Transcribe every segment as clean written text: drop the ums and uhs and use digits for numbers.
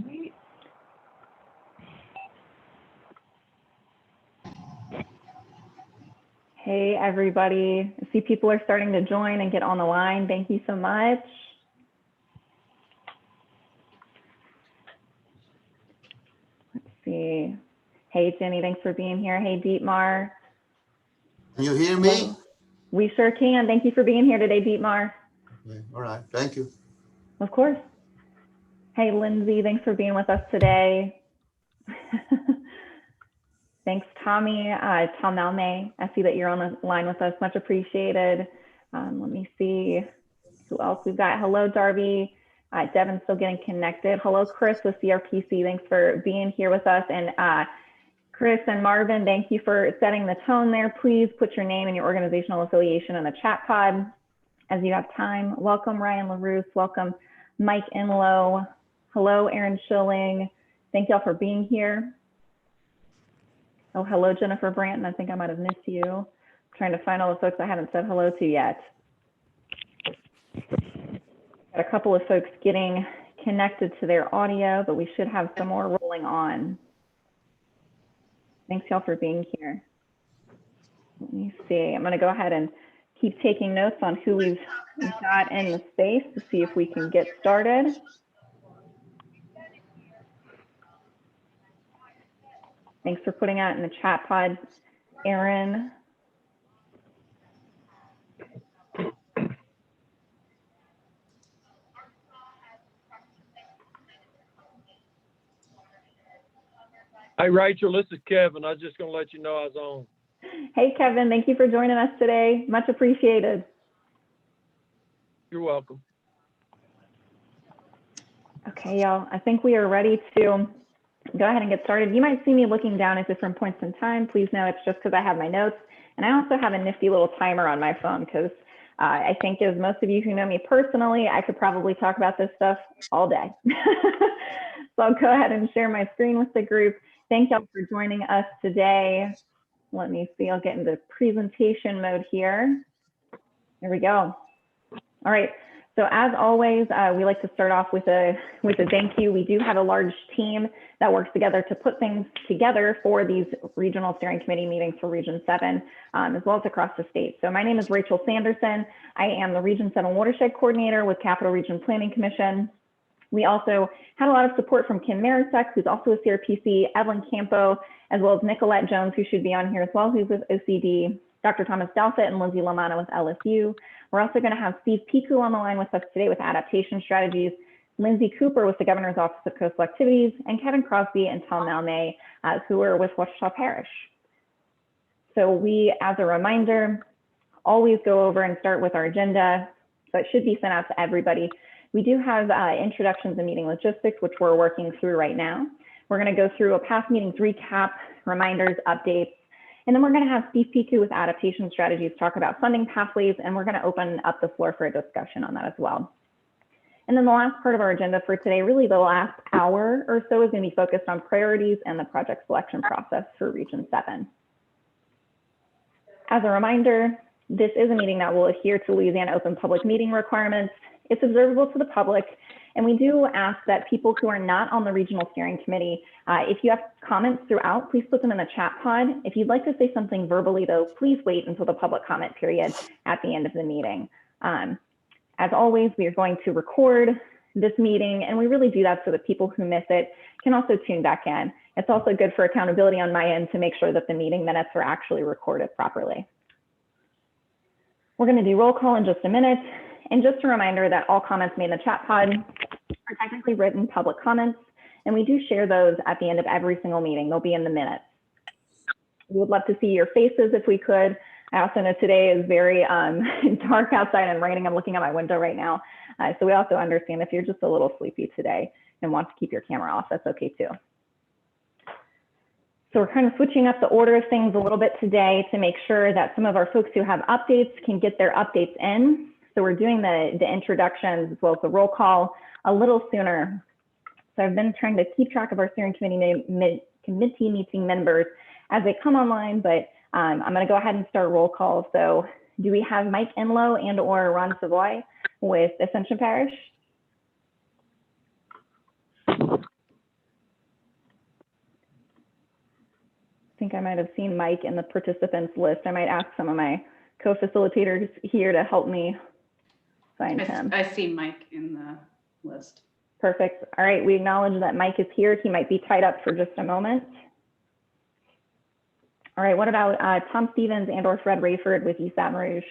Right. Hey, everybody. I see people are starting to join and get on the line. Thank you so much. Let's see. Hey, Jenny, thanks for being here. Hey, Dietmar. Can you hear me? Hello. We sure can. Thank you for being here today, Dietmar. Okay. All right, thank you. Of course. Hey, Lindsay, thanks for being with us today. Thanks, Tommy, Tom Malme. I see that you're on the line with us. Much appreciated. Let me see who else we've got. Hello, Darby. Devin's still getting connected. Hello, Chris with CRPC. Thanks for being here with us. And Chris and Marvin, thank you for setting the tone there. Please put your name and your organizational affiliation in the chat pod as you have time. Welcome, Ryan LaRousse. Welcome, Mike Inlow. Hello, Aaron Schilling. Thank y'all for being here. Oh, hello, Jennifer Branton. I think I might have missed you. I'm trying to find all the folks I haven't said hello to yet. Got a couple of folks getting connected to their audio, but we should have some more rolling on. Thanks y'all for being here. Let me see. I'm going to go ahead and keep taking notes on who we've got in the space to see if we can get started. Thanks for putting that in the chat pod, Aaron. Hey, Rachel, this is Kevin. I was just going to let you know I was on. Hey, Kevin, thank you for joining us today. Much appreciated. You're welcome. Okay, y'all, I think we are ready to go ahead and get started. You might see me looking down at different points in time. Please know it's just because I have my notes. And I also have a nifty little timer on my phone because I think as most of you who know me personally, I could probably talk about this stuff all day. So I'll go ahead and share my screen with the group. Thank y'all for joining us today. Let me see, I'll get into presentation mode here. There we go. All right. So as always, we like to start off with a thank you. We do have a large team that works together to put things together for these regional steering committee meetings for Region 7, as well as across the state. So my name is Rachel Sanderson. I am the Region 7 Watershed Coordinator with Capital Region Planning Commission. We also had a lot of support from Kim Marisak, who's also a CRPC, Evelyn Campo, as well as Nicolette Jones, who should be on here as well, who's with OCD, Dr. Thomas Dalfett and Lindsay Lamana with LSU. We're also going to have Steve Piku on the line with us today with adaptation strategies, Lindsay Cooper with the Governor's Office of Coastal Activities, and Kevin Crosby and Tom Malme, who are with Ouachita Parish. So we, as a reminder, always go over and start with our agenda. So it should be sent out to everybody. We do have introductions and meeting logistics, which we're working through right now. We're going to go through a past meetings recap, reminders, updates, and then we're going to have Steve Piku with adaptation strategies talk about funding pathways, and we're going to open up the floor for a discussion on that as well. And then the last part of our agenda for today, really the last hour or so, is going to be focused on priorities and the project selection process for Region 7. As a reminder, this is a meeting that will adhere to Louisiana Open Public Meeting requirements. It's observable to the public, and we do ask that people who are not on the Regional Steering Committee, if you have comments throughout, please put them in the chat pod. If you'd like to say something verbally, though, please wait until the public comment period at the end of the meeting. As always, we are going to record this meeting, and we really do that so that people who miss it can also tune back in. It's also good for accountability on my end to make sure that the meeting minutes are actually recorded properly. We're going to do roll call in just a minute. And just a reminder that all comments made in the chat pod are technically written public comments, and we do share those at the end of every single meeting. They'll be in the minutes. We would love to see your faces if we could. I also know today is very dark outside and raining. I'm looking at my window right now. So we also understand if you're just a little sleepy today and want to keep your camera off, that's okay too. So we're kind of switching up the order of things a little bit today to make sure that some of our folks who have updates can get their updates in. So we're doing the introductions as well as the roll call a little sooner. So I've been trying to keep track of our steering committee meeting members as they come online, but I'm going to go ahead and start roll call. So do we have Mike Inlow and or Ron Savoy with Ascension Parish? think I might have seen Mike in the participants list. I might ask some of my co-facilitators here to help me find him. I see Mike in the list. Perfect. All right, we acknowledge that Mike is here. He might be tied up for just a moment. All right, what about Tom Stevens and or Fred Rayford with East Baton Rouge?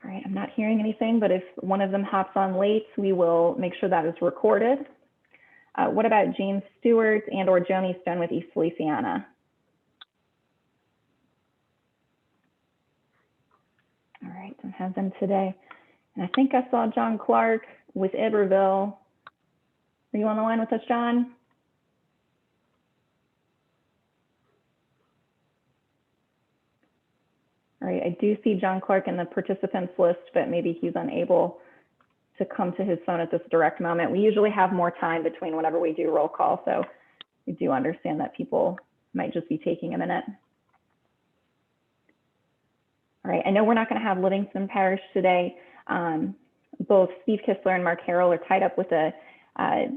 All right, I'm not hearing anything, but if one of them hops on late, we will make sure that is recorded. What about James Stewart and or Joni Stone with East Feliciana? All right, don't have them today. And I think I saw John Clark with Iberville. Are you on the line with us, John? All right, I do see John Clark in the participants list, but maybe he's unable to come to his phone at this direct moment. We usually have more time between whenever we do roll call, so we do understand that people might just be taking a minute. All right, I know we're not going to have Livingston Parish today. Both Steve Kistler and Mark Harrell are tied up with a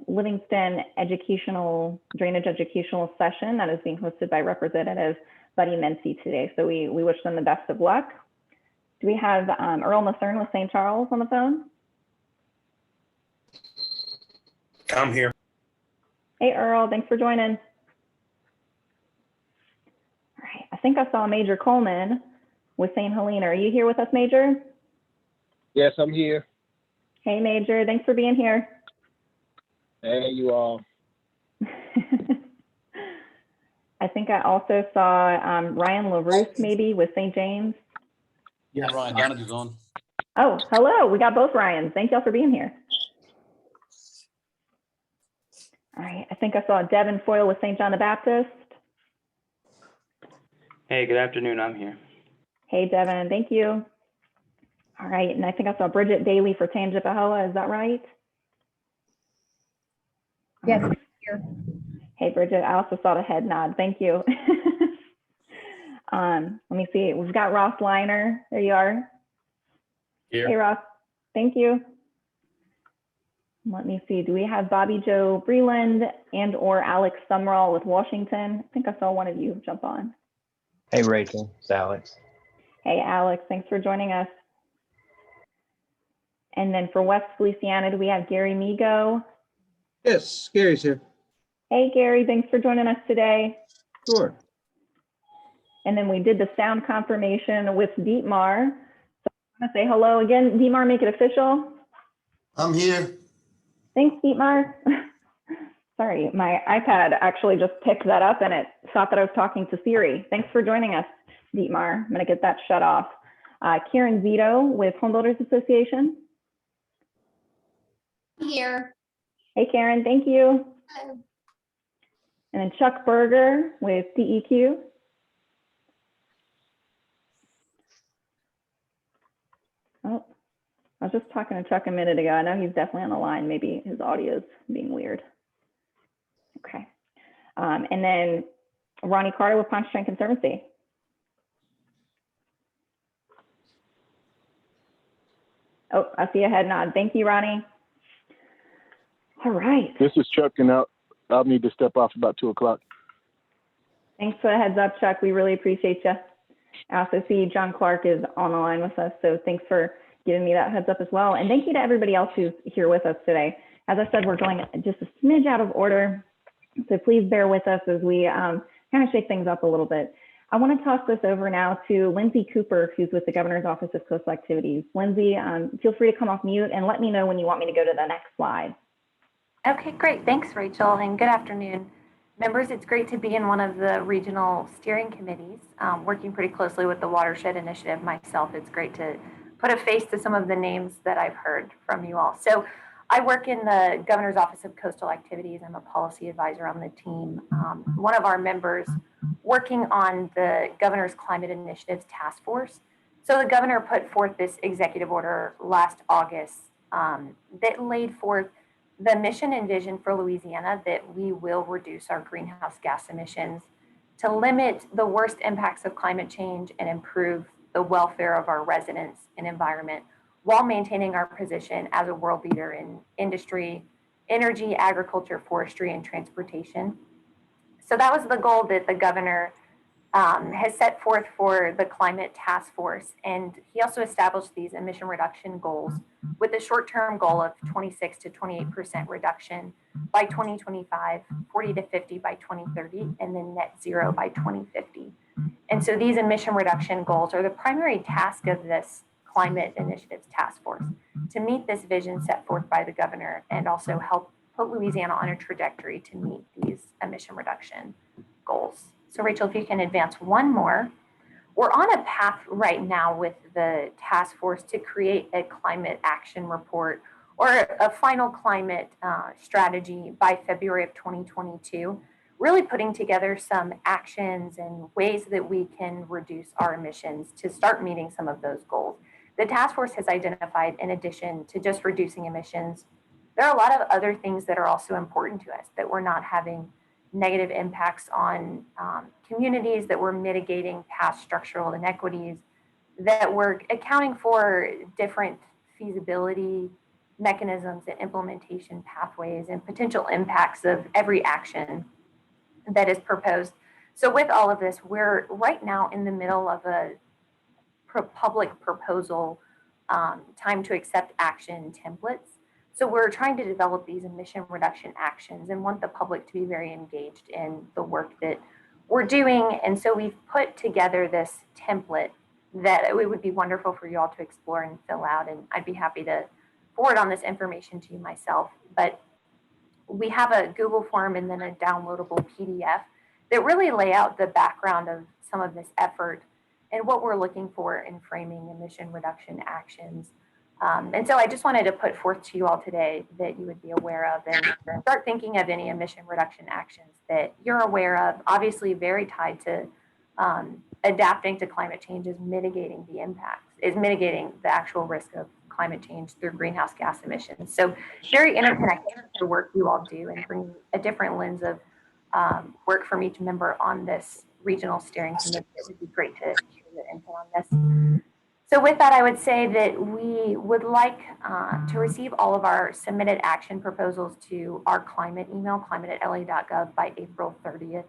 Livingston drainage educational session that is being hosted by Representative Buddy Mency today. So we wish them the best of luck. Do we have Earl Mathern with St. Charles on the phone? I'm here. Hey, Earl, thanks for joining. All right, I think I saw Major Coleman with St. Helena. Are you here with us, Major? Yes, I'm here. Hey, Major, thanks for being here. Hey, you all. I think I also saw Ryan LaRousse maybe with St. James. Yeah, Ryan Donahue's on. Oh, hello, we got both Ryans. Thank y'all for being here. All right, I think I saw Devin Foyle with St. John the Baptist. Hey, good afternoon. I'm here. Hey, Devin, thank you. All right, and I think I saw Bridget Daly for Tangipahoa. Is that right? Yes, here. Hey, Bridget, I also saw the head nod. Thank you. Let me see. We've got Ross Liner. There you are. Here. Hey, Ross. Thank you. Let me see. Do we have Bobby Joe Breland and or Alex Sumrall with Washington? I think I saw one of you jump on. Hey, Rachel, it's Alex. Hey, Alex, thanks for joining us. And then for West Feliciana, do we have Gary Migo? Yes, Gary's here. Hey, Gary, thanks for joining us today. Sure. And then we did the sound confirmation with Dietmar. So I'm gonna say hello again. Dietmar, make it official. I'm here. Thanks, Dietmar. Sorry, my iPad actually just picked that up and it thought that I was talking to Siri. Thanks for joining us, Dietmar. I'm gonna get that shut off. Karen Zito with Home Builders Association. Here. Hey, Karen, thank you. Hello. And then Chuck Berger with DEQ. Oh, I was just talking to Chuck a minute ago. I know he's definitely on the line. Maybe his audio is being weird. Okay. And then Ronnie Carter with Pontchartrain Conservancy. Oh, I see a head nod. Thank you, Ronnie. All right. This is Chuck, and I'll need to step off about 2 o'clock. Thanks for the heads up, Chuck. We really appreciate you. I also see John Clark is on the line with us, so thanks for giving me that heads up as well. And thank you to everybody else who's here with us today. As I said, we're going just a smidge out of order, so please bear with us as we kind of shake things up a little bit. I want to toss this over now to Lindsay Cooper, who's with the Governor's Office of Coastal Activities. Lindsay, feel free to come off mute and let me know when you want me to go to the next slide. Okay, great. Thanks, Rachel, and good afternoon. Members, it's great to be in one of the regional steering committees, working pretty closely with the Watershed Initiative myself. It's great to put a face to some of the names that I've heard from you all. So I work in the Governor's Office of Coastal Activities. I'm a policy advisor on the team. One of our members working on the Governor's Climate Initiatives Task Force. So the governor put forth this executive order last August that laid forth the mission and vision for Louisiana that we will reduce our greenhouse gas emissions to limit the worst impacts of climate change and improve the welfare of our residents and environment while maintaining our position as a world leader in industry, energy, agriculture, forestry, and transportation. So that was the goal that the governor has set forth for the climate task force. And he also established these emission reduction goals with a short-term goal of 26 to 28% reduction by 2025, 40 to 50 by 2030, and then net zero by 2050. And so these emission reduction goals are the primary task of this climate initiatives task force to meet this vision set forth by the governor and also help put Louisiana on a trajectory to meet these emission reduction goals. So Rachel, if you can advance one more. We're on a path right now with the task force to create a climate action report or a final climate strategy by February of 2022, really putting together some actions and ways that we can reduce our emissions to start meeting some of those goals. The task force has identified, in addition to just reducing emissions, there are a lot of other things that are also important to us, that we're not having negative impacts on communities, that we're mitigating past structural inequities, that we're accounting for different feasibility mechanisms and implementation pathways and potential impacts of every action that is proposed. So with all of this, we're right now in the middle of a public proposal time to accept action templates. So we're trying to develop these emission reduction actions and want the public to be very engaged in the work that we're doing. And so we've put together this template that it would be wonderful for you all to explore and fill out. And I'd be happy to forward on this information to you myself. But we have a Google form and then a downloadable PDF that really lay out the background of some of this effort and what we're looking for in framing emission reduction actions. And so I just wanted to put forth to you all today that you would be aware of and start thinking of any emission reduction actions that you're aware of, obviously very tied to adapting to climate change is mitigating the impacts, is mitigating the actual risk of climate change through greenhouse gas emissions. So very interconnected with the work you all do and bring a different lens of work from each member on this regional steering committee. It would be great to hear your input on this. So with that, I would say that we would like to receive all of our submitted action proposals to our climate email, climate@la.gov, by April 30th.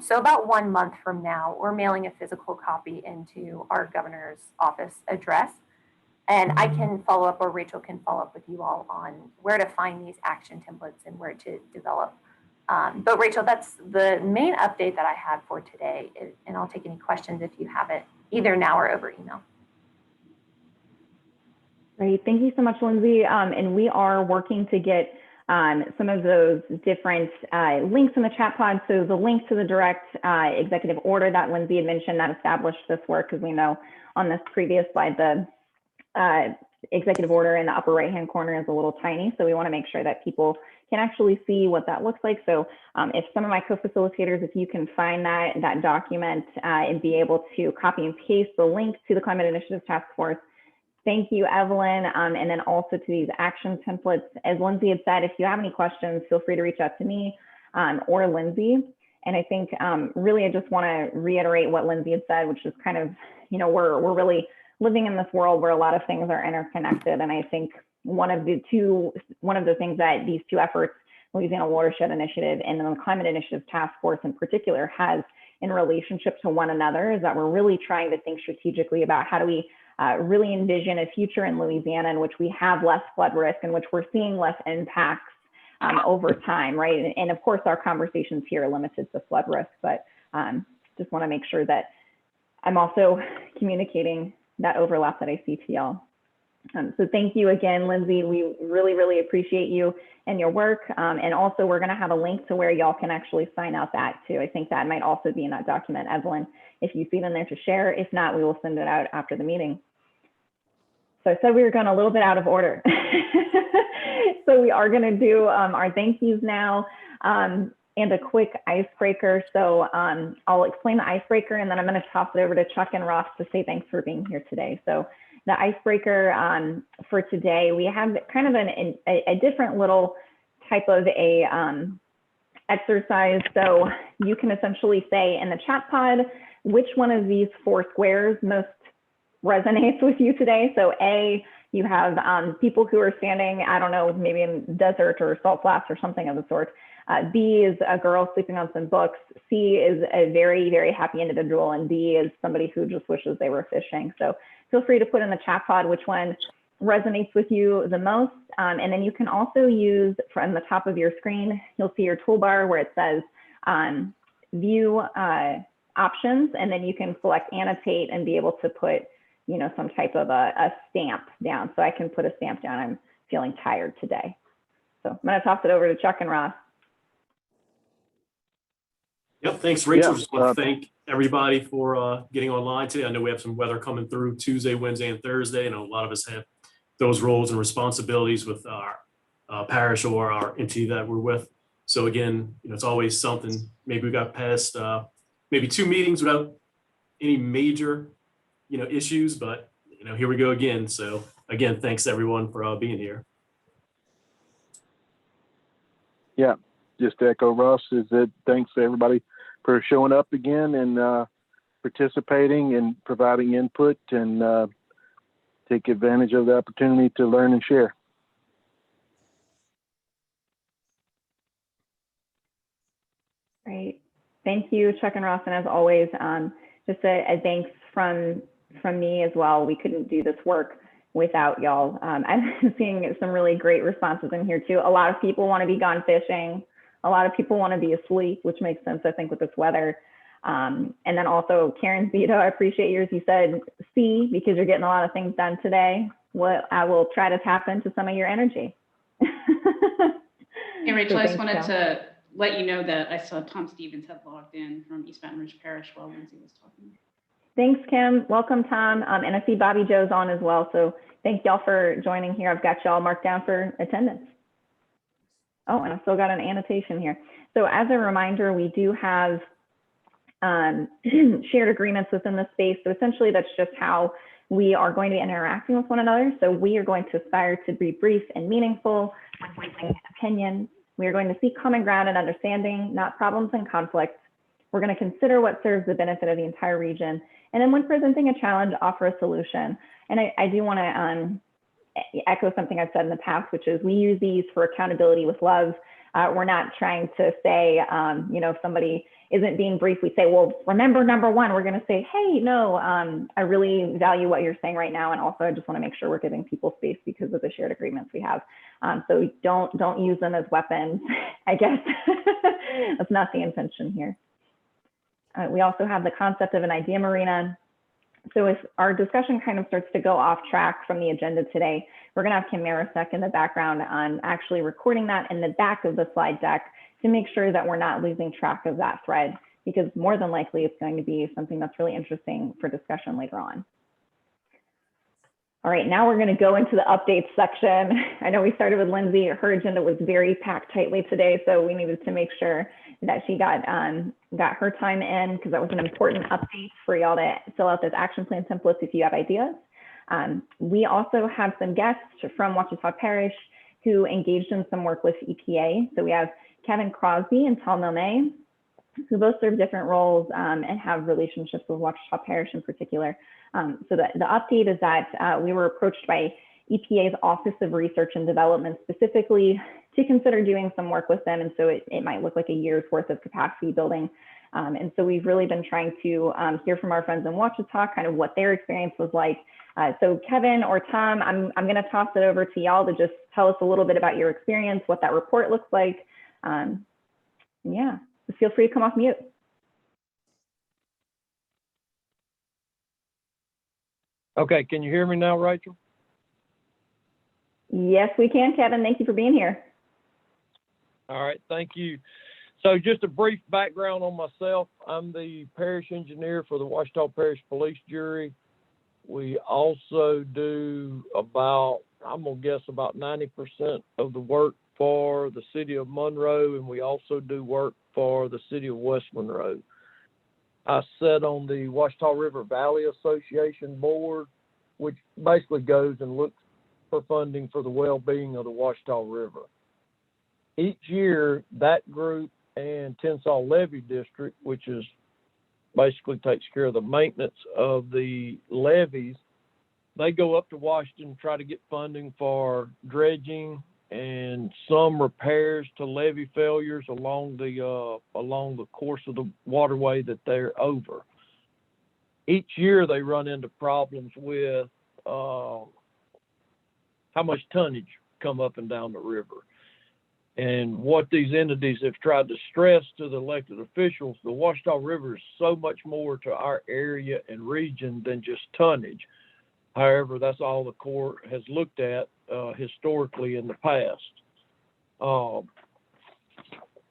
So about 1 month from now, we're mailing a physical copy into our governor's office address. And I can follow up, or Rachel can follow up with you all on where to find these action templates and where to develop. But Rachel, that's the main update that I had for today. And I'll take any questions if you have it, either now or over email. Great, thank you so much, Lindsay. And we are working to get some of those different links in the chat pod. So the link to the direct executive order that Lindsay had mentioned that established this work, because we know on this previous slide, the executive order in the upper right-hand corner is a little tiny. So we want to make sure that people can actually see what that looks like. So if some of my co-facilitators, if you can find that document and be able to copy and paste the link to the Climate Initiatives Task Force. Thank you, Evelyn. And then also to these action templates. As Lindsay had said, if you have any questions, feel free to reach out to me or Lindsay. And I think really, I just want to reiterate what Lindsay had said, which is kind of, you know, we're really living in this world where a lot of things are interconnected. And I think one of the things that these two efforts, Louisiana Watershed Initiative and the Climate Initiative Task Force in particular, has in relationship to one another is that we're really trying to think strategically about how do we really envision a future in Louisiana in which we have less flood risk, in which we're seeing less impacts over time, right? And of course, our conversations here are limited to flood risk, but just want to make sure that I'm also communicating that overlap that I see to y'all. So thank you again, Lindsay. We really, really appreciate you and your work. And also, we're going to have a link to where y'all can actually sign out that too. I think that might also be in that document, Evelyn, if you see it in there to share. If not, we will send it out after the meeting. So I said we were going a little bit out of order. So we are going to do our thank yous now and a quick icebreaker. So I'll explain the icebreaker and then I'm going to toss it over to Chuck and Ross to say thanks for being here today. So the icebreaker for today, we have kind of a different little type of a exercise. So you can essentially say in the chat pod, which one of these 4 squares most resonates with you today. So A, You have people who are standing, I don't know, maybe in desert or salt flats or something of the sort. B is a girl sleeping on some books. C is a very, very happy individual. And D is somebody who just wishes they were fishing. So feel free to put in the chat pod which one resonates with you the most. And then you can also use from the top of your screen, you'll see your toolbar where it says view options, and then you can select annotate and be able to put, you know, some type of a stamp down. So I can put a stamp down, I'm feeling tired today. So I'm gonna toss it over to Chuck and Ross. Yep, thanks, Rachel. Yeah, Just want to thank everybody for getting online today. I know we have some weather coming through Tuesday, Wednesday, and Thursday, and a lot of us have those roles and responsibilities with our parish or our entity that we're with. So again, you know, it's always something. Maybe we got past maybe 2 meetings without any major, you know, issues, but you know, here we go again. So again, thanks everyone for being here. Yeah, just to echo Ross, is that thanks to everybody for showing up again and participating and providing input, and take advantage of the opportunity to learn and share. Great. Thank you, Chuck and Ross. And as always, just a thanks from me as well. We couldn't do this work without y'all. I'm seeing some really great responses in here too. A lot of people want to be gone fishing. A lot of people want to be asleep, which makes sense, I think, with this weather. And then also Karen Zito, I appreciate yours. You said C, because you're getting a lot of things done today. I will try to tap into some of your energy. Hey, Rachel, So I just thanks, wanted Cal. to let you know that I saw Tom Stevens had logged in from East Baton Rouge Parish while Lindsay was talking. Thanks, Kim. Welcome, Tom. And I see Bobby Joe's on as well. So thank y'all for joining here. I've got y'all marked down for attendance. Oh, and I still got an annotation here. So as a reminder, we do have shared agreements within the space. So essentially that's just how we are going to be interacting with one another. So we are going to aspire to be brief and meaningful with voicing opinions. We are going to seek common ground and understanding, not problems and conflicts. We're going to consider what serves the benefit of the entire region. And then when presenting a challenge, offer a solution. And I do want to echo something I've said in the past, which is we use these for accountability with love. We're not trying to say, you know, if somebody isn't being brief, we say, well, remember number one. We're going to say, hey, no, I really value what you're saying right now. And also I just want to make sure we're giving people space because of the shared agreements we have. So don't use them as weapons, I guess. That's not the intention here. We also have the concept of an idea marina. So if our discussion kind of starts to go off track from the agenda today, we're going to have Kim Marasek in the background on actually recording that in the back of the slide deck to make sure that we're not losing track of that thread, because more than likely it's going to be something that's really interesting for discussion later on. All right, now we're going to go into the updates section. I know we started with Lindsay. Her agenda was very packed tightly today, so we needed to make sure that she got her time in, because that was an important update for y'all to fill out those action plan templates if you have ideas. We also have some guests from Ouachita Parish who engaged in some work with EPA. So we have Kevin Crosby and Tal Milne, who both serve different roles and have relationships with Ouachita Parish in particular. So the update is that we were approached by EPA's Office of Research and Development specifically to consider doing some work with them. And so it might look like a year's worth of capacity building. And so we've really been trying to hear from our friends in Ouachita, kind of what their experience was like. So Kevin or Tom, I'm going to toss it over to y'all to just tell us a little bit about your experience, what that report looks like. Yeah, feel free to come off mute. Okay, can you hear me now, Rachel? Yes, we can, Kevin. Thank you for being here. All right, thank you. So just a brief background on myself. I'm the parish engineer for the Ouachita Parish Police Jury. We also do about, I'm gonna guess about 90% of the work for the city of Monroe, and we also do work for the city of West Monroe. I sit on the Ouachita River Valley Association board, which basically goes and looks for funding for the well-being of the Ouachita River. Each year, that group and Tensas Levee District, which is basically takes care of the maintenance of the levees, they go up to Washington, try to get funding for dredging and some repairs to levee failures along the course of the waterway that they're over. Each year they run into problems with how much tonnage come up and down the river. And what these entities have tried to stress to the elected officials, the Ouachita River is so much more to our area and region than just tonnage. However, that's all the court has looked at historically in the past.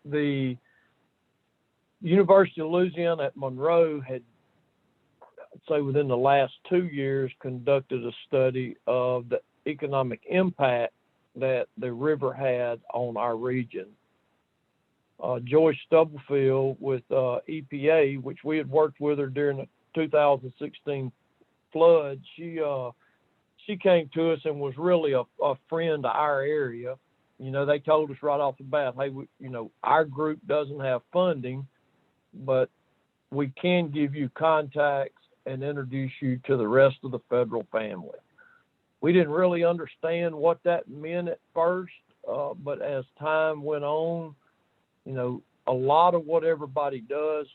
The University of Louisiana at Monroe had, I'd say within the last 2 years, conducted a study of the economic impact that the river had on our region. Joyce Stubblefield with EPA, which we had worked with her during the 2016 flood, she came to us and was really a friend to our area. You know, they told us right off the bat, hey, our group doesn't have funding, but we can give you contacts and introduce you to the rest of the federal family. We didn't really understand what that meant at first, but as time went on, a lot of what everybody does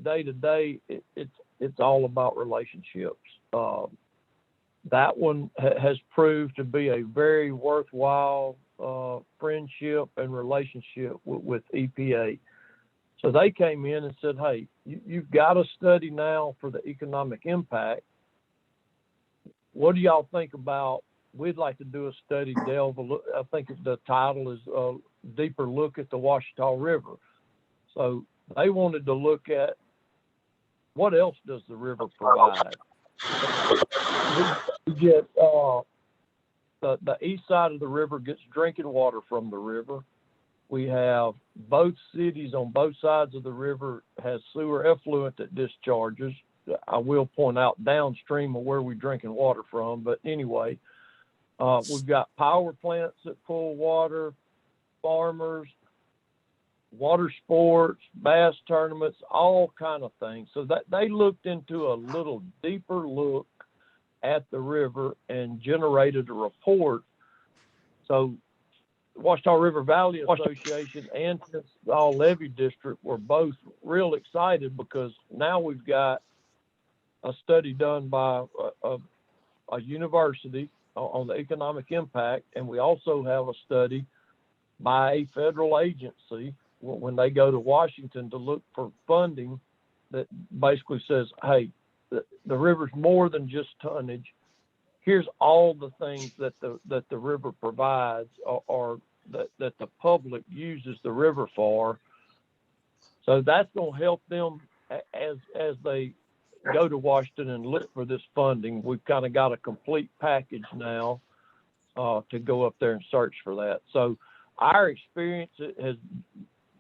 day to day, it's all about relationships. That one has proved to be a very worthwhile friendship and relationship with EPA. So they came in and said, hey, you've got a study now for the economic impact. What do y'all think about? We'd like to do a study, I think the title is Deeper Look at the Ouachita River. So they wanted to look at what else does the river provide. We get the east side of the river gets drinking water from the river. We have both cities on both sides of the river has sewer effluent that discharges. I will point out downstream of where we're drinking water from, but anyway, we've got power plants that pull water, farmers, water sports, bass tournaments, all kind of things. So that they looked into a little deeper look at the river and generated a report. So Ouachita River Valley Association and All Levee District were both real excited because now we've got a study done by a university on the economic impact, and we also have a study by a federal agency when they go to Washington to look for funding that basically says, hey, the river's more than just tonnage. Here's all the things that the river provides or that the public uses the river for. So that's going to help them as they go to Washington and look for this funding. We've kind of got a complete package now to go up there and search for that. So our experience has,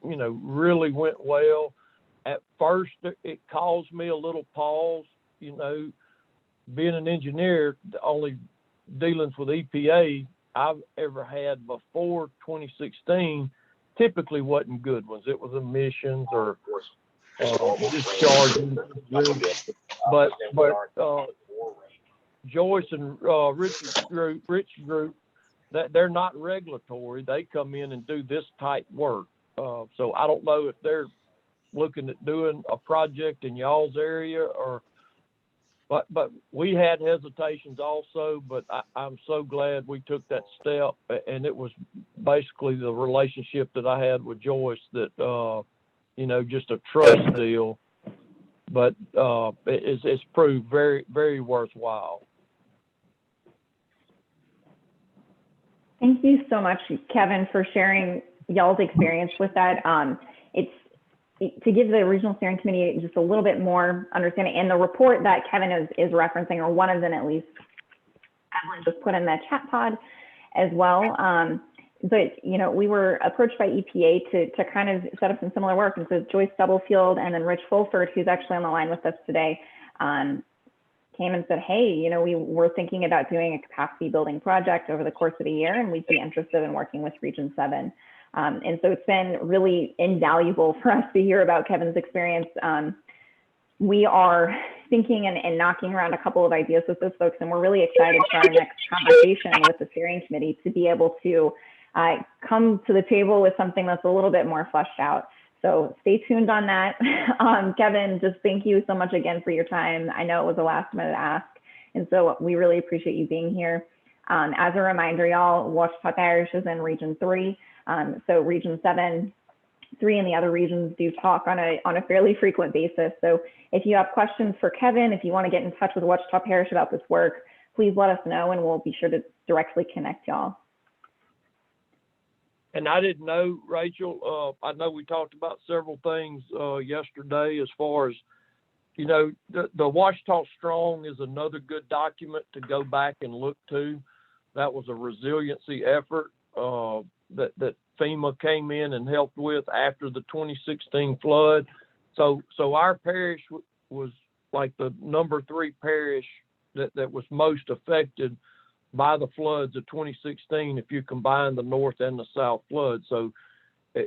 really went well. At first, it caused me a little pause. Being an engineer, the only dealings with EPA I've ever had before 2016 typically wasn't good ones. It was emissions or discharging. But Joyce and Rich Group, that they're not regulatory. They come in and do this type work. So I don't know if they're looking at doing a project in y'all's area but we had hesitations also, but I'm so glad we took that step, and it was basically the relationship that I had with Joyce that, just a trust deal, but it's proved very, very worthwhile. Thank you so much, Kevin, for sharing y'all's experience with that. It's to give the Regional Steering Committee just a little bit more understanding, and the report that Kevin is referencing, or one of them at least, Evelyn just put in the chat pod as well. But, we were approached by EPA to kind of set up some similar work. And so Joyce Stubblefield and then Rich Fulford, who's actually on the line with us today, came and said, hey, we were thinking about doing a capacity building project over the course of a year, and we'd be interested in working with Region 7. And so it's been really invaluable for us to hear about Kevin's experience. We are thinking and knocking around a couple of ideas with those folks, and we're really excited for our next conversation with the steering committee to be able to come to the table with something that's a little bit more fleshed out. So stay tuned on that. Kevin, just thank you so much again for your time. I know it was a last minute ask, and so we really appreciate you being here. As a reminder, y'all, Ouachita Parish is in Region 3. So Region 7, 3 and the other regions do talk on a fairly frequent basis. So if you have questions for Kevin, if you want to get in touch with Ouachita Parish about this work, please let us know and we'll be sure to directly connect y'all. And I didn't know, Rachel, I know we talked about several things yesterday as far as, you know, the Ouachita Strong is another good document to go back and look to. That was a resiliency effort that FEMA came in and helped with after the 2016 flood. So our parish was like the number 3 parish that was most affected by the floods of 2016 if you combine the north and the south flood. So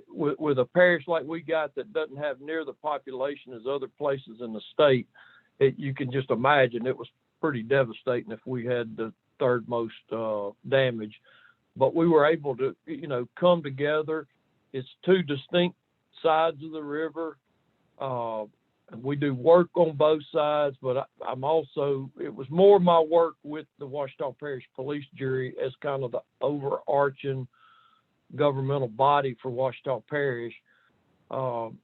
with a parish like we got that doesn't have near the population as other places in the state, you can just imagine it was pretty devastating if we had the 3rd most damage. But we were able to, you know, come together. It's 2 distinct sides of the river. We do work on both sides, but I'm also, it was more my work with the Ouachita Parish Police Jury as kind of the overarching governmental body for Ouachita Parish. And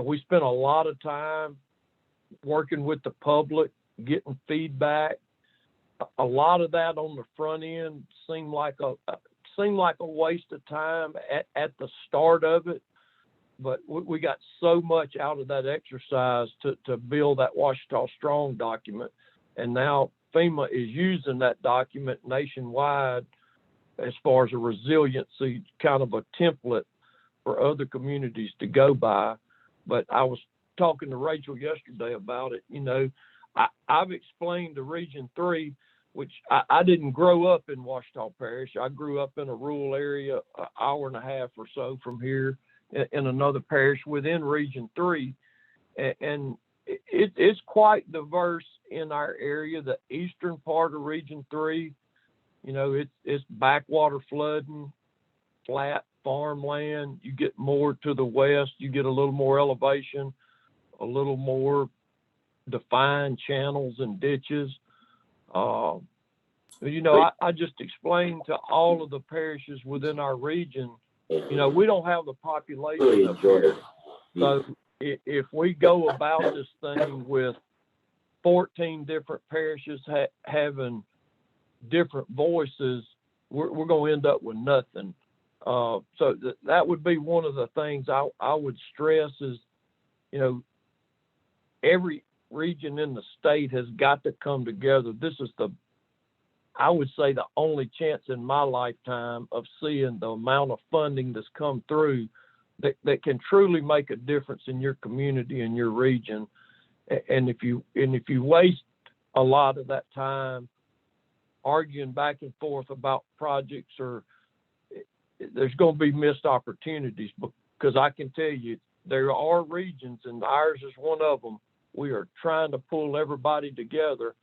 we spent a lot of time working with the public, getting feedback. A lot of that on the front end seemed like a waste of time at the start of it, but we got so much out of that exercise to build that Ouachita Strong document, and now FEMA is using that document nationwide as far as a resiliency kind of a template for other communities to go by. But I was talking to Rachel yesterday about it. You know, I've explained to Region 3, which I didn't grow up in Ouachita Parish. I grew up in a rural area, an hour and a half or so from here in another parish within Region 3. And it's quite diverse in our area. The eastern part of Region 3, you know, it's backwater flooding, flat farmland. You get more to the west, you get a little more elevation, a little more defined channels and ditches. You know, I just explained to all of the parishes within our region, you know, we don't have the population up here. So if we go about this thing with 14 different parishes having different voices, we're going to end up with nothing. So that would be one of the things I would stress is, you know, every region in the state has got to come together. This is I would say the only chance in my lifetime of seeing the amount of funding that's come through that can truly make a difference in your community and your region. And if you waste a lot of that time arguing back and forth about projects, or there's going to be missed opportunities, because I can tell you there are regions, and ours is one of them. We are trying to pull everybody together.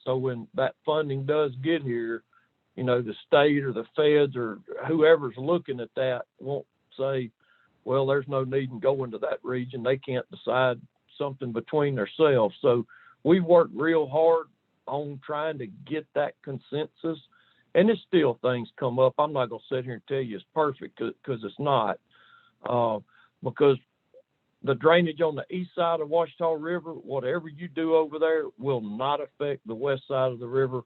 So when that funding does get here, you know, the state or the feds or whoever's looking at that won't say, well, there's no need in going to that region. They can't decide something between themselves. So we worked real hard on trying to get that consensus. And it's still things come up. I'm not going to sit here and tell you it's perfect, because it's not. Because the drainage on the east side of Ouachita River, whatever you do over there, will not affect the west side of the river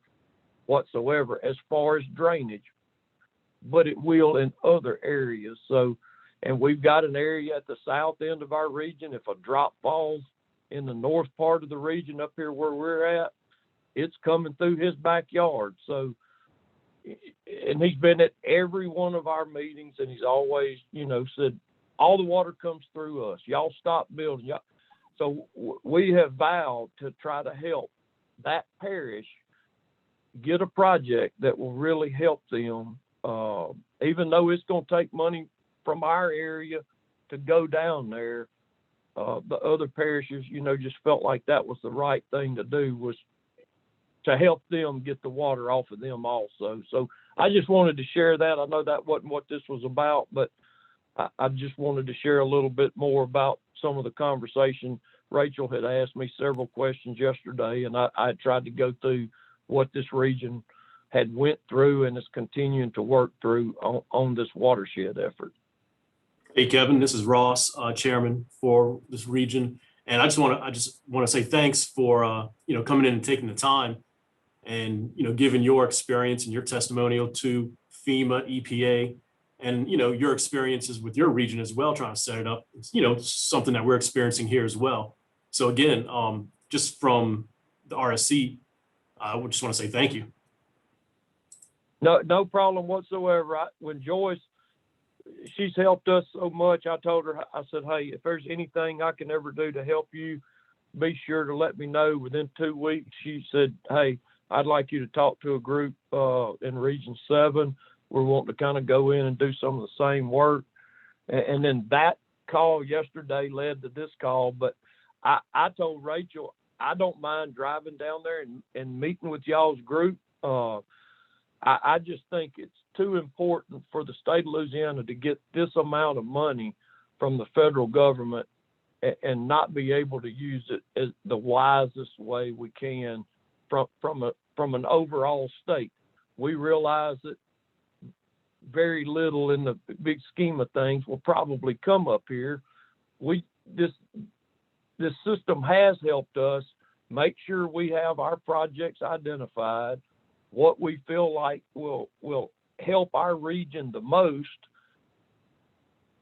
whatsoever as far as drainage, but it will in other areas. So, and we've got an area at the south end of our region. If a drop falls in the north part of the region up here where we're at, it's coming through his backyard. So, and he's been at every one of our meetings, and he's always, you know, said, all the water comes through us. Y'all stop building. So we have vowed to try to help that parish get a project that will really help them, even though it's going to take money from our area to go down there. the other parishes, just felt like that was the right thing to do, was to help them get the water off of them also. So I just wanted to share that. I know that wasn't what this was about, but I just wanted to share a little bit more about some of the conversation. Rachel had asked me several questions yesterday, and I tried to go through what this region had went through and is continuing to work through on this watershed effort. Hey, Kevin, this is Ross, chairman for this region. And I just want to say thanks for, coming in and taking the time and, giving your experience and your testimonial to FEMA, EPA, and, your experiences with your region as well, trying to set it up. It's, something that we're experiencing here as well. So again, just from the RSC, I would just want to say thank you. No problem whatsoever. When Joyce, she's helped us so much, I told her, I said, hey, if there's anything I can ever do to help you, be sure to let me know. Within 2 weeks, she said, hey, I'd like you to talk to a group in Region 7. We're wanting to kind of go in and do some of the same work. And then that call yesterday led to this call. But I told Rachel, I don't mind driving down there and meeting with y'all's group. I just think it's too important for the state of Louisiana to get this amount of money from the federal government and not be able to use it as the wisest way we can from an overall state. We realize that very little in the big scheme of things will probably come up here. This system has helped us make sure we have our projects identified, what we feel like will help our region the most,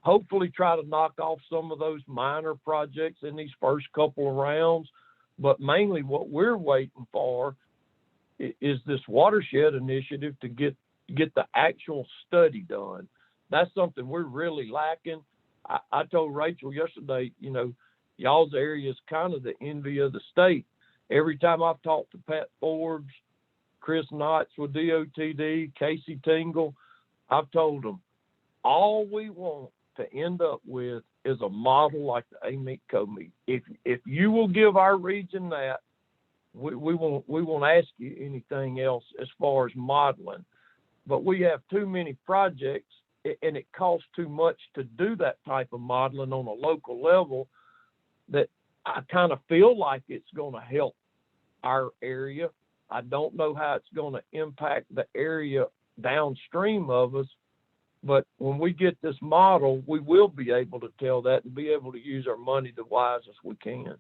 hopefully try to knock off some of those minor projects in these first couple of rounds. But mainly what we're waiting for is this watershed initiative to get the actual study done. That's something we're really lacking. I told Rachel yesterday, y'all's area is kind of the envy of the state. Every time I've talked to Pat Forbes, Chris Knotts with DOTD, Casey Tingle, I've told them all we want to end up with is a model like the AMEC COMET. If you will give our region that, we won't ask you anything else as far as modeling. But we have too many projects and it costs too much to do that type of modeling on a local level that I kind of feel like it's going to help our area. I don't know how it's going to impact the area downstream of us, but when we get this model, we will be able to tell that and be able to use our money the wisest we can.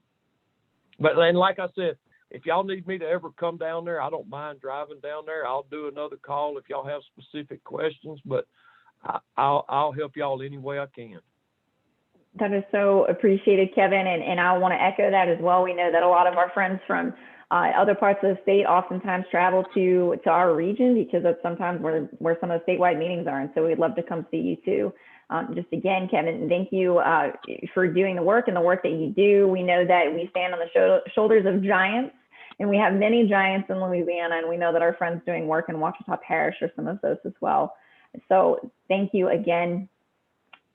But then, like I said, if y'all need me to ever come down there, I don't mind driving down there. I'll do another call if y'all have specific questions, but I'll help y'all any way I can. That is so appreciated, Kevin. And I want to echo that as well. We know that a lot of our friends from other parts of the state oftentimes travel to our region because that's sometimes where some of the statewide meetings are. And so we'd love to come see you too. Just again, Kevin, thank you for doing the work and the work that you do. We know that we stand on the shoulders of giants, and we have many giants in Louisiana, and we know that our friends doing work in Ouachita Parish are some of those as well. So thank you again.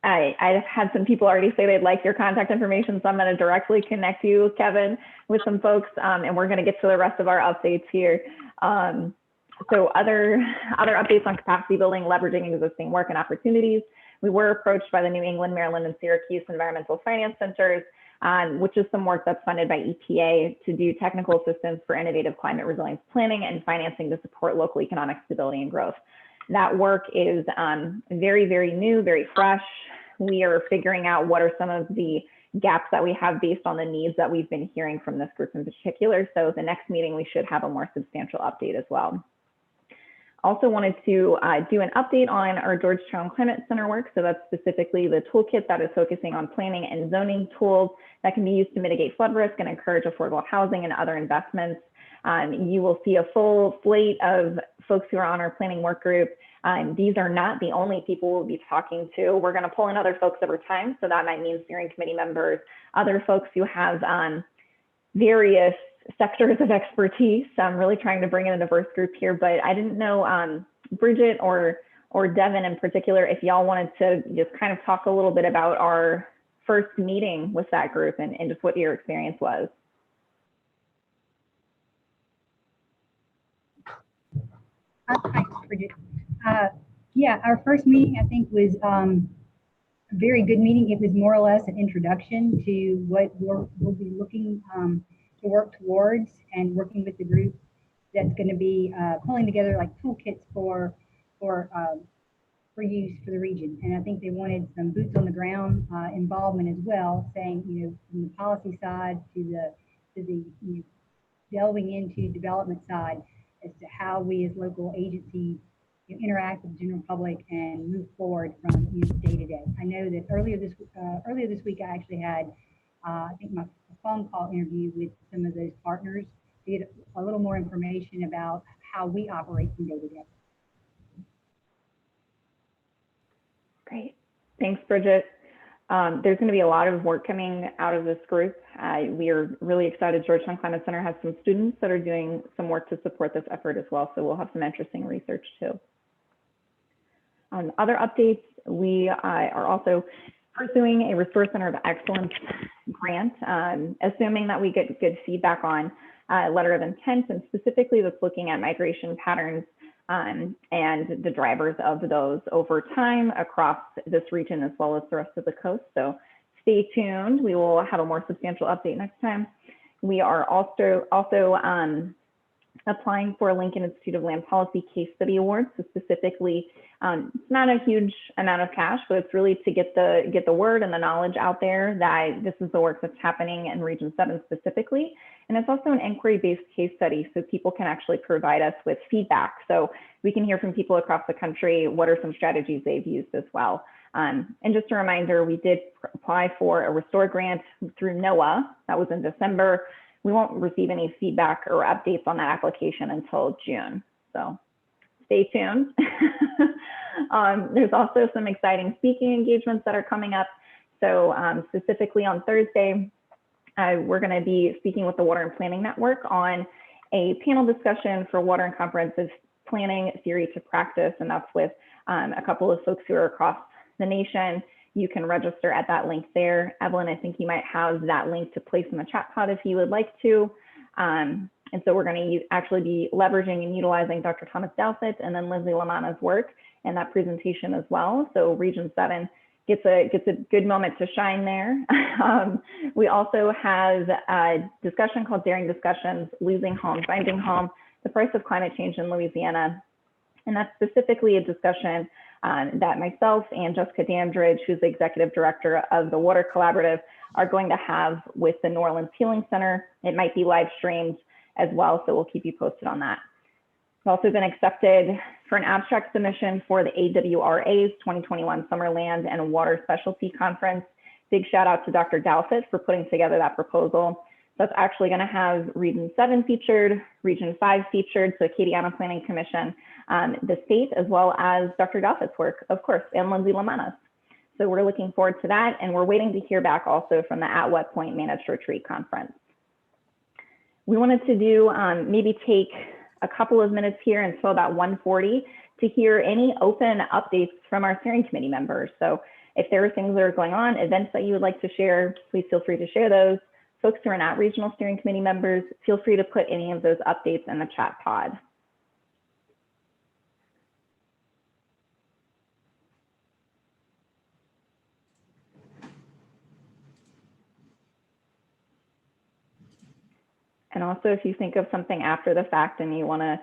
I've had some people already say they'd like your contact information, so I'm going to directly connect you, Kevin, with some folks, and we're going to get to the rest of our updates here. So other updates on capacity building, leveraging existing work and opportunities. We were approached by the New England, Maryland, and Syracuse Environmental Finance Centers, which is some work that's funded by EPA to do technical assistance for innovative climate resilience planning and financing to support local economic stability and growth. That work is very, very new, very fresh. We are figuring out what are some of the gaps that we have based on the needs that we've been hearing from this group in particular. So the next meeting, we should have a more substantial update as well. Also wanted to do an update on our Georgetown Climate Center work. So that's specifically the toolkit that is focusing on planning and zoning tools that can be used to mitigate flood risk and encourage affordable housing and other investments. You will see a full slate of folks who are on our planning work group. These are not the only people we'll be talking to. We're going to pull in other folks over time. So that might mean steering committee members, other folks who have various sectors of expertise. I'm really trying to bring in a diverse group here, but I didn't know, Bridget or Devin in particular, if y'all wanted to just kind of talk a little bit about our first meeting with that group and just what your experience was. Hi, Bridget. Yeah, our first meeting, I think, was a very good meeting. It was more or less an introduction to what we'll be looking to work towards, and working with the group that's going to be pulling together like toolkits for use for the region. And I think they wanted some boots on the ground involvement as well, saying, you know, from the policy side to the delving into development side as to how we as local agencies interact with the general public and move forward from day to day. I know that earlier this week I actually had I think my phone call interview with some of those partners to get a little more information about how we operate from day to day. Great. Thanks, Bridget. There's going to be a lot of work coming out of this group. We are really excited. Georgetown Climate Center has some students that are doing some work to support this effort as well. So we'll have some interesting research too. Other updates, we are also pursuing a Restore Center of Excellence grant, assuming that we get good feedback on letter of intent, and specifically that's looking at migration patterns and the drivers of those over time across this region as well as the rest of the coast. So stay tuned. We will have a more substantial update next time. We are also applying for a Lincoln Institute of Land Policy Case Study Award. So specifically, it's not a huge amount of cash, but it's really to get the word and the knowledge out there that this is the work that's happening in Region 7 specifically. And it's also an inquiry-based case study, so people can actually provide us with feedback. So we can hear from people across the country what are some strategies they've used as well. And just a reminder, we did apply for a Restore grant through NOAA. That was in December. We won't receive any feedback or updates on that application until June. So stay tuned. There's also some exciting speaking engagements that are coming up. So specifically on Thursday, we're going to be speaking with the Water and Planning Network on a panel discussion for water and comprehensive planning theory to practice. And that's with a couple of folks who are across the nation. You can register at that link there. Evelyn, I think you might have that link to place in the chat pod if you would like to. And so we're going to actually be leveraging and utilizing Dr. Thomas Dowsett and then Lindsay Lamanna's work in that presentation as well. So Region 7 gets a good moment to shine there. We also have a discussion called Daring Discussions, Losing Home, Finding Home, the Price of Climate Change in Louisiana. And that's specifically a discussion that myself and Jessica Dandridge, who's the executive director of the Water Collaborative, are going to have with the New Orleans Healing Center. It might be live streamed as well, so we'll keep you posted on that. It's also been accepted for an abstract submission for the AWRA's 2021 Summer Land and Water Specialty Conference. Big shout out to Dr. Dowsett for putting together that proposal. That's actually going to have Region 7 featured, Region 5 featured, so Acadiana Planning Commission, the state, as well as Dr. Dowsett's work, of course, and Lindsay Lamanna's. So we're looking forward to that, and we're waiting to hear back also from the At What Point Managed Retreat Conference. We wanted to do maybe take a couple of minutes here until about 1:40 to hear any open updates from our steering committee members. So if there are things that are going on, events that you would like to share, please feel free to share those. Folks who are not regional steering committee members, feel free to put any of those updates in the chat pod. And also, if you think of something after the fact and you want to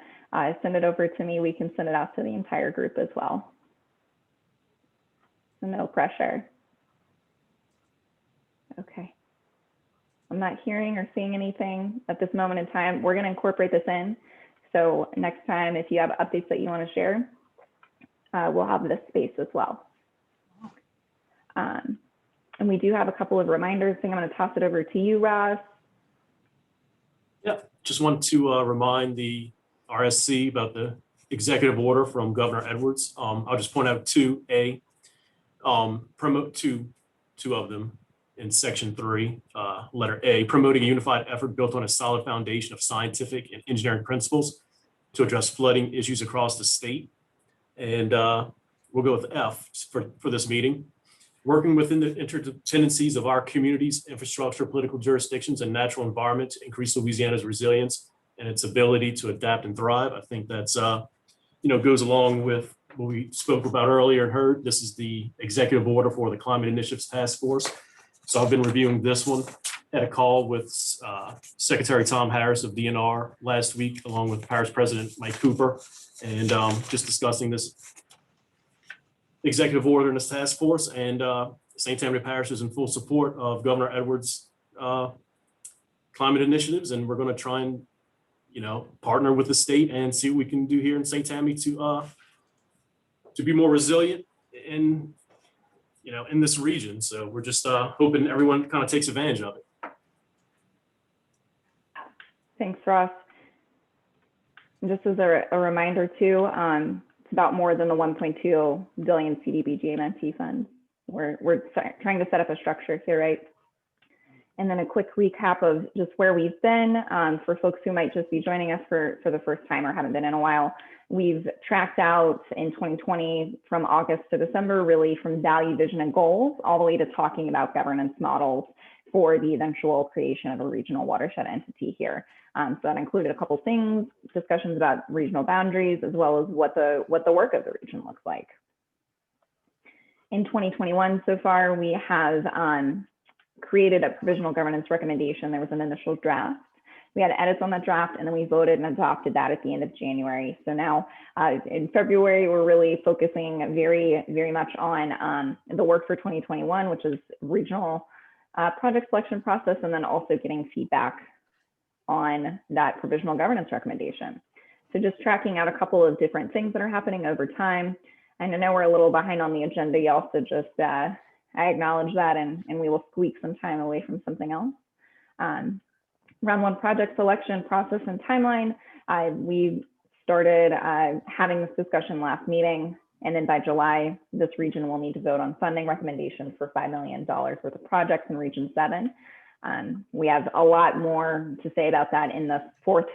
send it over to me, we can send it out to the entire group as well. So no pressure. Okay. I'm not hearing or seeing anything at this moment in time. We're going to incorporate this in. So next time, if you have updates that you want to share, we'll have this space as well. And we do have a couple of reminders. I think I'm going to toss it over to you, Ross. Yeah, just want to remind the RSC about the executive order from Governor Edwards. I'll just point out two of them in section 3, letter A, promoting a unified effort built on a solid foundation of scientific and engineering principles to address flooding issues across the state. And we'll go with F for this meeting. working within the interdependencies of our communities, infrastructure, political jurisdictions, and natural environment to increase Louisiana's resilience and its ability to adapt and thrive. I think that's, goes along with what we spoke about earlier and heard. This is the executive order for the Climate Initiatives Task Force. So I've been reviewing this one. Had a call with Secretary Tom Harris of DNR last week, along with Parish President Mike Cooper, and just discussing this executive order in this task force. And St. Tammany Parish is in full support of Governor Edwards' climate initiatives, and we're going to try and partner with the state and see what we can do here in St. Tammany to be more resilient in this region. So we're just hoping everyone kind of takes advantage of it. Thanks, Ross. Just as a reminder too, it's about more than the 1.2 billion CDBG-MNT fund. We're trying to set up a structure here, right? And then a quick recap of just where we've been for folks who might just be joining us for the first time or haven't been in a while. We've tracked out in 2020 from August to December, really from value, vision, and goals, all the way to talking about governance models for the eventual creation of a regional watershed entity here. So that included a couple things, discussions about regional boundaries, as well as what the work of the region looks like. In 2021 so far, we have created a provisional governance recommendation. There was an initial draft. We had edits on that draft, and then we voted and adopted that at the end of January. So now in February, we're really focusing very, very much on the work for 2021, which is regional project selection process, and then also getting feedback on that provisional governance recommendation. So just tracking out a couple of different things that are happening over time. And I know we're a little behind on the agenda, y'all, so just I acknowledge that, and we will squeak some time away from something else. Round one project selection process and timeline. We started having this discussion last meeting, and then by July, this region will need to vote on funding recommendations for $5 million worth of projects in Region 7. We have a lot more to say about that in the fourth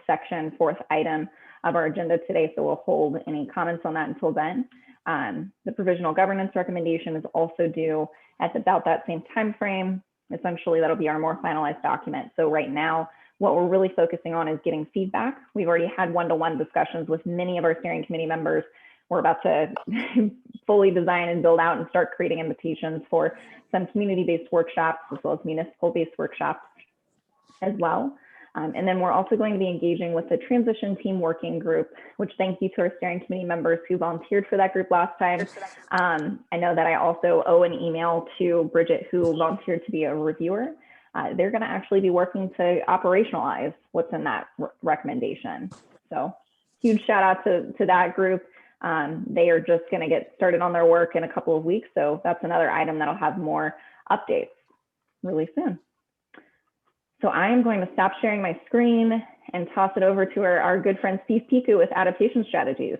item of our agenda today, so we'll hold any comments on that until then. The provisional governance recommendation is also due at about that same time frame. Essentially, that'll be our more finalized document. So right now, what we're really focusing on is getting feedback. We've already had one-to-one discussions with many of our steering committee members. We're about to fully design and build out and start creating invitations for some community-based workshops as well as municipal-based workshops as well. And then we're also going to be engaging with the transition team working group, which thank you to our steering committee members who volunteered for that group last time. I know that I also owe an email to Bridget, who volunteered to be a reviewer. They're going to actually be working to operationalize what's in that recommendation. So huge shout out to that group. They are just going to get started on their work in a couple of weeks. So that's another item that'll have more updates really soon. So I am going to stop sharing my screen and toss it over to our good friend Steve Piku with Adaptation Strategies.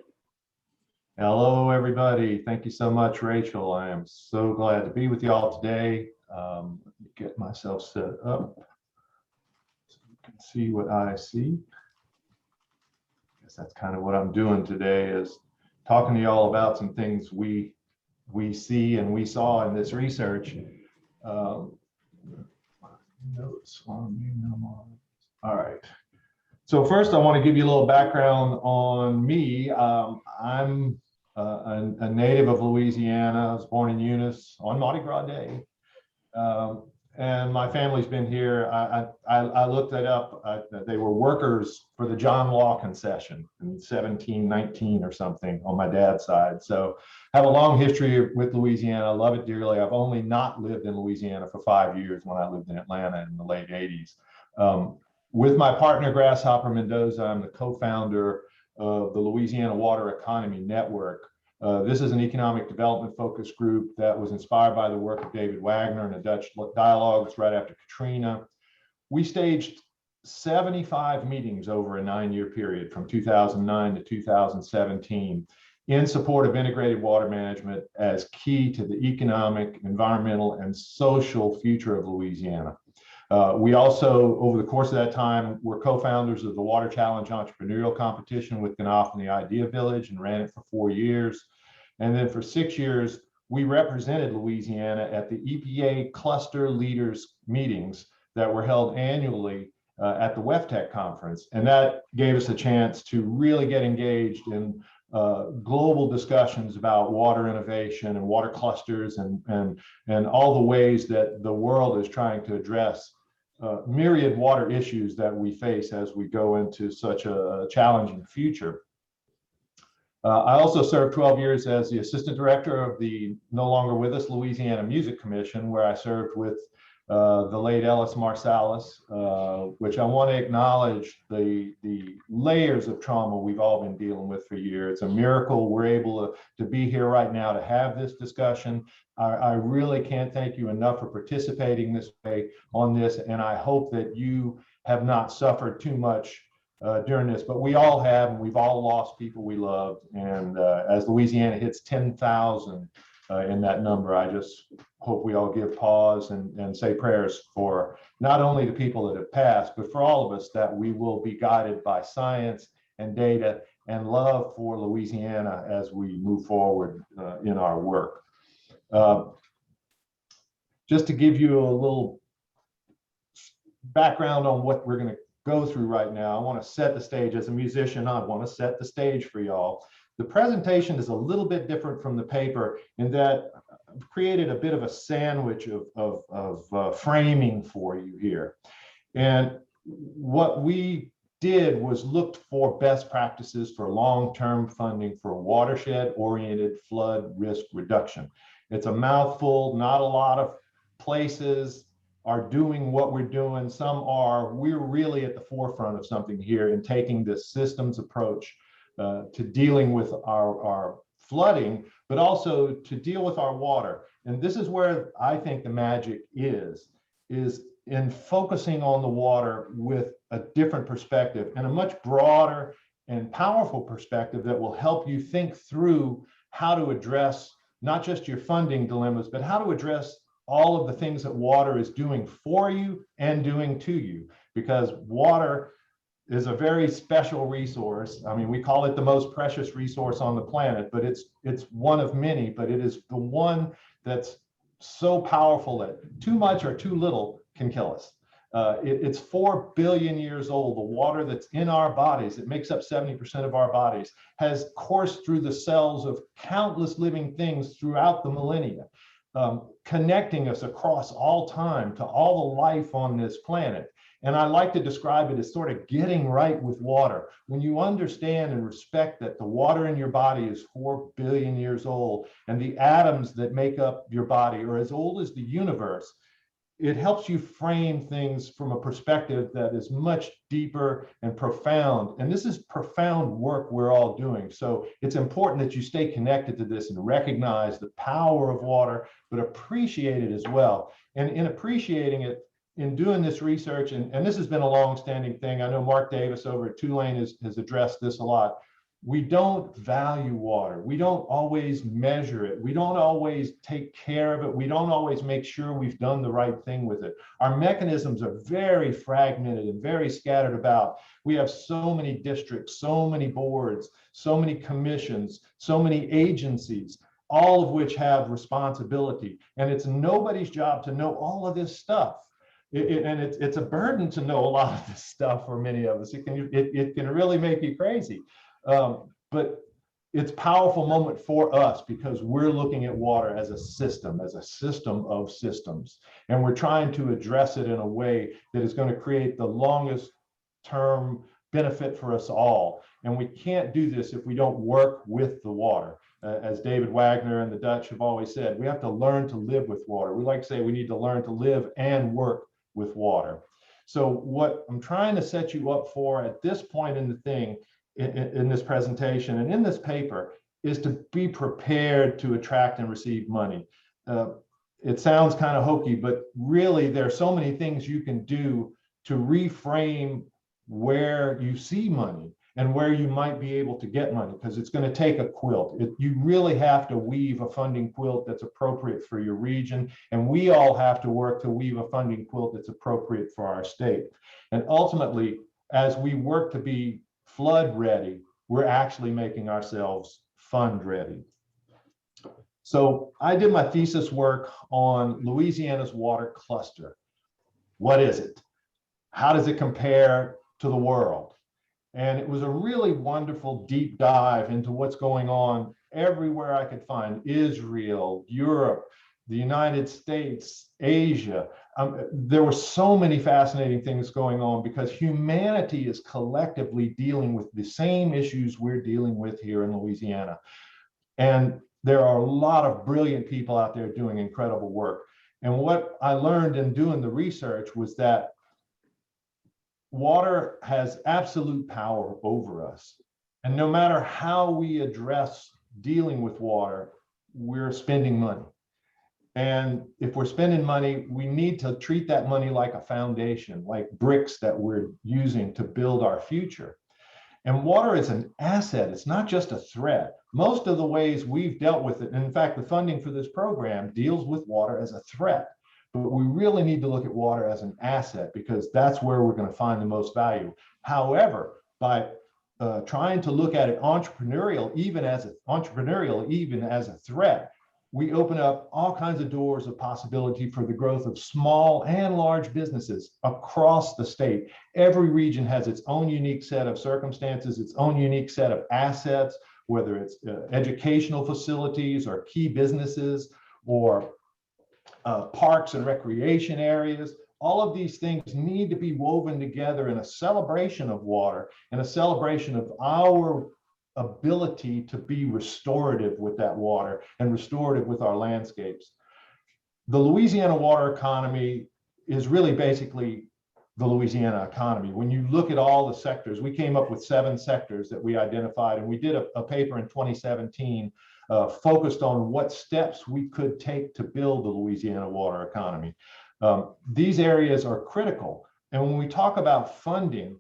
Hello, everybody. Thank you so much, Rachel. I am so glad to be with you all today. Get myself set up so you can see what I see. I guess that's kind of what I'm doing today, is talking to you all about some things we see and we saw in this research. Notes on me. All right. So first, I want to give you a little background on me. I'm a native of Louisiana. I was born in Eunice on Mardi Gras Day. And my family's been here. I looked that up. They were workers for the John Law concession in 1719 or something on my dad's side. So I have a long history with Louisiana. I love it dearly. I've only not lived in Louisiana for 5 years when I lived in Atlanta in the late 80s. With my partner, Grasshopper Mendoza, I'm the co-founder of the Louisiana Water Economy Network. This is an economic development focus group that was inspired by the work of David Wagner and the Dutch dialogues right after Katrina. We staged 75 meetings over a 9-year period from 2009 to 2017 in support of integrated water management as key to the economic, environmental, and social future of Louisiana. We also, over the course of that time, were co-founders of the Water Challenge Entrepreneurial Competition with Knopf and the Idea Village and ran it for 4 years. And then for 6 years, we represented Louisiana at the EPA cluster leaders meetings that were held annually at the WEFTEC conference. And that gave us a chance to really get engaged in global discussions about water innovation and water clusters and all the ways that the world is trying to address myriad water issues that we face as we go into such a challenging future. I also served 12 years as the assistant director of the no longer with us Louisiana Music Commission, where I served with the late Ellis Marsalis, which I want to acknowledge the layers of trauma we've all been dealing with for years. It's a miracle we're able to be here right now to have this discussion. I really can't thank you enough for participating this way on this, and I hope that you have not suffered too much during this, but we all have, and we've all lost people we loved. And as Louisiana hits 10,000 in that number, I just hope we all give pause and say prayers for not only the people that have passed, but for all of us, that we will be guided by science and data and love for Louisiana as we move forward in our work. Just to give you a little background on what we're going to go through right now, I want to set the stage. As a musician, I want to set the stage for y'all. The presentation is a little bit different from the paper in that I've created a bit of a sandwich of framing for you here. And what we did was looked for best practices for long-term funding for watershed-oriented flood risk reduction. It's a mouthful. Not a lot of places are doing what we're doing. Some are. We're really at the forefront of something here in taking this systems approach to dealing with our flooding, but also to deal with our water. And this is where I think the magic is in focusing on the water with a different perspective and a much broader and powerful perspective that will help you think through how to address not just your funding dilemmas, but how to address all of the things that water is doing for you and doing to you, because water is a very special resource. I mean, we call it the most precious resource on the planet, but it's one of many, but it is the one that's so powerful that too much or too little can kill us. It's 4 billion years old. The water that's in our bodies, it makes up 70% of our bodies, has coursed through the cells of countless living things throughout the millennia, connecting us across all time to all the life on this planet. And I like to describe it as sort of getting right with water. When you understand and respect that the water in your body is 4 billion years old and the atoms that make up your body are as old as the universe, it helps you frame things from a perspective that is much deeper and profound. And this is profound work we're all doing. So it's important that you stay connected to this and recognize the power of water, but appreciate it as well. And in appreciating it, in doing this research, and this has been a long-standing thing, I know Mark Davis over at Tulane has addressed this a lot. We don't value water. We don't always measure it. We don't always take care of it. We don't always make sure we've done the right thing with it. Our mechanisms are very fragmented and very scattered about. We have so many districts, so many boards, so many commissions, so many agencies, all of which have responsibility. And it's nobody's job to know all of this stuff. It's a burden to know a lot of this stuff for many of us. It can really make you crazy. But it's a powerful moment for us because we're looking at water as a system of systems. And we're trying to address it in a way that is going to create the longest term benefit for us all. And we can't do this if we don't work with the water. As David Wagner and the Dutch have always said, we have to learn to live with water. We like to say we need to learn to live and work with water. So what I'm trying to set you up for at this point in the thing, in this presentation and in this paper, is to be prepared to attract and receive money. It sounds kind of hokey, but really there are so many things you can do to reframe where you see money and where you might be able to get money, because it's going to take a quilt. You really have to weave a funding quilt that's appropriate for your region, and we all have to work to weave a funding quilt that's appropriate for our state. And ultimately, as we work to be flood ready, we're actually making ourselves fund ready. So I did my thesis work on Louisiana's water cluster. What is it? How does it compare to the world? And it was a really wonderful deep dive into what's going on everywhere I could find: Israel, Europe, the United States, Asia. There were so many fascinating things going on because humanity is collectively dealing with the same issues we're dealing with here in Louisiana. And there are a lot of brilliant people out there doing incredible work. And what I learned in doing the research was that water has absolute power over us. And no matter how we address dealing with water, we're spending money. And if we're spending money, we need to treat that money like a foundation, like bricks that we're using to build our future. And water is an asset. It's not just a threat. Most of the ways we've dealt with it, and in fact, the funding for this program deals with water as a threat. But we really need to look at water as an asset because that's where we're going to find the most value. However, by trying to look at it entrepreneurial, even as a threat, we open up all kinds of doors of possibility for the growth of small and large businesses across the state. Every region has its own unique set of circumstances, its own unique set of assets, whether it's educational facilities or key businesses or parks and recreation areas. All of these things need to be woven together in a celebration of water and a celebration of our ability to be restorative with that water and restorative with our landscapes. The Louisiana water economy is really basically the Louisiana economy. When you look at all the sectors, we came up with 7 sectors that we identified, and we did a paper in 2017 focused on what steps we could take to build the Louisiana water economy. These areas are critical. And when we talk about funding,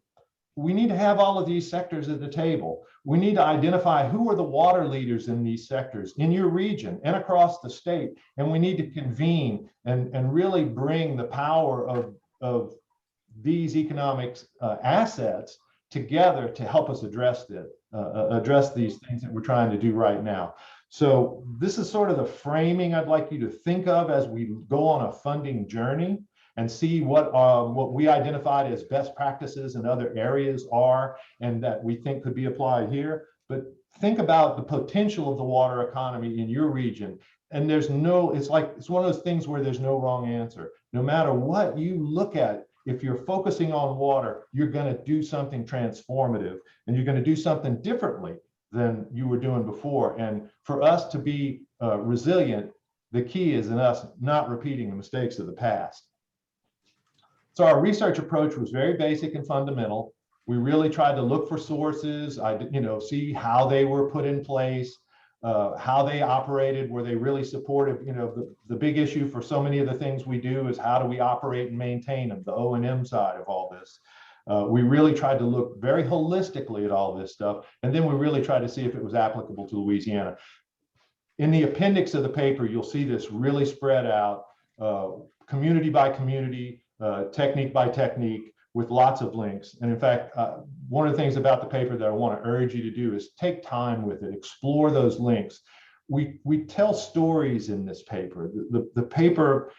we need to have all of these sectors at the table. We need to identify who are the water leaders in these sectors in your region and across the state. And we need to convene and really bring the power of these economic assets together to help us address these things that we're trying to do right now. So this is sort of the framing I'd like you to think of as we go on a funding journey and see what we identified as best practices in other areas are and that we think could be applied here. But think about the potential of the water economy in your region. And it's one of those things where there's no wrong answer. No matter what you look at, if you're focusing on water, you're going to do something transformative and you're going to do something differently than you were doing before. And for us to be resilient, the key is in us not repeating the mistakes of the past. So our research approach was very basic and fundamental. We really tried to look for sources, see how they were put in place, how they operated, were they really supportive? The big issue for so many of the things we do is how do we operate and maintain them, the O&M side of all this. We really tried to look very holistically at all this stuff, and then we really tried to see if it was applicable to Louisiana. In the appendix of the paper, you'll see this really spread out, community by community, technique by technique, with lots of links. And in fact, one of the things about the paper that I want to urge you to do is take time with it, explore those links. We tell stories in this paper. The paper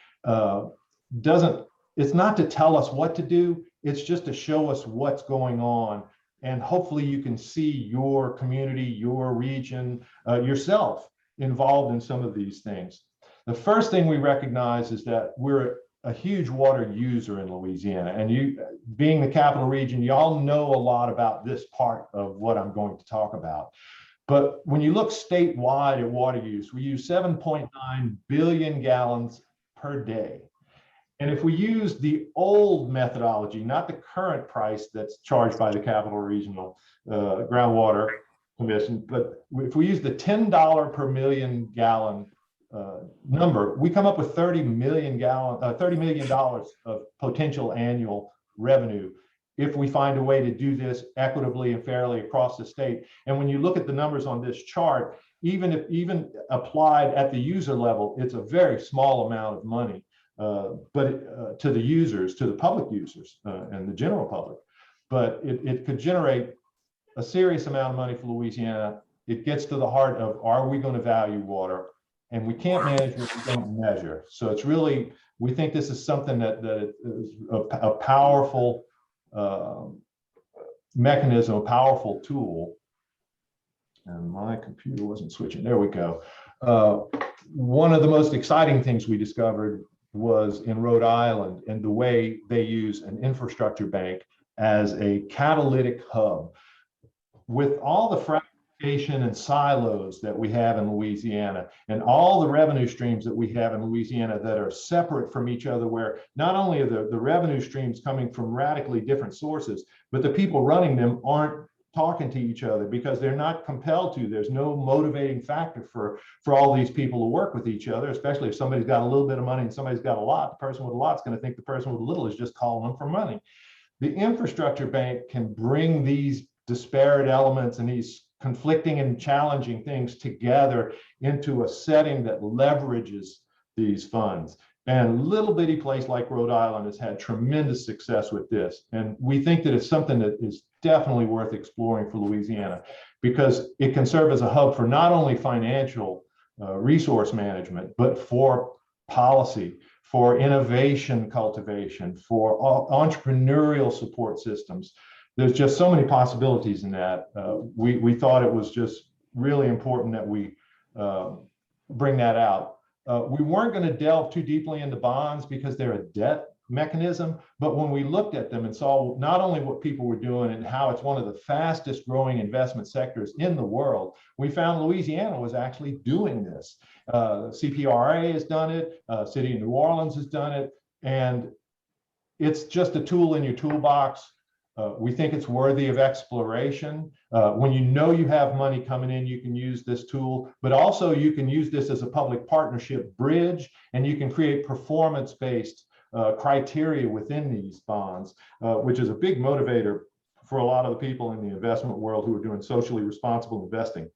it's not to tell us what to do, it's just to show us what's going on. And hopefully you can see your community, your region, yourself involved in some of these things. The first thing we recognize is that we're a huge water user in Louisiana, and you, being the capital region, y'all know a lot about this part of what I'm going to talk about. But when you look statewide at water use, we use 7.9 billion gallons per day. And if we use the old methodology, not the current price that's charged by the Capital Regional Groundwater Commission, but if we use the $10 per million gallon number, we come up with $30 million of potential annual revenue if we find a way to do this equitably and fairly across the state. And when you look at the numbers on this chart, even applied at the user level, it's a very small amount of money, but to the users, to the public users and the general public. But it could generate a serious amount of money for Louisiana. It gets to the heart of, are we going to value water? and we can't manage what we don't measure. So it's really, we think this is something that is a powerful mechanism, a powerful tool. And my computer wasn't switching. There we go. One of the most exciting things we discovered was in Rhode Island and the way they use an infrastructure bank as a catalytic hub. With all the fragmentation and silos that we have in Louisiana and all the revenue streams that we have in Louisiana that are separate from each other, where not only are the revenue streams coming from radically different sources, but the people running them aren't talking to each other because they're not compelled to. There's no motivating factor for all these people to work with each other, especially if somebody's got a little bit of money and somebody's got a lot. The person with a lot is going to think the person with a little is just calling them for money. The infrastructure bank can bring these disparate elements and these conflicting and challenging things together into a setting that leverages these funds. And a little bitty place like Rhode Island has had tremendous success with this. And we think that it's something that is definitely worth exploring for Louisiana, because it can serve as a hub for not only financial resource management, but for policy, for innovation cultivation, for entrepreneurial support systems. There's just so many possibilities in that. We thought it was just really important that we bring that out. We weren't going to delve too deeply into bonds because they're a debt mechanism, but when we looked at them and saw not only what people were doing and how it's one of the fastest growing investment sectors in the world, we found Louisiana was actually doing this. CPRA has done it, City of New Orleans has done it, and it's just a tool in your toolbox. We think it's worthy of exploration. When you know you have money coming in, you can use this tool, but also you can use this as a public partnership bridge, and you can create performance-based criteria within these bonds, which is a big motivator for a lot of the people in the investment world who are doing socially responsible investing.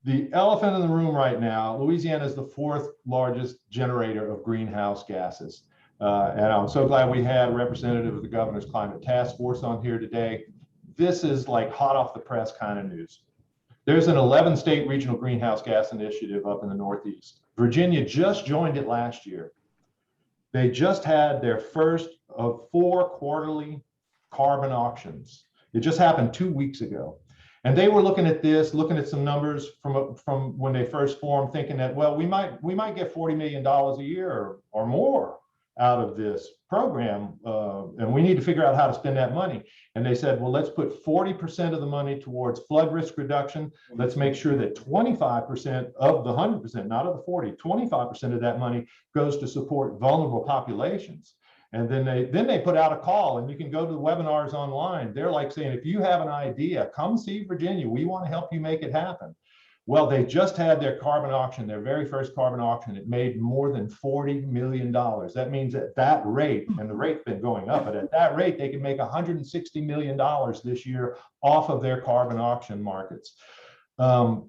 The elephant in the room right now, Louisiana is the 4th largest generator of greenhouse gases. And I'm so glad we had a representative of the Governor's Climate Task Force on here today. This is like hot off the press kind of news. There's an 11-state regional greenhouse gas initiative up in the Northeast. Virginia just joined it last year. They just had their first of 4 quarterly carbon auctions. It just happened 2 weeks ago. And they were looking at this, looking at some numbers from when they first formed, thinking that, well, we might get $40 million a year or more out of this program, and we need to figure out how to spend that money. And they said, well, let's put 40% of the money towards flood risk reduction. Let's make sure that 25% of the 100%, not of the 40, 25% of that money goes to support vulnerable populations. And then they put out a call, and you can go to the webinars online. They're like saying, if you have an idea, come see Virginia. We want to help you make it happen. Well, they just had their carbon auction, their very first carbon auction. It made more than $40 million. That means at that rate, and the rate's been going up, but at that rate, they could make $160 million this year off of their carbon auction markets. They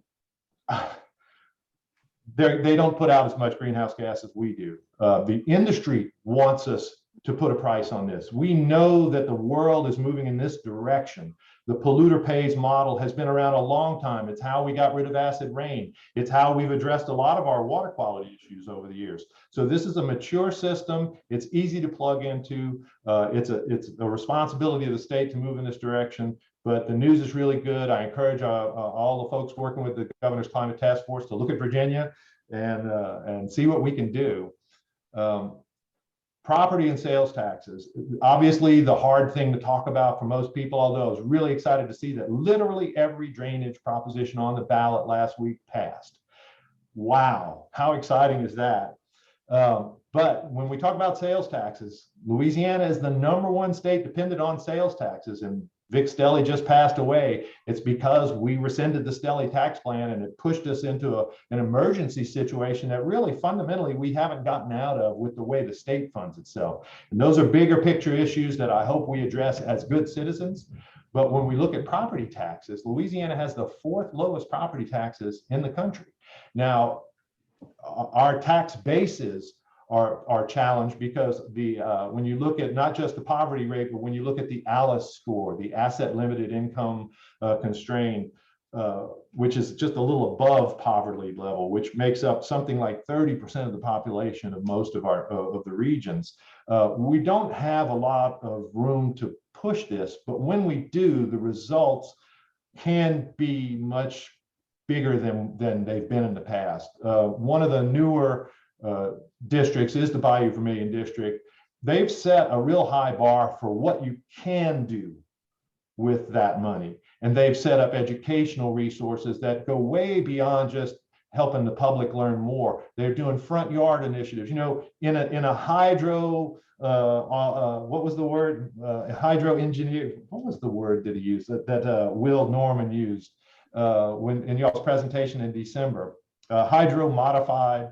don't put out as much greenhouse gas as we do. The industry wants us to put a price on this. We know that the world is moving in this direction. The polluter pays model has been around a long time. It's how we got rid of acid rain. It's how we've addressed a lot of our water quality issues over the years. So this is a mature system. It's easy to plug into. It's a responsibility of the state to move in this direction. But the news is really good. I encourage all the folks working with the Governor's Climate Task Force to look at Virginia and see what we can do. Property and sales taxes, obviously the hard thing to talk about for most people, although I was really excited to see that literally every drainage proposition on the ballot last week passed. Wow, how exciting is that? But when we talk about sales taxes, Louisiana is the #1 state dependent on sales taxes, and Vic Stelly just passed away. It's because we rescinded the Stelly tax plan, and it pushed us into an emergency situation that really fundamentally we haven't gotten out of with the way the state funds itself. And those are bigger picture issues that I hope we address as good citizens. But when we look at property taxes, Louisiana has the 4th lowest property taxes in the country. Now, our tax bases are challenged because when you look at not just the poverty rate, but when you look at the ALICE score, the asset limited income constraint, which is just a little above poverty level, which makes up something like 30% of the population of most of of the regions. We don't have a lot of room to push this, but when we do, the results can be much bigger than they've been in the past. One of the newer districts is the Bayou Vermilion District. They've set a real high bar for what you can do with that money. And they've set up educational resources that go way beyond just helping the public learn more. They're doing front yard initiatives. You know, in a hydro, what was the word? Hydro engineer. What was the word that he used? That Will Norman used when in y'all's presentation in December. Hydro modified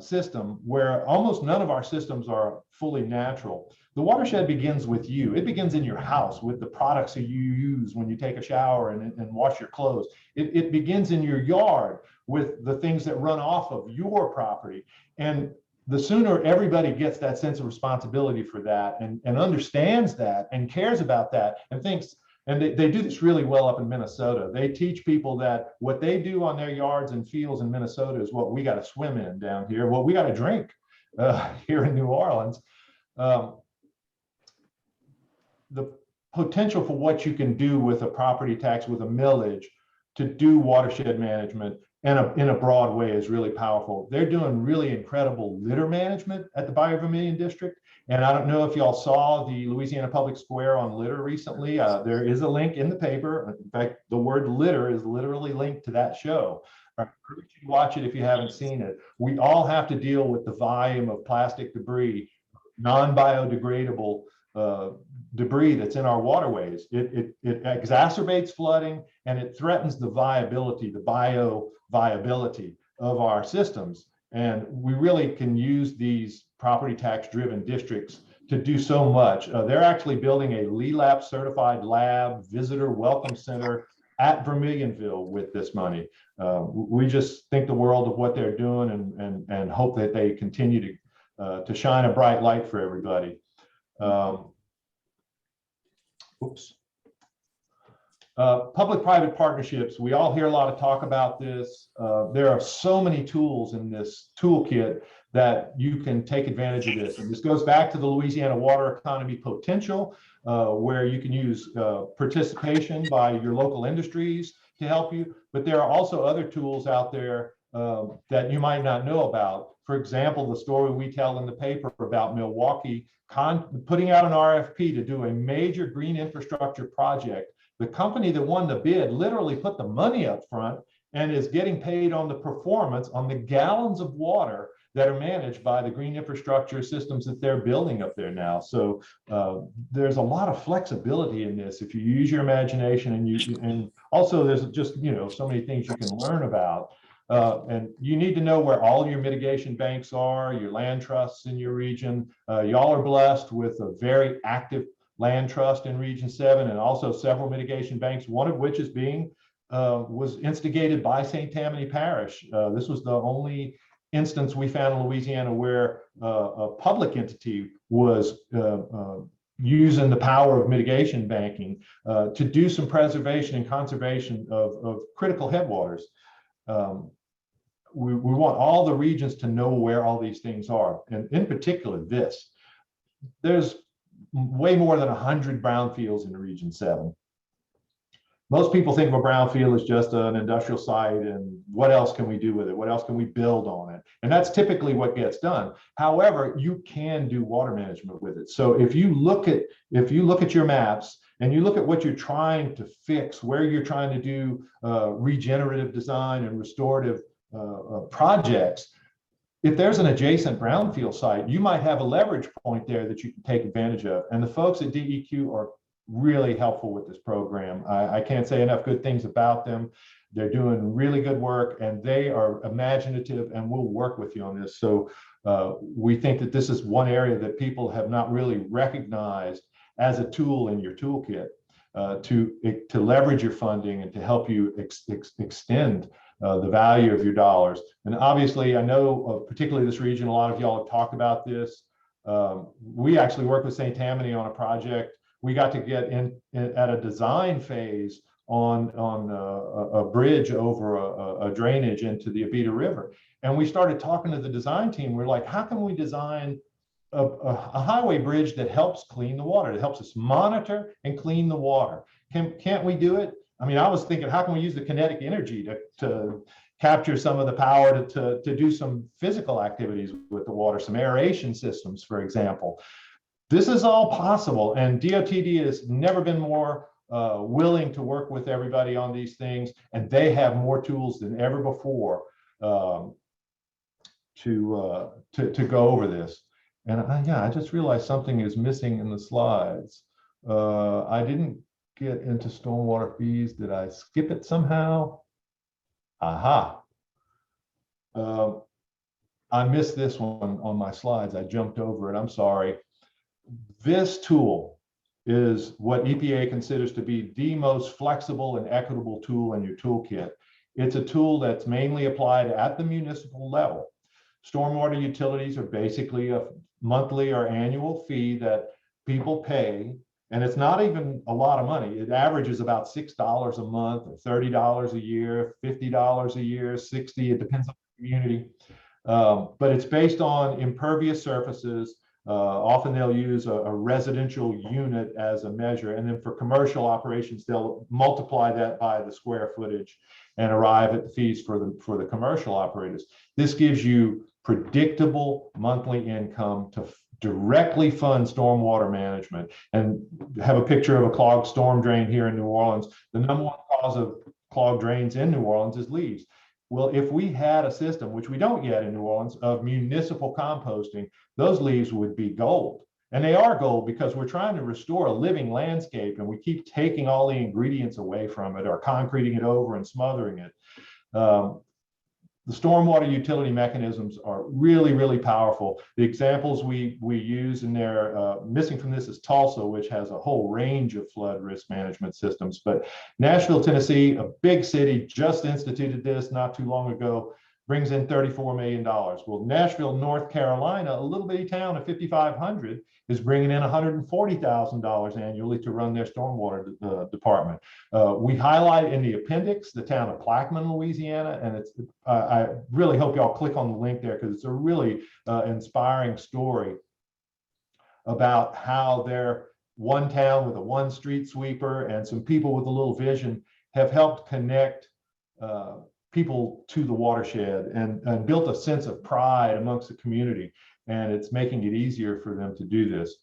system where almost none of our systems are fully natural. The watershed begins with you. It begins in your house with the products that you use when you take a shower and wash your clothes. It begins in your yard with the things that run off of your property. And the sooner everybody gets that sense of responsibility for that and understands that and cares about that and thinks, and they do this really well up in Minnesota. They teach people that what they do on their yards and fields in Minnesota is what we got to swim in down here, what we got to drink here in New Orleans. The potential for what you can do with a property tax, with a millage, to do watershed management in a broad way is really powerful. They're doing really incredible litter management at the Bayou Vermilion District. And I don't know if y'all saw the Louisiana Public Square on litter recently. There is a link in the paper. In fact, the word litter is literally linked to that show. I encourage you to watch it if you haven't seen it. We all have to deal with the volume of plastic debris, non-biodegradable debris that's in our waterways. It exacerbates flooding and it threatens the viability, the bio-viability of our systems. And we really can use these property tax driven districts to do so much. They're actually building a LELAP certified lab visitor welcome center at Vermilionville with this money. We just think the world of what they're doing and hope that they continue to shine a bright light for everybody. Public-private partnerships, we all hear a lot of talk about this. There are so many tools in this toolkit that you can take advantage of this. And this goes back to the Louisiana Water Economy Potential, where you can use participation by your local industries to help you. But there are also other tools out there that you might not know about. For example, the story we tell in the paper about Milwaukee putting out an RFP to do a major green infrastructure project. The company that won the bid literally put the money up front and is getting paid on the performance on the gallons of water that are managed by the green infrastructure systems that they're building up there now. So there's a lot of flexibility in this if you use your imagination, and also there's just, you know, so many things you can learn about. And you need to know where all your mitigation banks are, your land trusts in your region. Y'all are blessed with a very active land trust in Region 7 and also several mitigation banks, one of which is was instigated by St. Tammany Parish. This was the only instance we found in Louisiana where a public entity was using the power of mitigation banking to do some preservation and conservation of critical headwaters. We want all the regions to know where all these things are. And in particular, there's way more than 100 brownfields in Region 7. Most people think of a brownfield as just an industrial site and what else can we do with it? What else can we build on it? And that's typically what gets done. However, you can do water management with it. So if you look at your maps and you look at what you're trying to fix, where you're trying to do regenerative design and restorative projects, if there's an adjacent brownfield site, you might have a leverage point there that you can take advantage of. And the folks at DEQ are really helpful with this program. I can't say enough good things about them. They're doing really good work and they are imaginative and will work with you on this. So we think that this is one area that people have not really recognized as a tool in your toolkit to leverage your funding and to help you extend the value of your dollars. And obviously, I know particularly this region, a lot of y'all have talked about this. We actually work with St. Tammany on a project. We got to get in at a design phase a bridge over a drainage into the Abita River. And we started talking to the design team. We're like, how can we design a highway bridge that helps clean the water, that helps us monitor and clean the water? Can't we do it? I mean, I was thinking, how can we use the kinetic energy to capture some of the power to do some physical activities with the water, some aeration systems, for example. This is all possible, and DOTD has never been more willing to work with everybody on these things, and they have more tools than ever before to go over this. And I just realized something is missing in the slides. I didn't get into stormwater fees. Did I skip it somehow? Aha. I missed this one on my slides. I jumped over it. I'm sorry. This tool is what EPA considers to be the most flexible and equitable tool in your toolkit. It's a tool that's mainly applied at the municipal level. Stormwater utilities are basically a monthly or annual fee that people pay, and it's not even a lot of money. It averages about $6 a month, or $30 a year, $50 a year, $60. It depends on the community, but it's based on impervious surfaces. Often they'll use a residential unit as a measure, and then for commercial operations, they'll multiply that by the square footage and arrive at the fees for the commercial operators. This gives you predictable monthly income to directly fund stormwater management. And have a picture of a clogged storm drain here in New Orleans. The number one cause of clogged drains in New Orleans is leaves. Well, if we had a system, which we don't yet in New Orleans, of municipal composting, those leaves would be gold. And they are gold because we're trying to restore a living landscape, and we keep taking all the ingredients away from it, or concreting it over and smothering it. The stormwater utility mechanisms are really, really powerful. The examples we use in there, missing from this is Tulsa, which has a whole range of flood risk management systems. But Nashville, Tennessee, a big city, just instituted this not too long ago, brings in $34 million. Well, Nashville, North Carolina, a little bitty town of 5,500, is bringing in $140,000 annually to run their stormwater department. We highlight in the appendix the town of Plaquemine, Louisiana, and I really hope y'all click on the link there, because it's a really inspiring story about how their one town with a one street sweeper and some people with a little vision have helped connect people to the watershed and built a sense of pride amongst the community. And it's making it easier for them to do this.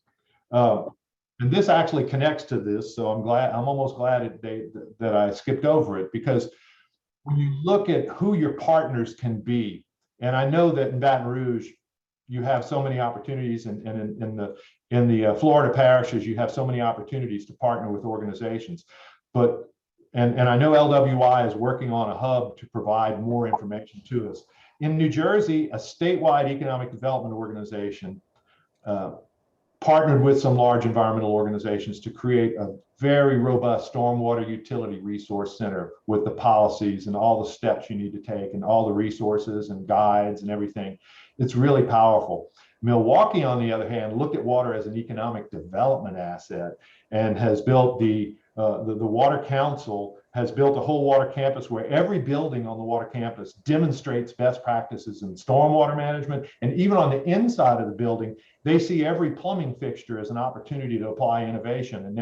And this actually connects to this. So I'm almost glad that I skipped over it, because when you look at who your partners can be, and I know that in Baton Rouge, you have so many opportunities, and in the Florida parishes, you have so many opportunities to partner with organizations. But and I know LWI is working on a hub to provide more information to us. In New Jersey, a statewide economic development organization partnered with some large environmental organizations to create a very robust stormwater utility resource center with the policies and all the steps you need to take and all the resources and guides and everything. It's really powerful. Milwaukee, on the other hand, looked at water as an economic development asset and has built the Water Council has built a whole water campus where every building on the water campus demonstrates best practices in stormwater management. And even on the inside of the building, they see every plumbing fixture as an opportunity to apply innovation. And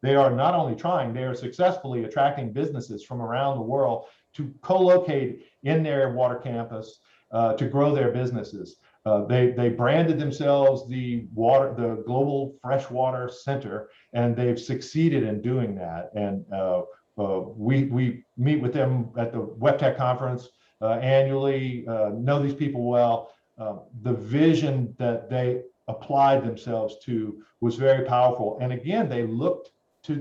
they are not only trying, they are successfully attracting businesses from around the world to co-locate in their water campus to grow their businesses. They branded themselves the Global Freshwater Center, and they've succeeded in doing that. And we meet with them at the WEPTEC conference annually, know these people well. The vision that they applied themselves to was very powerful. And again, they looked to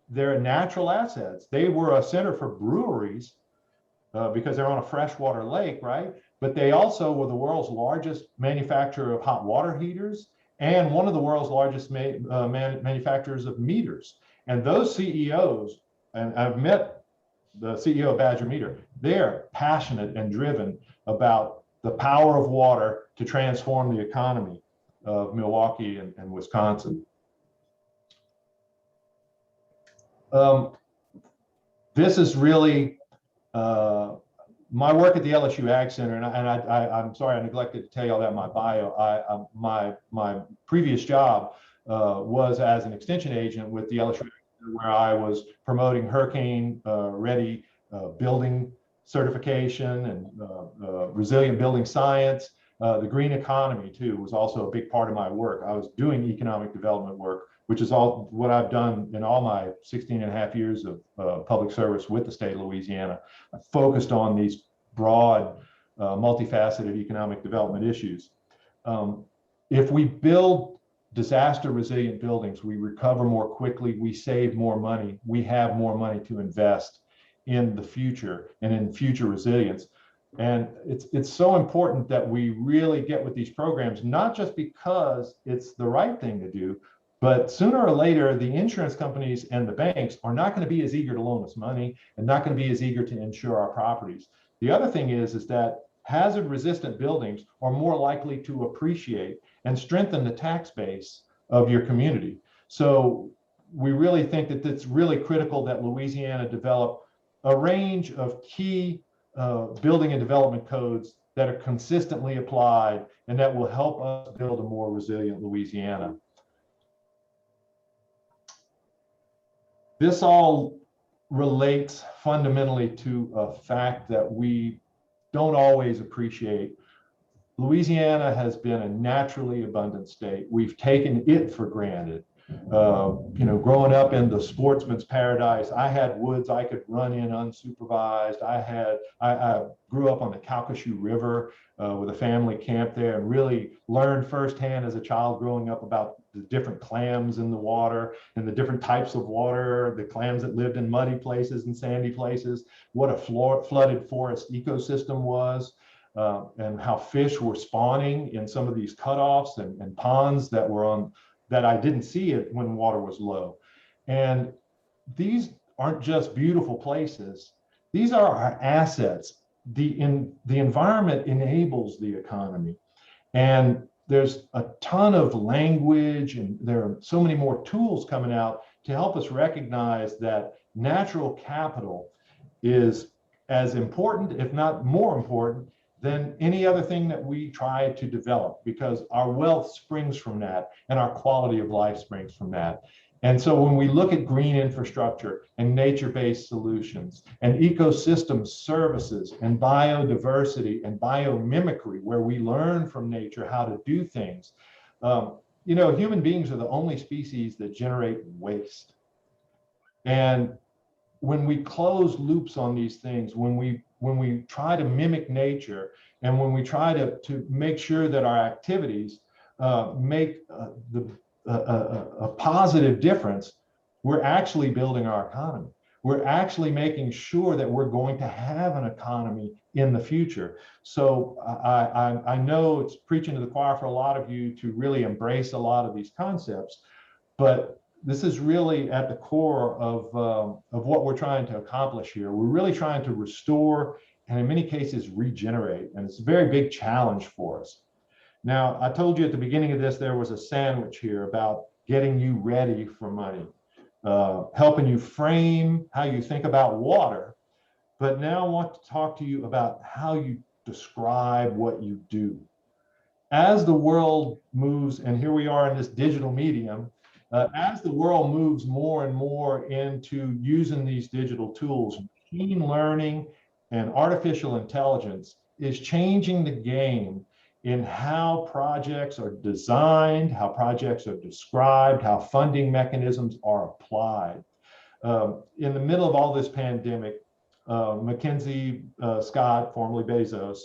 their natural assets. They were a center for breweries because they're on a freshwater lake, right? But they also were the world's largest manufacturer of hot water heaters and one of the world's largest manufacturers of meters. And those CEOs, and I've met the CEO of Badger Meter, they're passionate and driven about the power of water to transform the economy of Milwaukee and Wisconsin. this is really my work at the LSU Ag Center, and I'm sorry I neglected to tell you all that in my bio. My previous job was as an extension agent with the LSU Ag Center, where I was promoting hurricane ready building certification and resilient building science. The green economy too was also a big part of my work. I was doing economic development work, which is all what I've done in all my 16 and a half years of public service with the state of Louisiana. I focused on these broad, multifaceted economic development issues. If we build disaster resilient buildings, we recover more quickly, we save more money, we have more money to invest in the future and in future resilience. And it's so important that we really get with these programs, not just because it's the right thing to do, but sooner or later, the insurance companies and the banks are not going to be as eager to loan us money and not going to be as eager to insure our properties. The other thing is that hazard resistant buildings are more likely to appreciate and strengthen the tax base of your community. So we really think that it's really critical that Louisiana develop a range of key building and development codes that are consistently applied and that will help us build a more resilient Louisiana. This all relates fundamentally to a fact that we don't always appreciate. Louisiana has been a naturally abundant state. We've taken it for granted. Growing up in the sportsman's paradise, I had woods I could run in unsupervised. I grew up on the Calcasieu River with a family camp there and really learned firsthand as a child growing up about the different clams in the water and the different types of water, the clams that lived in muddy places and sandy places, what a flooded forest ecosystem was, and how fish were spawning in some of these cutoffs and ponds that were on that I didn't see it when water was low. And these aren't just beautiful places. These are our assets. The environment enables the economy. And there's a ton of language and there are so many more tools coming out to help us recognize that natural capital is as important, if not more important, than any other thing that we try to develop, because our wealth springs from that and our quality of life springs from that. And so when we look at green infrastructure and nature-based solutions and ecosystem services and biodiversity and biomimicry, where we learn from nature how to do things, human beings are the only species that generate waste. And when we close loops on these things, when we try to mimic nature and when we try to make sure that our activities make a positive difference, we're actually building our economy. We're actually making sure that we're going to have an economy in the future. So I know it's preaching to the choir for a lot of you to really embrace a lot of these concepts, but this is really at the core of what we're trying to accomplish here. We're really trying to restore and in many cases regenerate, and it's a very big challenge for us. Now, I told you at the beginning of this, there was a sandwich here about getting you ready for money, helping you frame how you think about water. But now I want to talk to you about how you describe what you do. As the world moves, and here we are in this digital medium, as the world moves more and more into using these digital tools, machine learning and artificial intelligence is changing the game in how projects are designed, how projects are described, how funding mechanisms are applied. In the middle of all this pandemic, Mackenzie Scott, formerly Bezos,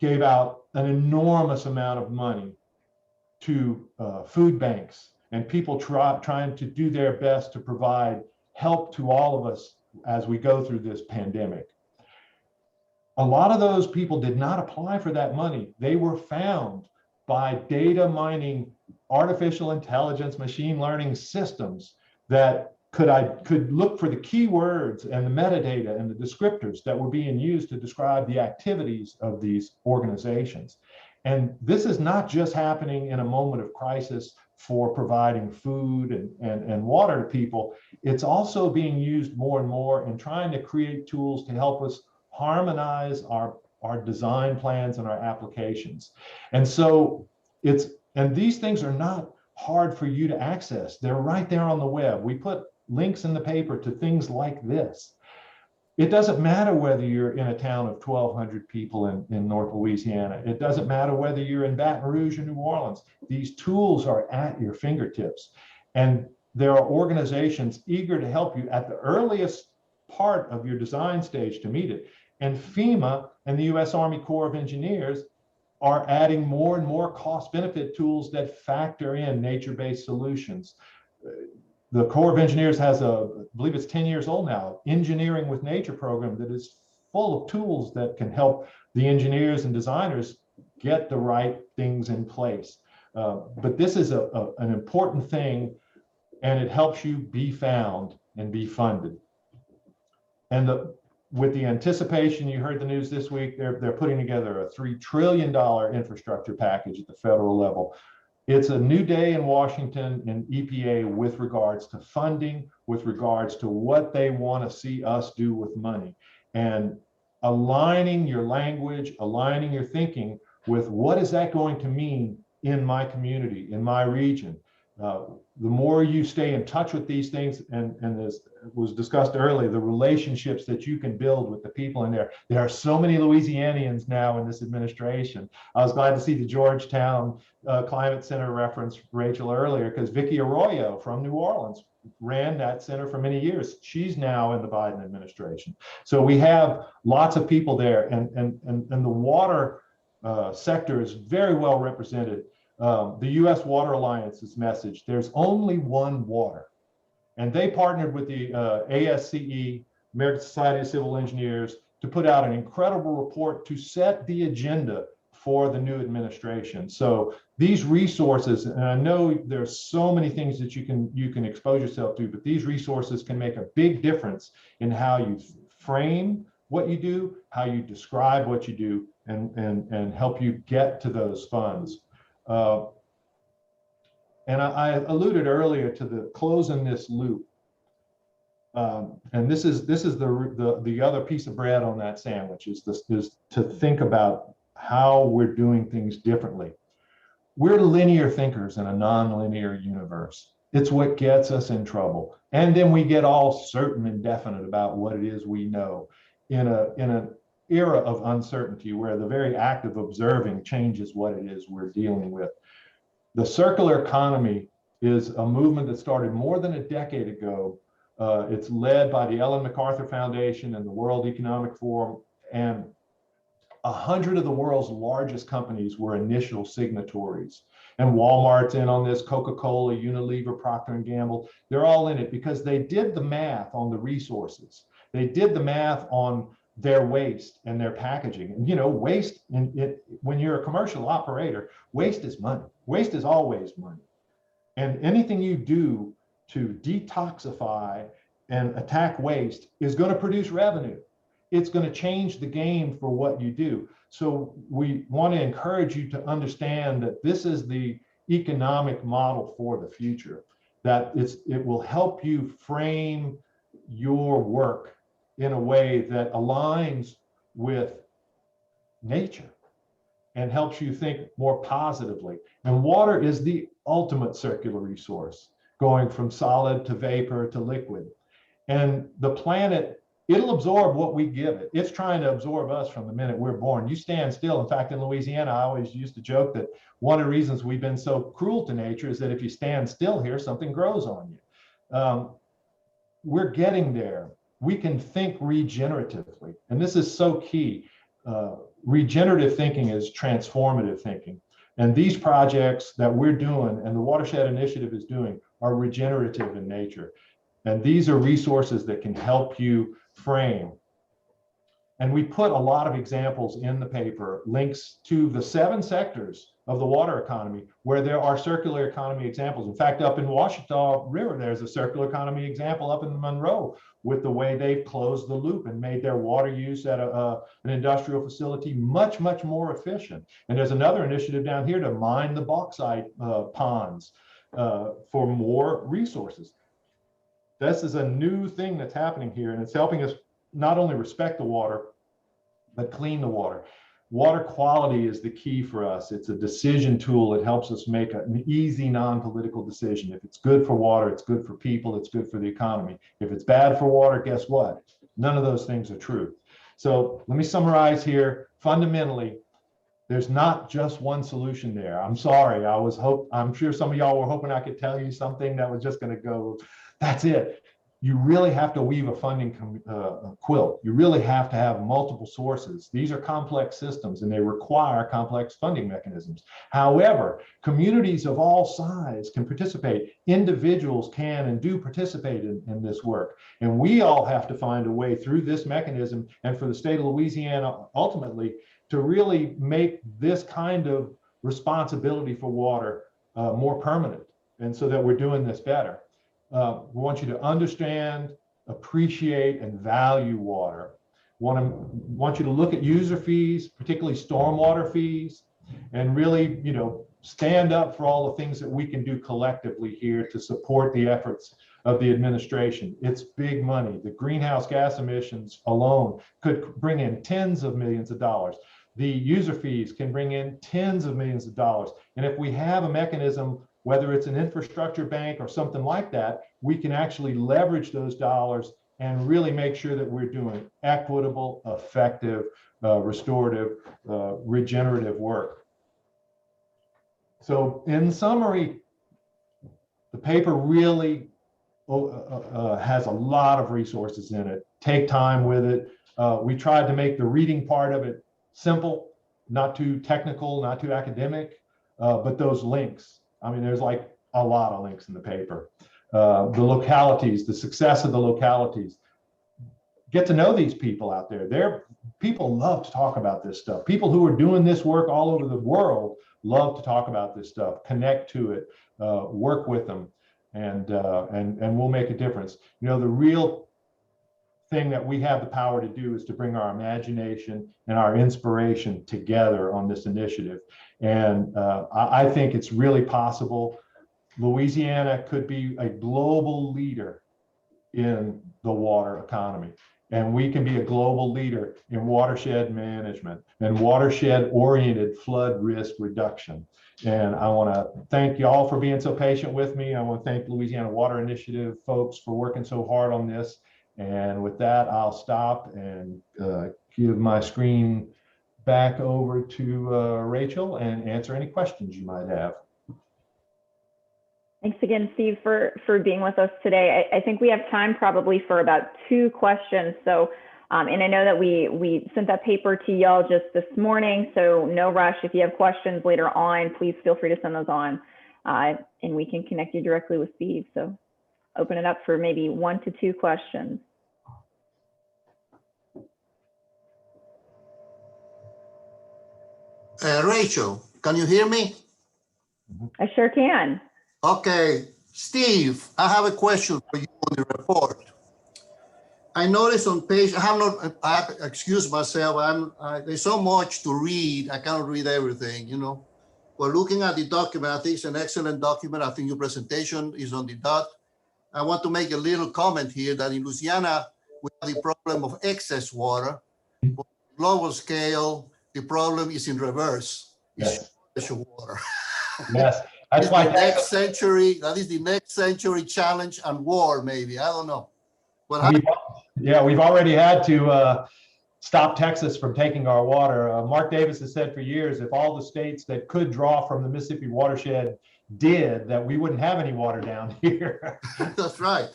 gave out an enormous amount of money to food banks and people trying to do their best to provide help to all of us as we go through this pandemic. A lot of those people did not apply for that money. They were found by data mining, artificial intelligence, machine learning systems that could look for the keywords and the metadata and the descriptors that were being used to describe the activities of these organizations. And this is not just happening in a moment of crisis for providing food and water to people, it's also being used more and more in trying to create tools to help us harmonize our design plans and our applications. And so and these things are not hard for you to access. They're right there on the web. We put links in the paper to things like this. It doesn't matter whether you're in a town of 1,200 people in North Louisiana. It doesn't matter whether you're in Baton Rouge or New Orleans. These tools are at your fingertips. And there are organizations eager to help you at the earliest part of your design stage to meet it. And FEMA and the U.S. Army Corps of Engineers are adding more and more cost benefit tools that factor in nature-based solutions. The Corps of Engineers has I believe it's 10 years old now, Engineering with Nature program that is full of tools that can help the engineers and designers get the right things in place. But this is an important thing, and it helps you be found and be funded. And with the anticipation, you heard the news this week, they're putting together a $3 trillion infrastructure package at the federal level. It's a new day in Washington and EPA with regards to funding, with regards to what they want to see us do with money, and aligning your language, aligning your thinking with what is that going to mean in my community, in my region. The more you stay in touch with these things, and as was discussed earlier, the relationships that you can build with the people in there. There are so many Louisianians now in this administration. I was glad to see the Georgetown Climate Center reference, Rachel, earlier, because Vicky Arroyo from New Orleans ran that center for many years. She's now in the Biden administration. So we have lots of people there, and the water sector is very well represented. The U.S. Water Alliance's message, there's only one water. And they partnered with the ASCE, American Society of Civil Engineers, to put out an incredible report to set the agenda for the new administration. So these resources, and I know there's so many things that you can expose yourself to, but these resources can make a big difference in how you frame what you do, how you describe what you do, and help you get to those funds. And I alluded earlier to the closing this loop. And this is the other piece of bread on that sandwich is to think about how we're doing things differently. We're linear thinkers in a non-linear universe. It's what gets us in trouble. And then we get all certain and definite about what it is we know in an era of uncertainty where the very act of observing changes what it is we're dealing with. The circular economy is a movement that started more than a decade ago. It's led by the Ellen MacArthur Foundation and the World Economic Forum, and 100 of the world's largest companies were initial signatories. And Walmart's in on this, Coca-Cola, Unilever, Procter & Gamble, they're all in it because they did the math on the resources. They did the math on their waste and their packaging. And, you know, waste, when you're a commercial operator, waste is money. Waste is always money. And anything you do to detoxify and attack waste is going to produce revenue. It's going to change the game for what you do. So we want to encourage you to understand that this is the economic model for the future, that it will help you frame your work in a way that aligns with nature and helps you think more positively. And water is the ultimate circular resource, going from solid to vapor to liquid. And the planet, it'll absorb what we give it. It's trying to absorb us from the minute we're born. You stand still. In fact, in Louisiana, I always used to joke that one of the reasons we've been so cruel to nature is that if you stand still here, something grows on you. We're getting there. We can think regeneratively. And this is so key. Regenerative thinking is transformative thinking. And these projects that we're doing and the Watershed Initiative is doing are regenerative in nature. And these are resources that can help you frame. And we put a lot of examples in the paper, links to the 7 sectors of the water economy where there are circular economy examples. In fact, up in Washita River, there's a circular economy example up in Monroe with the way they've closed the loop and made their water use at an industrial facility much, much more efficient. And there's another initiative down here to mine the bauxite ponds. for more resources. This is a new thing that's happening here, and it's helping us not only respect the water, but clean the water. Water quality is the key for us. It's a decision tool. It helps us make an easy, non-political decision. If it's good for water, it's good for people, it's good for the economy. If it's bad for water, guess what? None of those things are true. So let me summarize here. Fundamentally, there's not just one solution there. I'm sorry. I'm sure some of y'all were hoping I could tell you something that was just going to go, that's it. You really have to weave a funding quilt. You really have to have multiple sources. These are complex systems and they require complex funding mechanisms. However, communities of all size can participate. Individuals can and do participate in this work. And we all have to find a way through this mechanism and for the state of Louisiana, ultimately, to really make this kind of responsibility for water more permanent. And so that we're doing this better. We want you to understand, appreciate, and value water. Want you to look at user fees, particularly stormwater fees, and really, stand up for all the things that we can do collectively here to support the efforts of the administration. It's big money. The greenhouse gas emissions alone could bring in tens of millions of dollars. The user fees can bring in tens of millions of dollars. And if we have a mechanism, whether it's an infrastructure bank or something like that, we can actually leverage those dollars and really make sure that we're doing equitable, effective, restorative, regenerative work. So in summary, the paper really has a lot of resources in it. Take time with it. We tried to make the reading part of it simple, not too technical, not too academic, but those links. I mean, there's like a lot of links in the paper. The localities, the success of the localities. Get to know these people out there. People love to talk about this stuff. People who are doing this work all over the world love to talk about this stuff, connect to it, work with them, and we'll make a difference. The real thing that we have the power to do is to bring our imagination and our inspiration together on this initiative. And I think it's really possible. Louisiana could be a global leader in the water economy. And we can be a global leader in watershed management and watershed-oriented flood risk reduction. And I want to thank y'all for being so patient with me. I want to thank Louisiana Water Initiative folks for working so hard on this. And with that, I'll stop and give my screen back over to Rachel and answer any questions you might have. Thanks again, Steve, for being with us today. I think we have time probably for about 2 questions. So, and I know that we sent that paper to y'all just this morning, so no rush. If you have questions later on, please feel free to send those on, and we can connect you directly with Steve. So open it up for maybe 1 to 2 questions. Rachel, can you hear me? I sure can. Okay, Steve, I have a question for you on the report. I noticed on page, I excuse myself, there's so much to read, I cannot read everything, We're looking at the document, I think it's an excellent document. I think your presentation is on the dot. I want to make a little comment here that in Louisiana, we have the problem of excess water. On a global scale, the problem is in reverse. It's shortage of water. Yes. That's why that is the next century challenge and war, maybe. I don't know. We've already had to stop Texas from taking our water. Mark Davis has said for years, if all the states that could draw from the Mississippi watershed did, that we wouldn't have any water down here. That's right.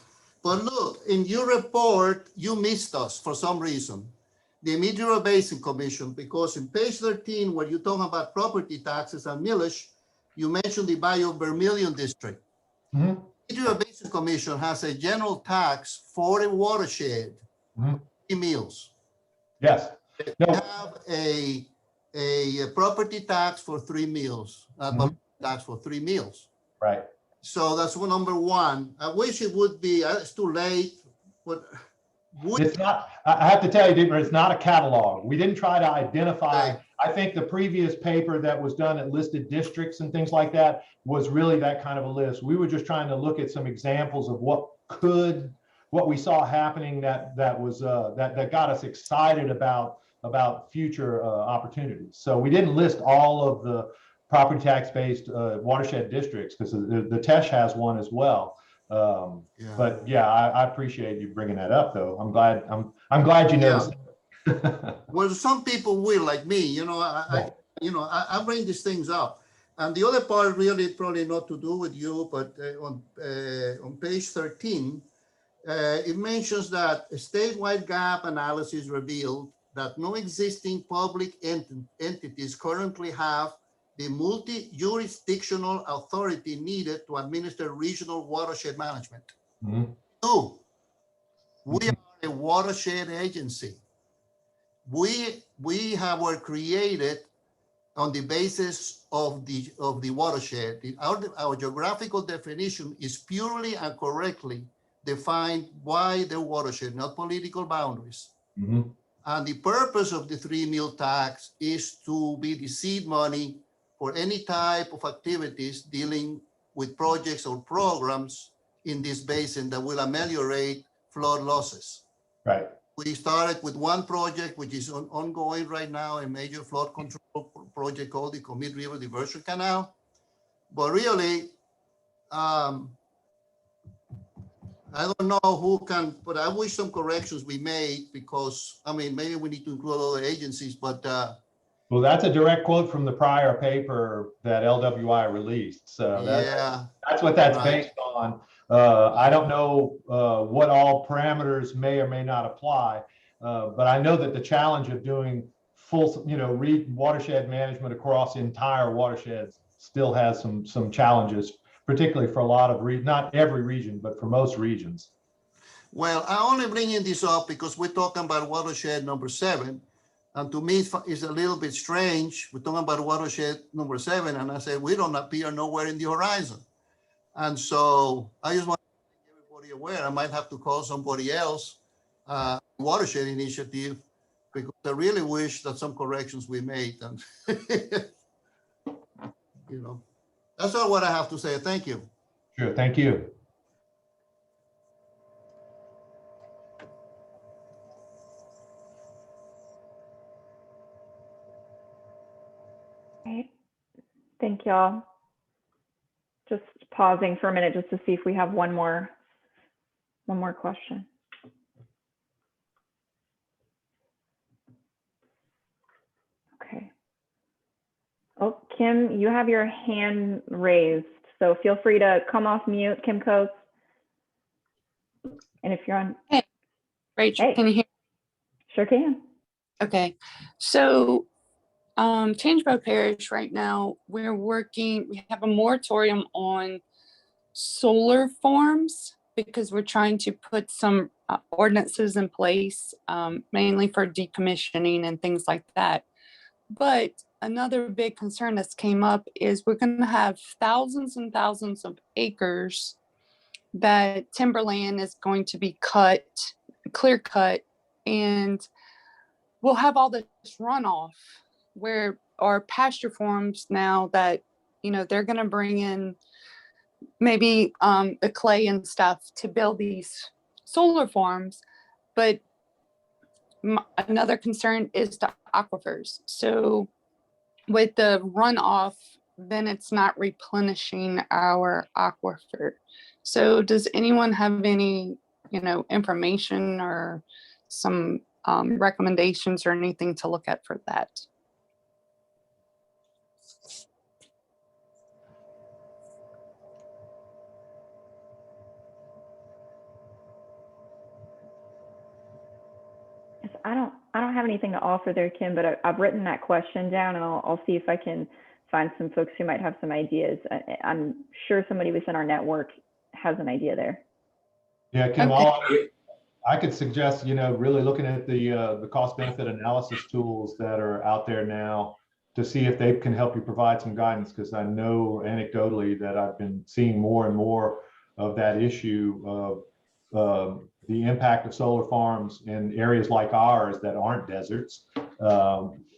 But look, in your report, you missed us for some reason. The Mid-River Basin Commission, because in page 13, where you're talking about property taxes and millage, you mentioned the Bayou Vermilion District. Mm-hmm. The Mid-River Basin Commission has a general tax for a watershed, 3 mills. Yes. They have a property tax for 3 mills, tax for 3 mills. Right. So that's number 1. I wish it would be, it's too late, but It's not, I have to tell you, Dietmar, it's not a catalog. We didn't try to identify. Okay. I think the previous paper that was done that listed districts and things like that was really that kind of a list. We were just trying to look at some examples of what we saw happening that got us excited about future opportunities. So we didn't list all of the property tax-based watershed districts because the TESH has one as well. But yeah, I appreciate you bringing that up, though. I'm glad you noticed. Well, some people will, like me, I bring these things up. And the other part really probably not to do with you, but on page 13, it mentions that a statewide gap analysis revealed that no existing public entities currently have the multi-jurisdictional authority needed to administer regional watershed management. Mm-hmm. 2, we are a watershed agency. We were created on the basis of the watershed. Our geographical definition is purely and correctly defined by the watershed, not political boundaries. Mm-hmm. And the purpose of the 3 mil tax is to be the seed money for any type of activities dealing with projects or programs in this basin that will ameliorate flood losses. Right. We started with one project, which is ongoing right now, a major flood control project called the Commit River Diversion Canal. But really, I don't know who can, but I wish some corrections we made because, maybe we need to include other agencies, but well, that's a direct quote from the prior paper that LWI released. So that's what that's based on. I don't know what all parameters may or may not apply, but I know that the challenge of doing full, watershed management across the entire watersheds still has some challenges, particularly for a lot of not every region, but for most regions. Well, I only bringing this up because we're talking about watershed number 7. And to me, it's a little bit strange. We're talking about watershed number 7, and I said, we don't appear nowhere in the horizon. And so I just want to make everybody aware. I might have to call somebody else, watershed initiative, because I really wish that some corrections we made. And, that's all what I have to say. Thank you. Sure, thank you. Okay. Thank y'all. Just pausing for a minute just to see if we have one more question. Okay. Oh, Kim, you have your hand raised, so feel free to come off mute, Kim Coates. And if you're on. Hey, Rachel, can you hear? Sure can. Okay, so Tangipahoa Parish right now, we have a moratorium on solar farms because we're trying to put some ordinances in place, mainly for decommissioning and things like that. But another big concern that's came up is we're going to have thousands and thousands of acres that timberland is going to be clear cut, and we'll have all this runoff where our pasture farms now that, they're going to bring in maybe the clay and stuff to build these solar farms. But another concern is the aquifers. So with the runoff, then it's not replenishing our aquifer. So does anyone have any, information or some recommendations or anything to look at for that? I don't have anything to offer there, Kim, but I've written that question down, and I'll see if I can find some folks who might have some ideas. I'm sure somebody within our network has an idea there. Yeah, Kim, okay. I could suggest, really looking at the cost benefit analysis tools that are out there now to see if they can help you provide some guidance, because I know anecdotally that I've been seeing more and more of that issue of the impact of solar farms in areas like ours that aren't deserts,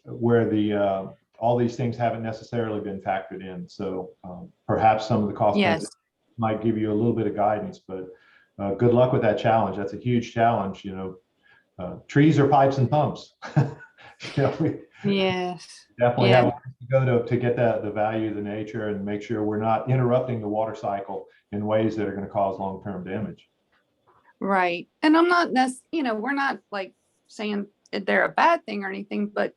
where all these things haven't necessarily been factored in. So perhaps some of the cost Yes. might give you a little bit of guidance, but good luck with that challenge. That's a huge challenge. Trees are pipes and pumps. We Yes. definitely Yeah. have to go to get the value of the nature and make sure we're not interrupting the water cycle in ways that are going to cause long-term damage. Right. And I'm not we're not like saying they're a bad thing or anything, but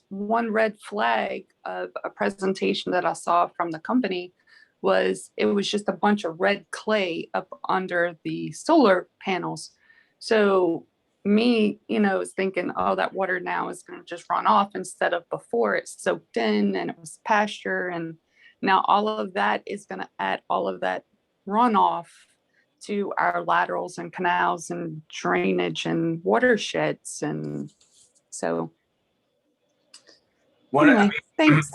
one red flag of a presentation that I saw from the company was it was just a bunch of red clay up under the solar panels. So me, was thinking, oh, that water now is going to just run off instead of before it soaked in and it was pasture. And now all of that is going to add all of that runoff to our laterals and canals and drainage and watersheds. And so anyway, thanks.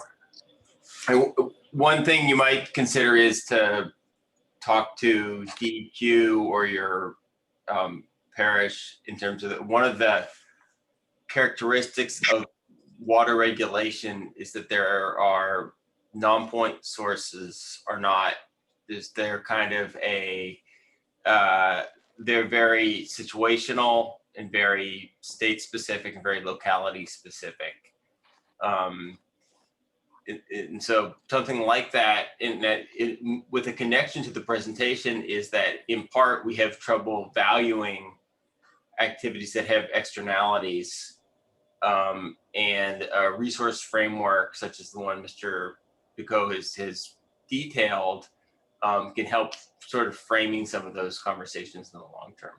One thing you might consider is to talk to DEQ or your parish in terms of one of the characteristics of water regulation is that there are non-point sources are not, they're kind of they're very situational and very state specific and very locality specific. And so something like that, with a connection to the presentation, is that in part we have trouble valuing activities that have externalities, and a resource framework such as the one Mr. Picot has detailed can help sort of framing some of those conversations in the long term.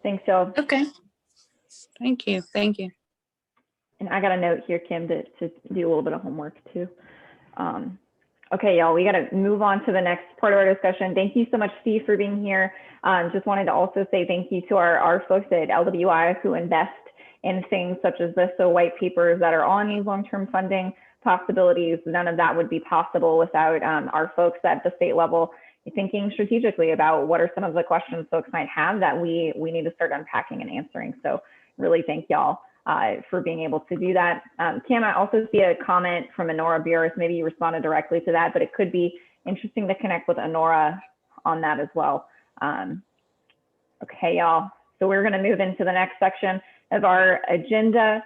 Thanks, y'all. Okay. Thank you. Thank you. And I got a note here, Kim, to do a little bit of homework too. Okay, y'all, we got to move on to the next part of our discussion. Thank you so much, Steve, for being here. Just wanted to also say thank you to our folks at LWI who invest in things such as this. So white papers that are on these long-term funding possibilities, none of that would be possible without our folks at the state level thinking strategically about what are some of the questions folks might have that we need to start unpacking and answering. So really thank y'all for being able to do that. Kim, I also see a comment from Honora Burris. Maybe you responded directly to that, but it could be interesting to connect with Honora on that as well. Okay, y'all. So we're going to move into the next section of our agenda,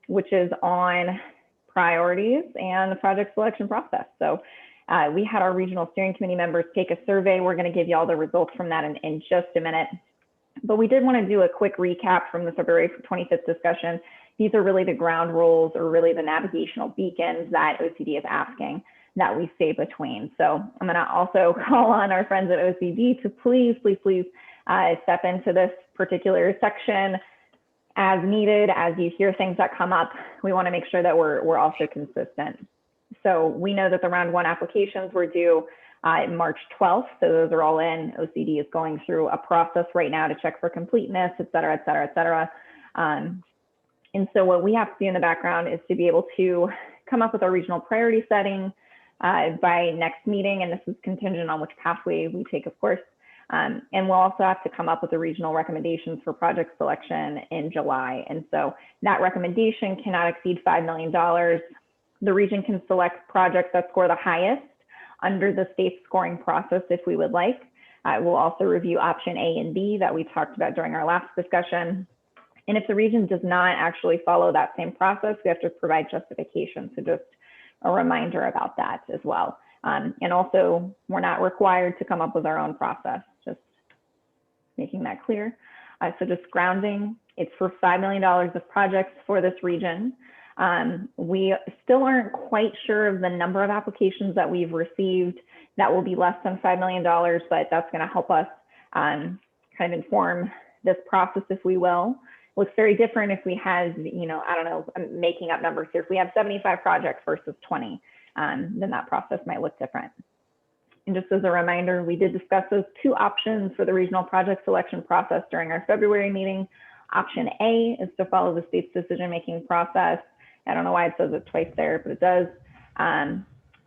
which is on priorities and the project selection process. So we had our regional steering committee members take a survey. We're going to give you all the results from that in just a minute. But we did want to do a quick recap from the February 25th discussion. These are really the ground rules or really the navigational beacons that OCD is asking that we stay between. So I'm going to also call on our friends at OCD to please step into this particular section as needed. As you hear things that come up, we want to make sure that we're also consistent. So we know that the round one applications were due March 12th. So those are all in. OCD is going through a process right now to check for completeness, et cetera, et cetera, et cetera. And so what we have to do in the background is to be able to come up with our regional priority setting by next meeting. And this is contingent on which pathway we take, of course. And we'll also have to come up with the regional recommendations for project selection in July. And so that recommendation cannot exceed $5 million. The region can select projects that score the highest under the state scoring process if we would like. We'll also review option A and B that we talked about during our last discussion. And if the region does not actually follow that same process, we have to provide justification. So just a reminder about that as well. And also, we're not required to come up with our own process, just making that clear. So just grounding, it's for $5 million of projects for this region. We still aren't quite sure of the number of applications that we've received that will be less than $5 million, but that's going to help us kind of inform this process, if we will. Looks very different if we had, I don't know, I'm making up numbers here. If we have 75 projects versus 20, then that process might look different. And just as a reminder, we did discuss those two options for the regional project selection process during our February meeting. Option A is to follow the state's decision-making process. I don't know why it says it twice there, but it does.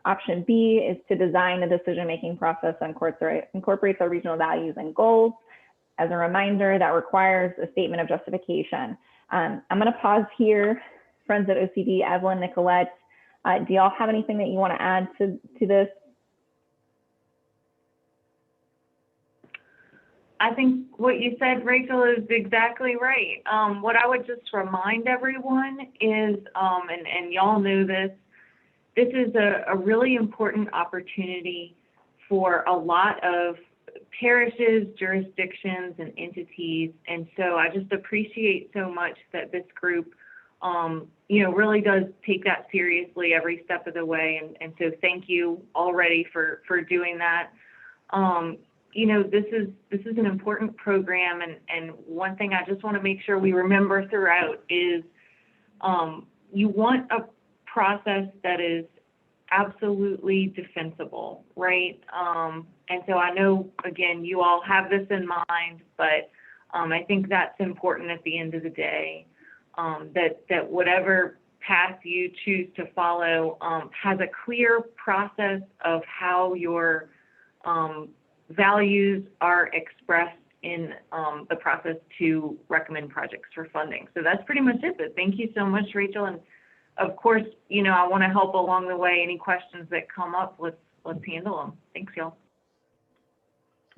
Option B is to design a decision-making process that incorporates our regional values and goals. As a reminder, that requires a statement of justification. I'm going to pause here. Friends at OCD, Evelyn, Nicolette, do y'all have anything that you want to add to this? I think what you said, Rachel, is exactly right. What I would just remind everyone is, and y'all know this, this is a really important opportunity for a lot of parishes, jurisdictions, and entities. And so I just appreciate so much that this group, really does take that seriously every step of the way. And so thank you already for doing that. This is an important program. And one thing I just want to make sure we remember throughout is you want a process that is absolutely defensible, right? And so I know, again, you all have this in mind, but I think that's important at the end of the day, that whatever path you choose to follow has a clear process of how your values are expressed in the process to recommend projects for funding. So that's pretty much it. But thank you so much, Rachel. And of course, I want to help along the way. Any questions that come up, let's handle them. Thanks, y'all.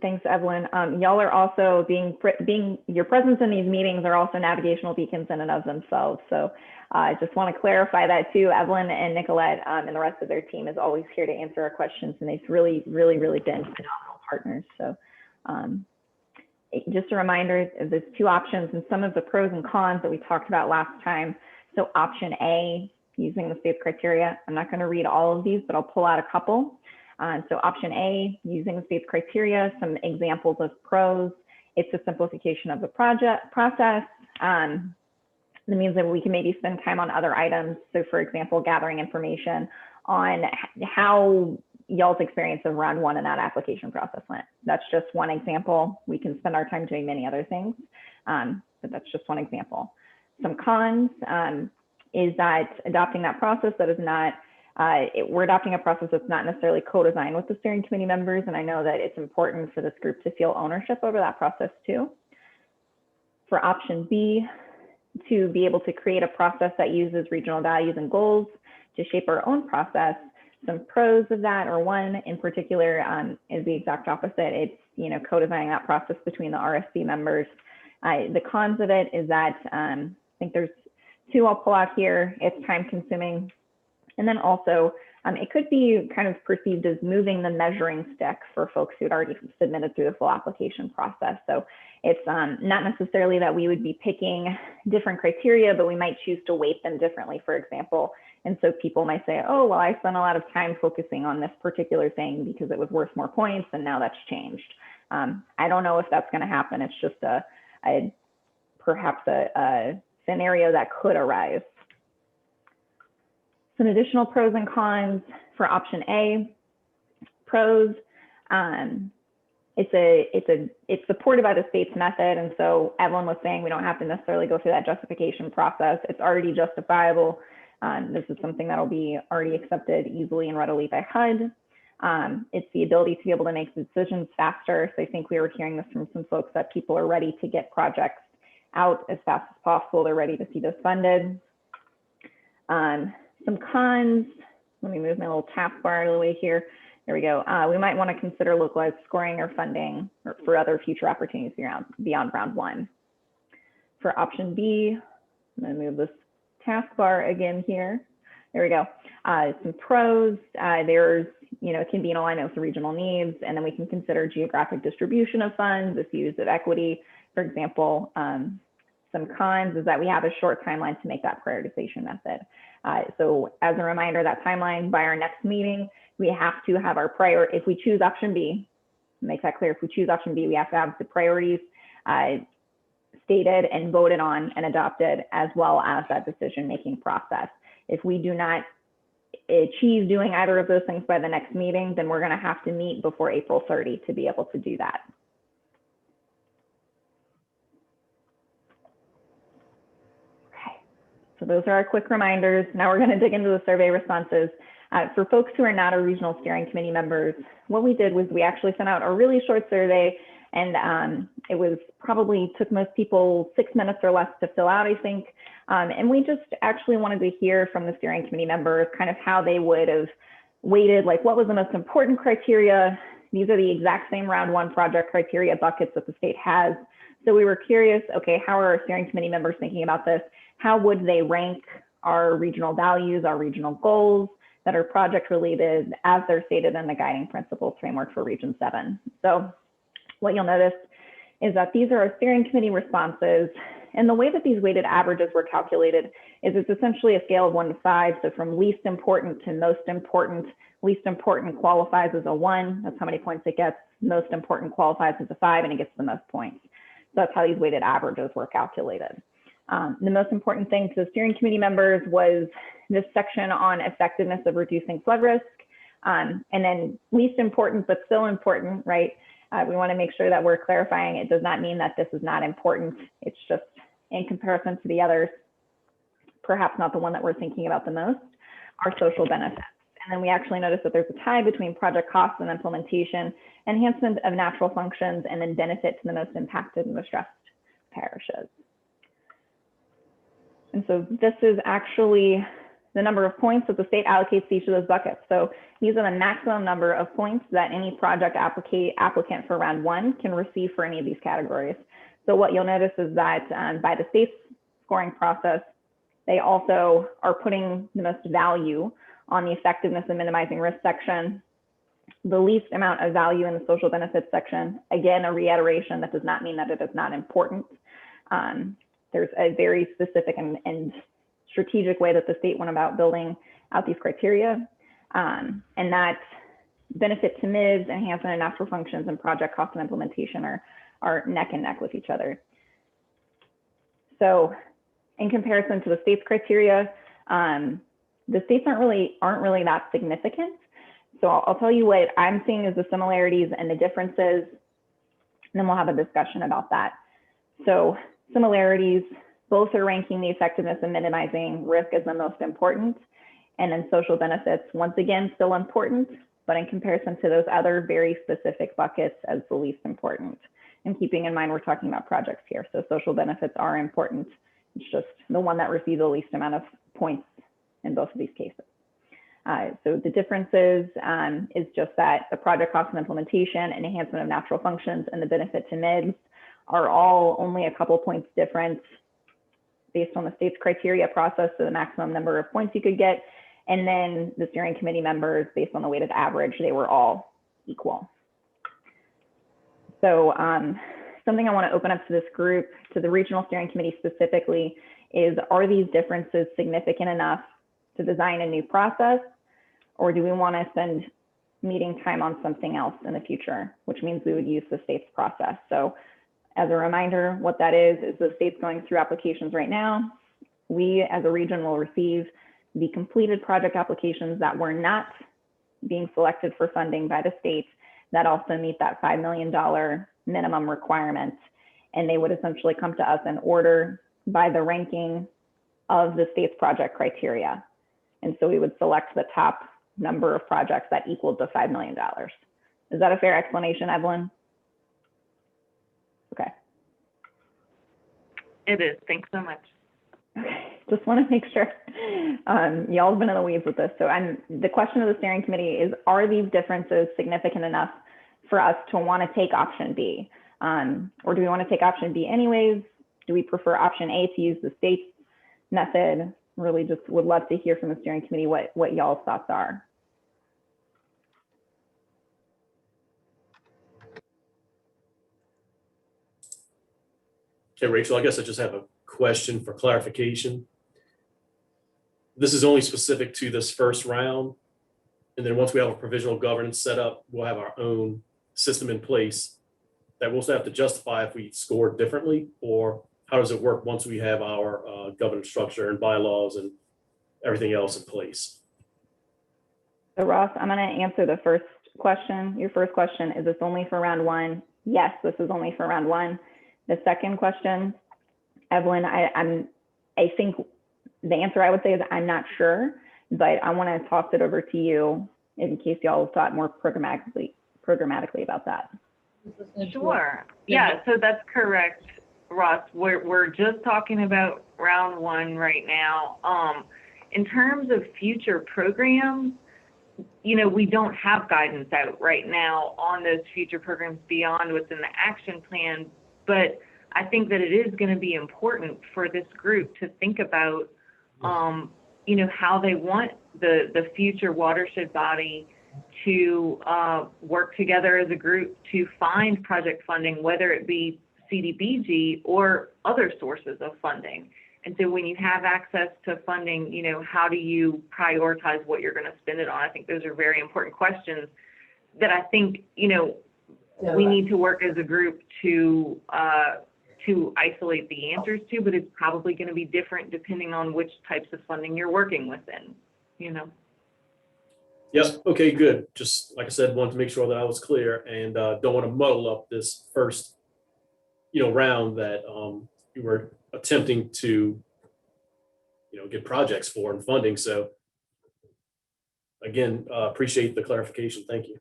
Thanks, Evelyn. Y'all are also being your presence in these meetings are also navigational beacons in and of themselves. So I just want to clarify that too. Evelyn and Nicolette and the rest of their team is always here to answer our questions, and they've really, really, really been phenomenal partners. So just a reminder, there's two options and some of the pros and cons that we talked about last time. So option A, using the state's criteria. I'm not going to read all of these, but I'll pull out a couple. So option A, using the state's criteria, some examples of pros. It's a simplification of the process. That means that we can maybe spend time on other items. So for example, gathering information on how y'all's experience of round one in that application process went. That's just one example. We can spend our time doing many other things, but that's just one example. Some cons is that adopting that process that is not, we're adopting a process that's not necessarily co-designed with the steering committee members. And I know that it's important for this group to feel ownership over that process too. For option B, to be able to create a process that uses regional values and goals to shape our own process. Some pros of that, or one in particular, is the exact opposite. It's, co-designing that process between the RSC members. The cons of it is that I think there's two I'll pull out here. It's time consuming. And then also, it could be kind of perceived as moving the measuring stick for folks who'd already submitted through the full application process. So it's not necessarily that we would be picking different criteria, but we might choose to weight them differently, for example. And so people might say, oh, well, I spent a lot of time focusing on this particular thing because it was worth more points, and now that's changed. I don't know if that's going to happen. It's just perhaps a scenario that could arise. Some additional pros and cons for option A. Pros, it's supported by the state's method, and so Evelyn was saying we don't have to necessarily go through that justification process. It's already justifiable. This is something that'll be already accepted easily and readily by HUD. It's the ability to be able to make decisions faster. So I think we were hearing this from some folks that people are ready to get projects out as fast as possible. They're ready to see this funded. Some cons, let me move my little taskbar out of the way here. There we go. We might want to consider localized scoring or funding for other future opportunities beyond round one. For option B, I'm going to move this taskbar again here. There we go. Some pros, there's, it can be in alignment with the regional needs, and then we can consider geographic distribution of funds, this use of equity. For example, some cons is that we have a short timeline to make that prioritization method. So as a reminder, that timeline by our next meeting, we have to have our if we choose option B, make that clear, if we choose option B, we have to have the priorities stated and voted on and adopted, as well as that decision-making process. If we do not achieve doing either of those things by the next meeting, then we're going to have to meet before April 30 to be able to do that. Okay, so those are our quick reminders. Now we're going to dig into the survey responses. For folks who are not our regional steering committee members, what we did was we actually sent out a really short survey, and it was probably took most people 6 minutes or less to fill out, I think. And we just actually wanted to hear from the steering committee members kind of how they would have weighted, like what was the most important criteria. These are the exact same round one project criteria buckets that the state has. So we were curious, okay, how are our steering committee members thinking about this? How would they rank our regional values, our regional goals that are project related as they're stated in the guiding principles framework for Region 7? So what you'll notice is that these are our steering committee responses. And the way that these weighted averages were calculated is it's essentially a scale of 1 to 5. So from least important to most important, least important qualifies as a 1. That's how many points it gets. Most important qualifies as a 5, and it gets the most points. So that's how these weighted averages were calculated. The most important thing to the steering committee members was this section on effectiveness of reducing flood risk. And then least important, but still important, right? We want to make sure that we're clarifying it does not mean that this is not important. It's just in comparison to the others, perhaps not the one that we're thinking about the most, are social benefits. And then we actually noticed that there's a tie between project costs and implementation, enhancement of natural functions, and then benefit to the most impacted and distressed parishes. And so this is actually the number of points that the state allocates to each of those buckets. So these are the maximum number of points that any project applicant for round one can receive for any of these categories. So what you'll notice is that by the state's scoring process, they also are putting the most value on the effectiveness and minimizing risk section, the least amount of value in the social benefits section. Again, a reiteration that does not mean that it is not important. There's a very specific and strategic way that the state went about building out these criteria. And that benefit to MIBs, enhancement of natural functions, and project cost and implementation are neck and neck with each other. So in comparison to the state's criteria, the states aren't really that significant. So I'll tell you what I'm seeing as the similarities and the differences, and then we'll have a discussion about that. So similarities, both are ranking the effectiveness and minimizing risk as the most important. And then social benefits, once again, still important, but in comparison to those other very specific buckets as the least important. And keeping in mind, we're talking about projects here. So social benefits are important. It's just the one that receives the least amount of points in both of these cases. So the differences is just that the project cost and implementation and enhancement of natural functions and the benefit to MIBs are all only a couple points different based on the state's criteria process, so the maximum number of points you could get. And then the steering committee members, based on the weighted average, they were all equal. So something I want to open up to this group, to the regional steering committee specifically, is are these differences significant enough to design a new process, or do we want to spend meeting time on something else in the future, which means we would use the state's process. So as a reminder, what that is the state's going through applications right now. We as a region will receive the completed project applications that were not being selected for funding by the state that also meet that $5 million minimum requirement. And they would essentially come to us in order by the ranking of the state's project criteria. And so we would select the top number of projects that equaled the $5 million. Is that a fair explanation, Evelyn? Okay. It is. Thanks so much. Okay, just want to make sure. Y'all have been in the weeds with this. So the question of the steering committee is, are these differences significant enough for us to want to take option B? Or do we want to take option B anyways? Do we prefer option A to use the state's method? Really just would love to hear from the steering committee what y'all's thoughts are. Okay, Rachel, I guess I just have a question for clarification. This is only specific to this first round. And then once we have a provisional governance set up, we'll have our own system in place that we'll also have to justify if we score differently, or how does it work once we have our governance structure and bylaws and everything else in place? So Ross, I'm going to answer the first question. Your first question, is this only for round one? Yes, this is only for round one. The second question, Evelyn, I think the answer I would say is I'm not sure. but I want to toss it over to you in case y'all thought more programmatically about that. Sure. Yeah, so that's correct, Ross. We're just talking about round one right now. In terms of future programs, you know, we don't have guidance out right now on those future programs beyond what's in the action plan, but I think that it is going to be important for this group to think about, you know, how they want the future watershed body to work together as a group to find project funding, whether it be CDBG or other sources of funding. And so when you have access to funding, you know, how do you prioritize what you're going to spend it on? I think those are very important questions that I think, you know, we need to work as a group to isolate the answers to, but it's probably going to be different depending on which types of funding you're working within, you know. Yes, okay, good. Just like I said, wanted to make sure that I was clear and don't want to muddle up this first, you know, round that you were attempting to, you know, get projects for and funding. So again, appreciate the clarification. Thank you.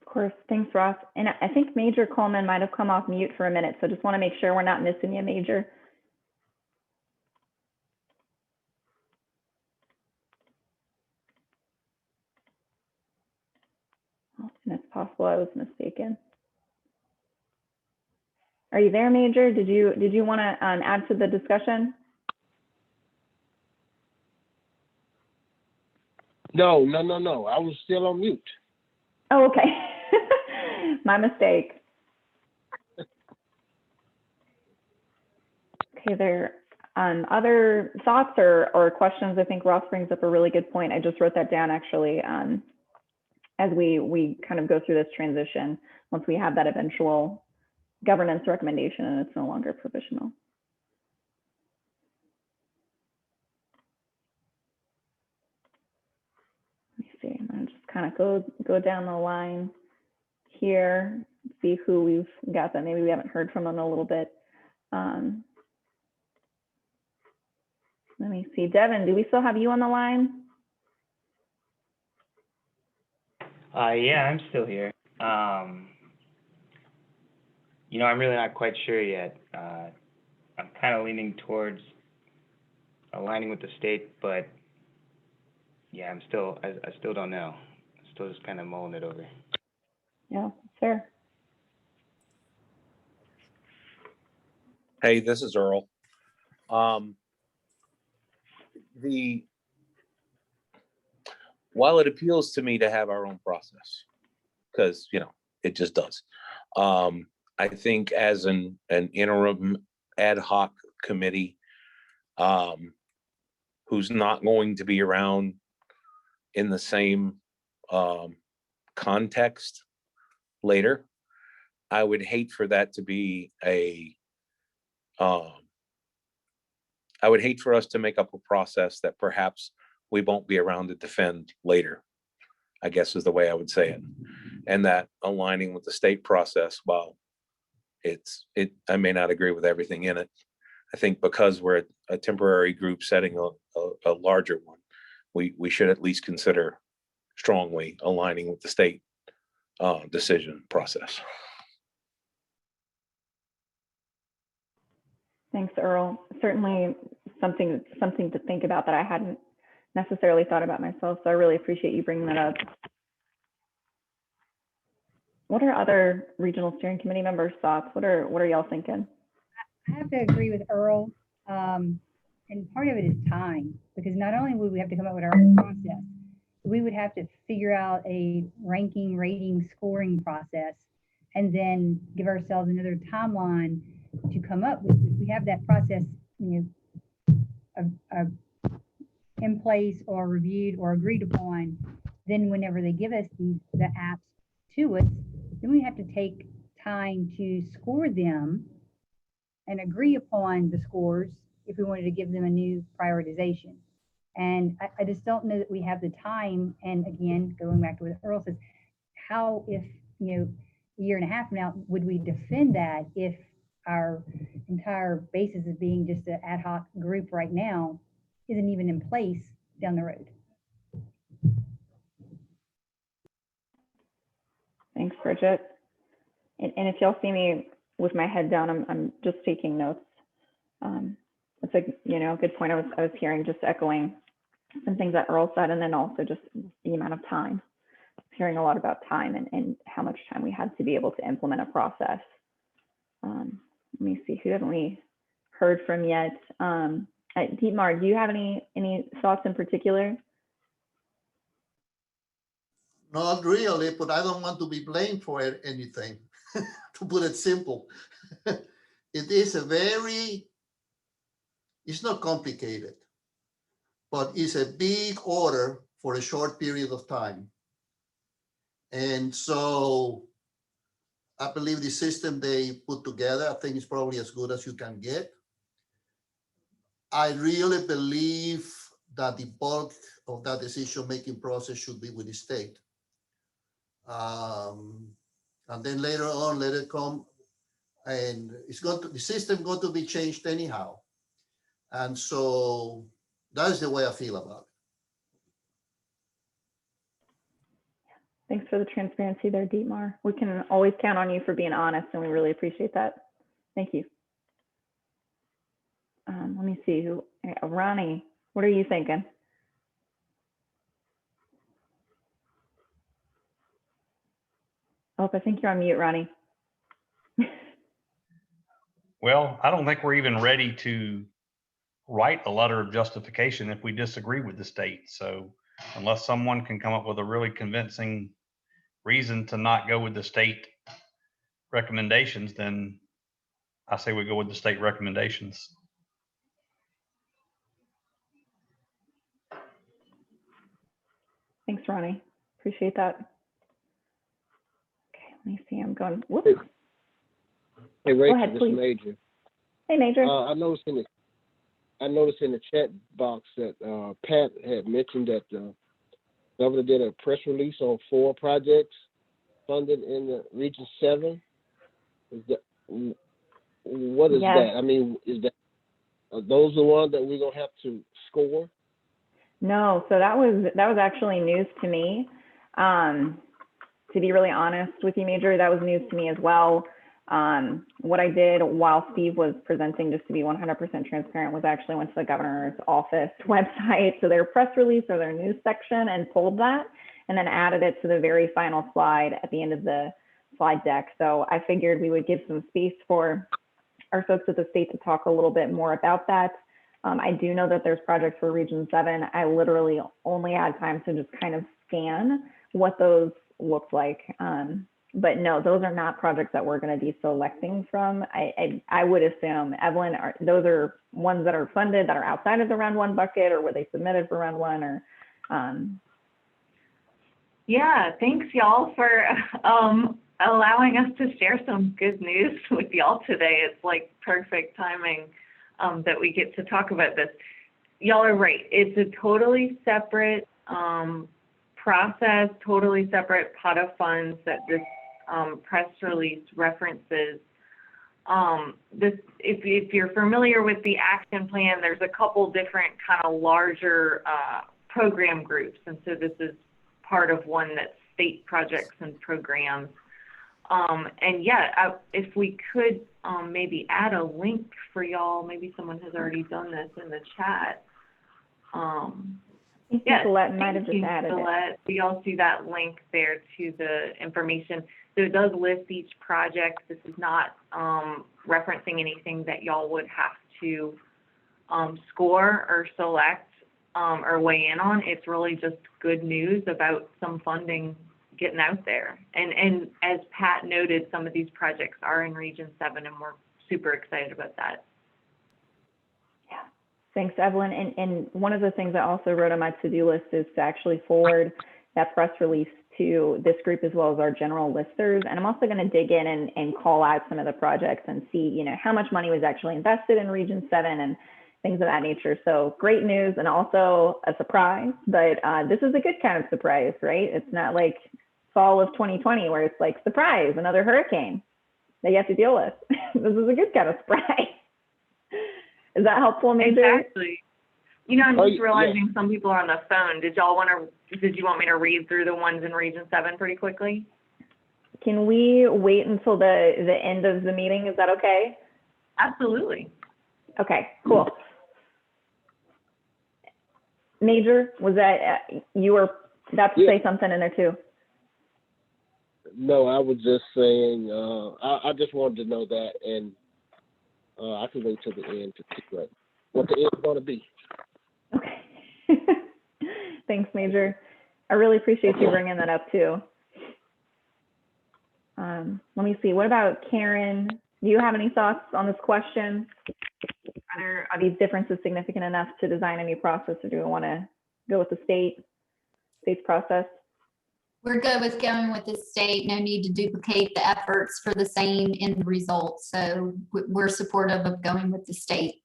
Of course, thanks, Ross. And I think Major Coleman might have come off mute for a minute, so just want to make sure we're not missing you, Major. And it's possible I was mistaken. Are you there, Major? Did you want to add to the discussion? No. I was still on mute. Oh, okay. My mistake. Okay, there other thoughts or questions? I think Ross brings up a really good point. I just wrote that down actually as we kind of go through this transition once we have that eventual governance recommendation and it's no longer provisional. Let me see, I'm gonna just kind of go down the line here, see who we've got that maybe we haven't heard from in a little bit. Let me see, Devin, do we still have you on the line? Yeah, I'm still here. You know, I'm really not quite sure yet. I'm kind of leaning towards aligning with the state, but yeah, I still don't know. I'm still just kind of mulling it over. Yeah, fair. Hey, this is Earl. While it appeals to me to have our own process, because, you know, it just does. I think as an interim ad hoc committee who's not going to be around in the same context later, I would hate for that to be I would hate for us to make up a process that perhaps we won't be around to defend later, I guess is the way I would say it. And that aligning with the state process, while I may not agree with everything in it, I think because we're a temporary group setting a larger one, we should at least consider strongly aligning with the state decision process. Thanks, Earl. Certainly something to think about that I hadn't necessarily thought about myself. So I really appreciate you bringing that up. What are other regional steering committee members' thoughts? What are y'all thinking? I have to agree with Earl. And part of it is time, because not only would we have to come up with our own process, we would have to figure out a ranking, rating, scoring process, and then give ourselves another timeline to come up with. If we have that process, you know, in place or reviewed or agreed upon, then whenever they give us the apps to us, then we have to take time to score them and agree upon the scores if we wanted to give them a new prioritization. And I just don't know that we have the time. And again, going back to what Earl says, how, if, you know, a year and a half from now, would we defend that if our entire basis is being just an ad hoc group right now? isn't even in place down the road. Thanks, Bridget. And if y'all see me with my head down, I'm just taking notes. It's like, you know, a good point. I was hearing, just echoing some things that Earl said, and then also just the amount of time. I was hearing a lot about time and how much time we had to be able to implement a process. Let me see, who haven't we heard from yet? Dietmar, do you have any thoughts in particular? Not really, but I don't want to be blamed for anything, to put it simple. It is it's not complicated, but it's a big order for a short period of time. And so I believe the system they put together, I think, is probably as good as you can get. I really believe that the bulk of that decision-making process should be with the state. And then later on, let it come, and the system going to be changed anyhow. And so that's the way I feel about it. Thanks for the transparency there, Dietmar. We can always count on you for being honest, and we really appreciate that. Thank you. Let me see, Ronnie, what are you thinking? Oh, I think you're on mute, Ronnie. Well, I don't think we're even ready to write a letter of justification if we disagree with the state. So unless someone can come up with a really convincing reason to not go with the state recommendations, then I say we go with the state recommendations. Thanks, Ronnie. Appreciate that. Okay, let me see. I'm going. Whoops. Hey, Rachel, ahead, this please. is Major. Hey, Major. I noticed in the chat box that Pat had mentioned that the governor did a press release on 4 projects funded in the Region 7. What is that? I mean, are those the ones that we're gonna have to score? No, so that was actually news to me. To be really honest with you, Major, that was news to me as well. What I did while Steve was presenting, just to be 100% transparent, was actually went to the governor's office website, to their press release or their news section, and pulled that, and then added it to the very final slide at the end of the slide deck. So I figured we would give some space for our folks at the state to talk a little bit more about that. I do know that there's projects for Region 7. I literally only had time to just kind of scan what those looked like. But no, those are not projects that we're going to be selecting from. I would assume, Evelyn, those are ones that are funded that are outside of the round 1 bucket, or were they submitted for round 1, or? Yeah, thanks y'all for allowing us to share some good news with y'all today. It's like perfect timing that we get to talk about this. Y'all are right. It's a totally separate process, totally separate pot of funds that this press release references. If you're familiar with the action plan, there's a couple different kind of larger program groups, and so this is part of one that's state projects and programs. And yeah, if we could maybe add a link for y'all, maybe someone has already done this in the chat. Yeah, Colette might have just added it. We all see that link there to the information. So it does list each project. This is not referencing anything that y'all would have to score or select or weigh in on. It's really just good news about some funding getting out there. And as Pat noted, some of these projects are in Region 7, and we're super excited about that. Yeah, thanks, Evelyn. And one of the things I also wrote on my to-do list is to actually forward that press release to this group as well as our general listers. And I'm also going to dig in and call out some of the projects and see, you know, how much money was actually invested in Region 7 and things of that nature. So great news, and also a surprise, but this is a good kind of surprise, right? It's not like fall of 2020 where it's like, surprise, another hurricane that you have to deal with. This is a good kind of surprise. Is that helpful, Major? Exactly. You know, I'm Oh, just yeah. realizing some people are on the phone. Did you want me to read through the ones in Region 7 pretty quickly? Can we wait until the end of the meeting? Is that okay? Absolutely. Okay, cool. Major, was that, you were about to say something in there too? No, I was just saying, I just wanted to know that, and I can wait till the end to see what the end's gonna be. Okay. Thanks, Major. I really appreciate you bringing that up too. Let me see, what about Karen? Do you have any thoughts on this question? Are these differences significant enough to design a new process, or do we want to go with the state's process? We're good with going with the state. No need to duplicate the efforts for the same end result. So we're supportive of going with the state.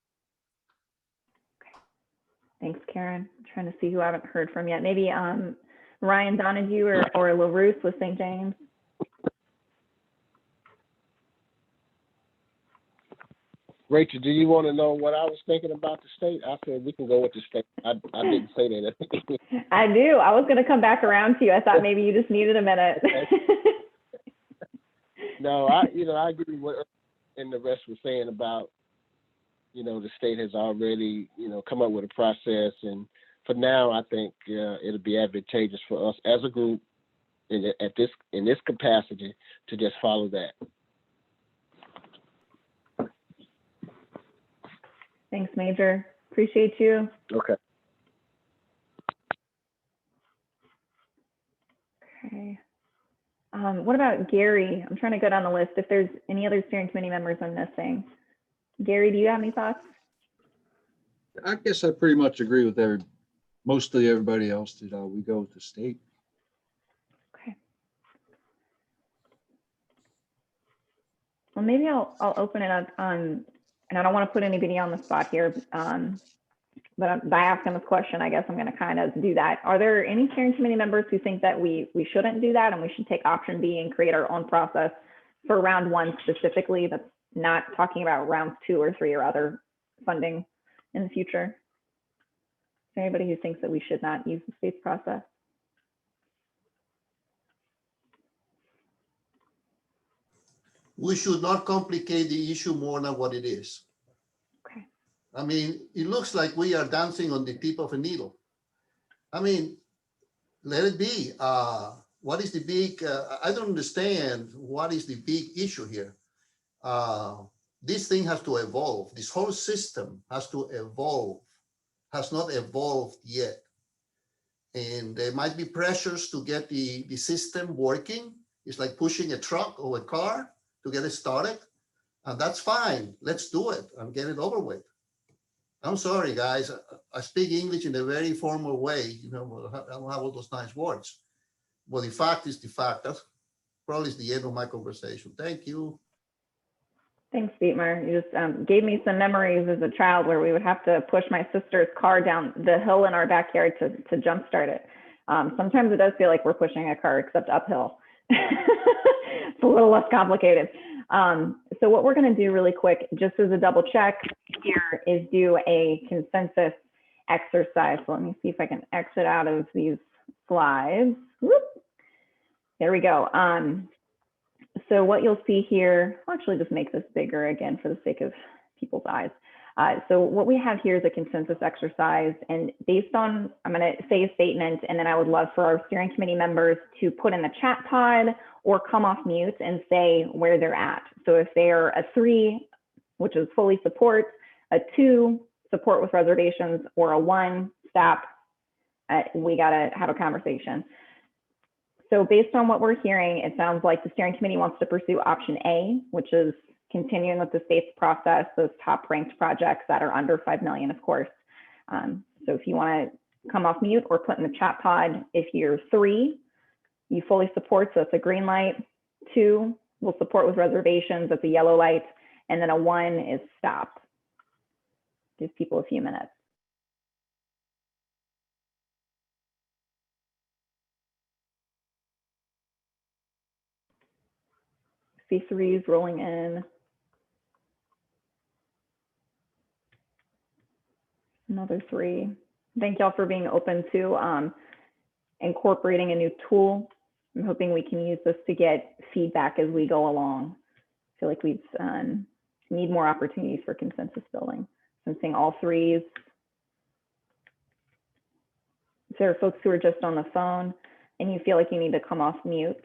Thanks, Karen. I'm trying to see who I haven't heard from yet. Maybe Ryan Donahue or LaRuth with St. James. Rachel, do you want to know what I was thinking about the state? I said we can go with the state. I didn't say that. I do. I was going to come back around to you. I thought maybe you just needed a minute. No, I agree with what and the rest were saying about, the state has already, come up with a process, and for now, I think it'll be advantageous for us as a group in this capacity to just follow that. Thanks, Major. Appreciate you. Okay. Okay. What about Gary? I'm trying to go down the list if there's any other steering committee members I'm missing. Gary, do you have any thoughts? I guess I pretty much agree with mostly everybody else that we go with the state. Okay. Well, maybe I'll open it up and I don't want to put anybody on the spot here, but by asking this question, I guess I'm going to kind of do that. Are there any steering committee members who think that we shouldn't do that and we should take option B and create our own process for round 1 specifically? That's not talking about rounds 2 or 3 or other funding in the future. Is there anybody who thinks that we should not use the state's process? We should not complicate the issue more than what it is. Okay. I mean, it looks like we are dancing on the tip of a needle. I mean, let it be. What is the big, I don't understand what is the big issue here. This thing has to evolve. This whole system has to evolve, has not evolved yet. And there might be pressures to get the system working. It's like pushing a truck or a car to get it started. And that's fine. Let's do it and get it over with. I'm sorry, guys. I speak English in a very formal way. I don't have all those nice words. Well, the fact is the fact. That's probably the end of my conversation. Thank you. Thanks, Dietmar. You just gave me some memories as a child where we would have to push my sister's car down the hill in our backyard to jumpstart it. Sometimes it does feel like we're pushing a car, except uphill. It's a little less complicated. So what we're going to do really quick, just as a double check here, is do a consensus exercise. So let me see if I can exit out of these slides. Whoop. There we go. So what you'll see here, I'll actually just make this bigger again for the sake of people's eyes. So what we have here is a consensus exercise, and based on, I'm going to say a statement, and then I would love for our steering committee members to put in the chat pod or come off mute and say where they're at. So if they're a 3, which is fully support, a 2, support with reservations, or a 1, stop, we got to have a conversation. So based on what we're hearing, it sounds like the steering committee wants to pursue option A, which is continuing with the state's process, those top ranked projects that are under 5 million, of course. So if you want to come off mute or put in the chat pod, if you're 3, you fully support, so it's a green light. 2 will support with reservations, that's a yellow light. And then a 1 is stop. Give people a few minutes. C3s rolling in. Another 3. Thank y'all for being open to incorporating a new tool. I'm hoping we can use this to get feedback as we go along. I feel like we need more opportunities for consensus building. So I'm seeing all 3s. If there are folks who are just on the phone and you feel like you need to come off mute,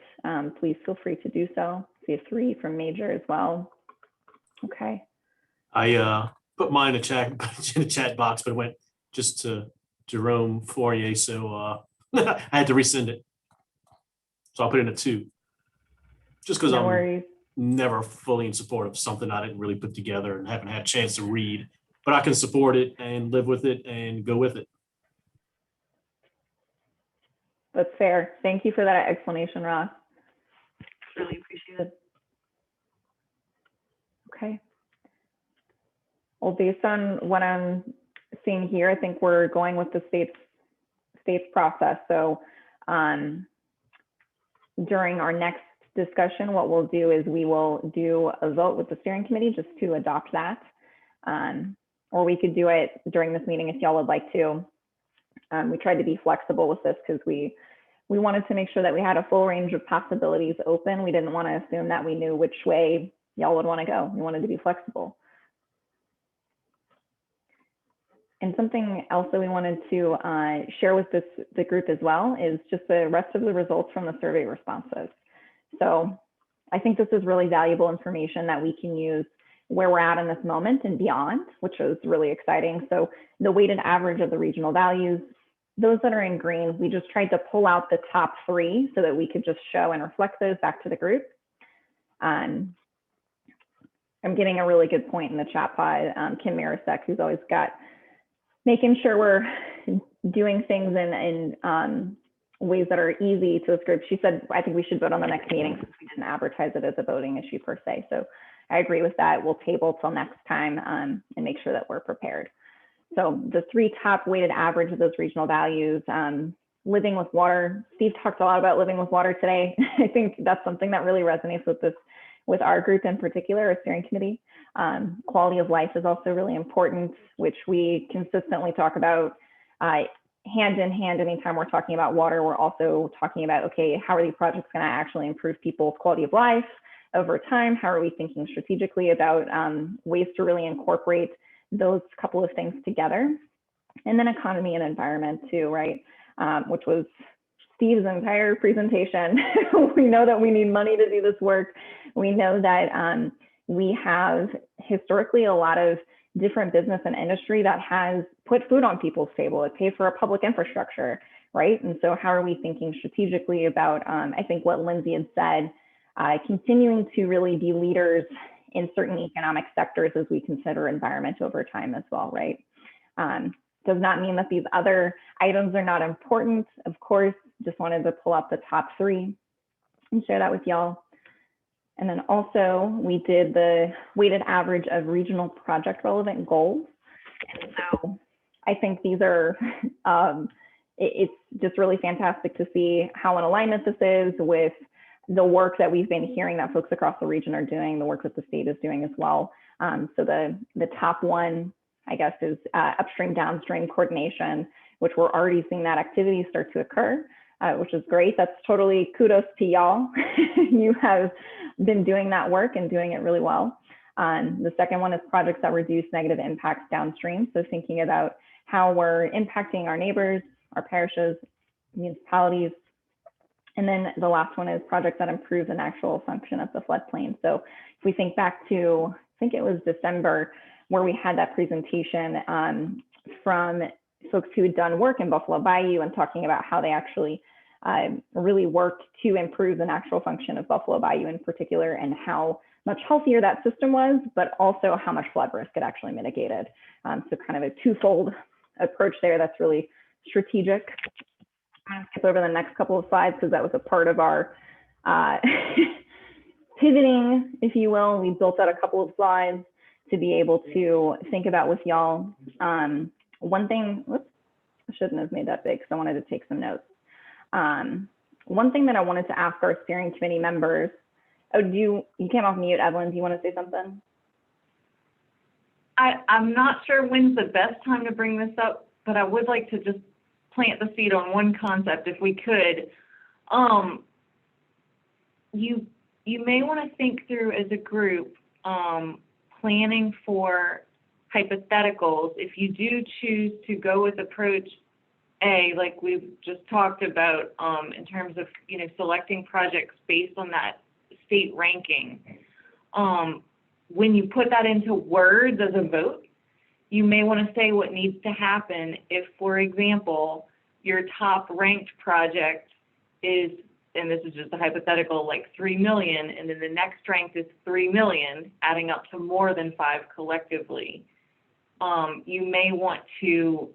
please feel free to do so. See a 3 from Major as well. Okay. I put mine in the chat box, but it went just to Jerome Fourier, so I had to resend it. So I'll put in a 2. Just because No I'm worries. never fully in support of something I didn't really put together and haven't had a chance to read, but I can support it and live with it and go with it. That's fair. Thank you for that explanation, Ross. Really appreciate it. Okay. Well, based on what I'm seeing here, I think we're going with the state's process. So during our next discussion, what we'll do is we will do a vote with the steering committee just to adopt that. Or we could do it during this meeting if y'all would like to. We tried to be flexible with this because we wanted to make sure that we had a full range of possibilities open. We didn't want to assume that we knew which way y'all would want to go. We wanted to be flexible. And something else that we wanted to share with the group as well is just the rest of the results from the survey responses. So I think this is really valuable information that we can use where we're at in this moment and beyond, which is really exciting. So the weighted average of the regional values, those that are in green, we just tried to pull out the top 3 so that we could just show and reflect those back to the group. I'm getting a really good point in the chat pod, Kim Marisek, who's always got making sure we're doing things in ways that are easy to this group. She said, I think we should vote on the next meeting since we didn't advertise it as a voting issue per se. So I agree with that. We'll table till next time and make sure that we're prepared. So the 3 top weighted average of those regional values, living with water. Steve talked a lot about living with water today. I think that's something that really resonates with our group in particular, our steering committee. Quality of life is also really important, which we consistently talk about hand in hand. Anytime we're talking about water, we're also talking about, okay, how are these projects going to actually improve people's quality of life over time? How are we thinking strategically about ways to really incorporate those couple of things together? And then economy and environment too, right? Which was Steve's entire presentation. We know that we need money to do this work. We know that we have historically a lot of different business and industry that has put food on people's table. It pays for a public infrastructure, right? And so how are we thinking strategically about, I think what Lindsay had said, continuing to really be leaders in certain economic sectors as we consider environment over time as well, right? Does not mean that these other items are not important. Of course, just wanted to pull up the top 3 and share that with y'all. And then also we did the weighted average of regional project relevant goals. And so I think these are, it's just really fantastic to see how in alignment this is with the work that we've been hearing that folks across the region are doing, the work that the state is doing as well. So the top 1, I guess, is upstream downstream coordination, which we're already seeing that activity start to occur, which is great. That's totally kudos to y'all. You have been doing that work and doing it really well. The second one is projects that reduce negative impacts downstream. So thinking about how we're impacting our neighbors, our parishes, municipalities. And then the last one is projects that improve the natural function of the floodplain. So if we think back to, I think it was December, where we had that presentation from folks who had done work in Buffalo Bayou and talking about how they actually really worked to improve the natural function of Buffalo Bayou in particular, and how much healthier that system was, but also how much flood risk it actually mitigated. So kind of a twofold approach there that's really strategic. I'm gonna skip over the next couple of slides because that was a part of our pivoting, if you will. We built out a couple of slides to be able to think about with y'all. One thing, whoops, I shouldn't have made that big because I wanted to take some notes. One thing that I wanted to ask our steering committee members, oh, you came off mute, Evelyn, do you want to say something? I'm not sure when's the best time to bring this up, but I would like to just plant the seed on one concept if we could. You may want to think through as a group, planning for hypotheticals. If you do choose to go with approach A, like we've just talked about, in terms of, selecting projects based on that state ranking, when you put that into words as a vote, you may want to say what needs to happen if, for example, your top ranked project is, and this is just a hypothetical, like 3 million, and then the next ranked is 3 million, adding up to more than 5 collectively. You may want to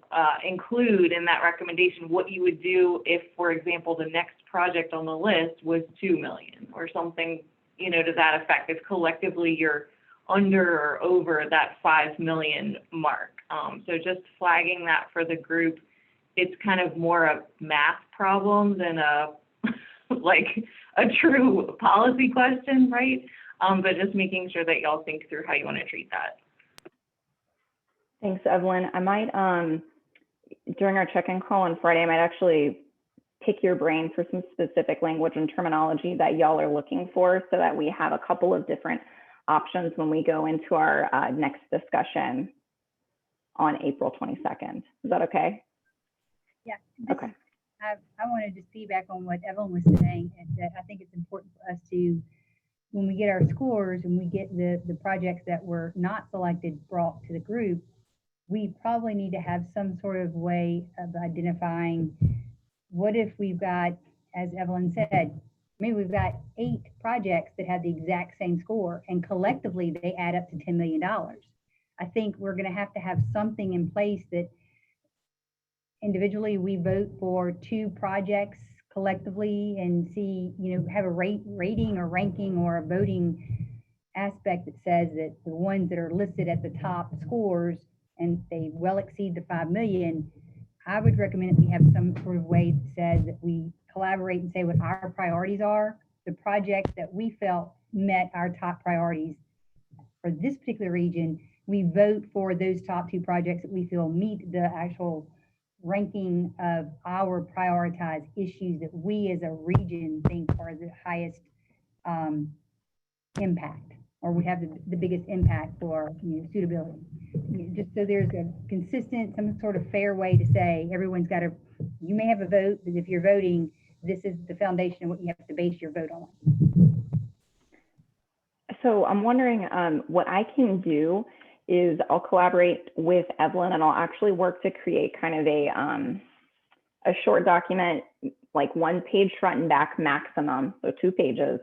include in that recommendation what you would do if, for example, the next project on the list was 2 million or something, to that effect, if collectively you're under or over that 5 million mark. So just flagging that for the group. It's kind of more a math problem than a true policy question, right? But just making sure that y'all think through how you want to treat that. Thanks, Evelyn. I might, during our check-in call on Friday, I might actually pick your brain for some specific language and terminology that y'all are looking for so that we have a couple of different options when we go into our next discussion on April 22nd. Is that okay? Yeah. Okay. I wanted to feedback on what Evelyn was saying, and that I think it's important for us to, when we get our scores and we get the projects that were not selected brought to the group, we probably need to have some sort of way of identifying what if we've got, as Evelyn said, maybe we've got 8 projects that have the exact same score and collectively they add up to $10 million. I think we're going to have something in place that individually we vote for 2 projects collectively and see, have a rating or ranking or a voting aspect that says that the ones that are listed at the top scores and they well exceed the 5 million, I would recommend that we have some sort of way that says that we collaborate and say what our priorities are, the projects that we felt met our top priorities for this particular region. We vote for those top 2 projects that we feel meet the actual ranking of our prioritized issues that we as a region think are the highest impact, or we have the biggest impact for suitability. Just so there's a consistent, some sort of fair way to say everyone's got you may have a vote, but if you're voting, this is the foundation of what you have to base your vote on. So I'm wondering what I can do is I'll collaborate with Evelyn and I'll actually work to create kind of a short document, like 1 page front and back maximum, so 2 pages,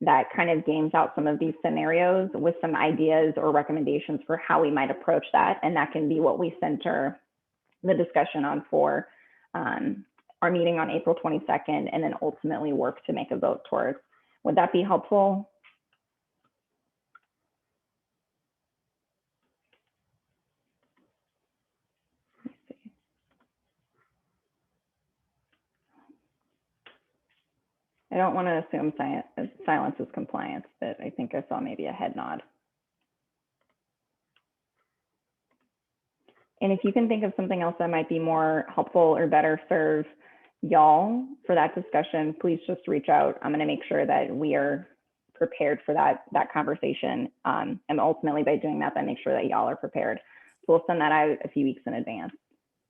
that kind of games out some of these scenarios with some ideas or recommendations for how we might approach that. And that can be what we center the discussion on for our meeting on April 22nd, and then ultimately work to make a vote towards. Would that be helpful? I don't want to assume silence is compliance, but I think I saw maybe a head nod. And if you can think of something else that might be more helpful or better serve y'all for that discussion, please just reach out. I'm going to make sure that we are prepared for that conversation. And ultimately by doing that, I make sure that y'all are prepared. So we'll send that out a few weeks in advance.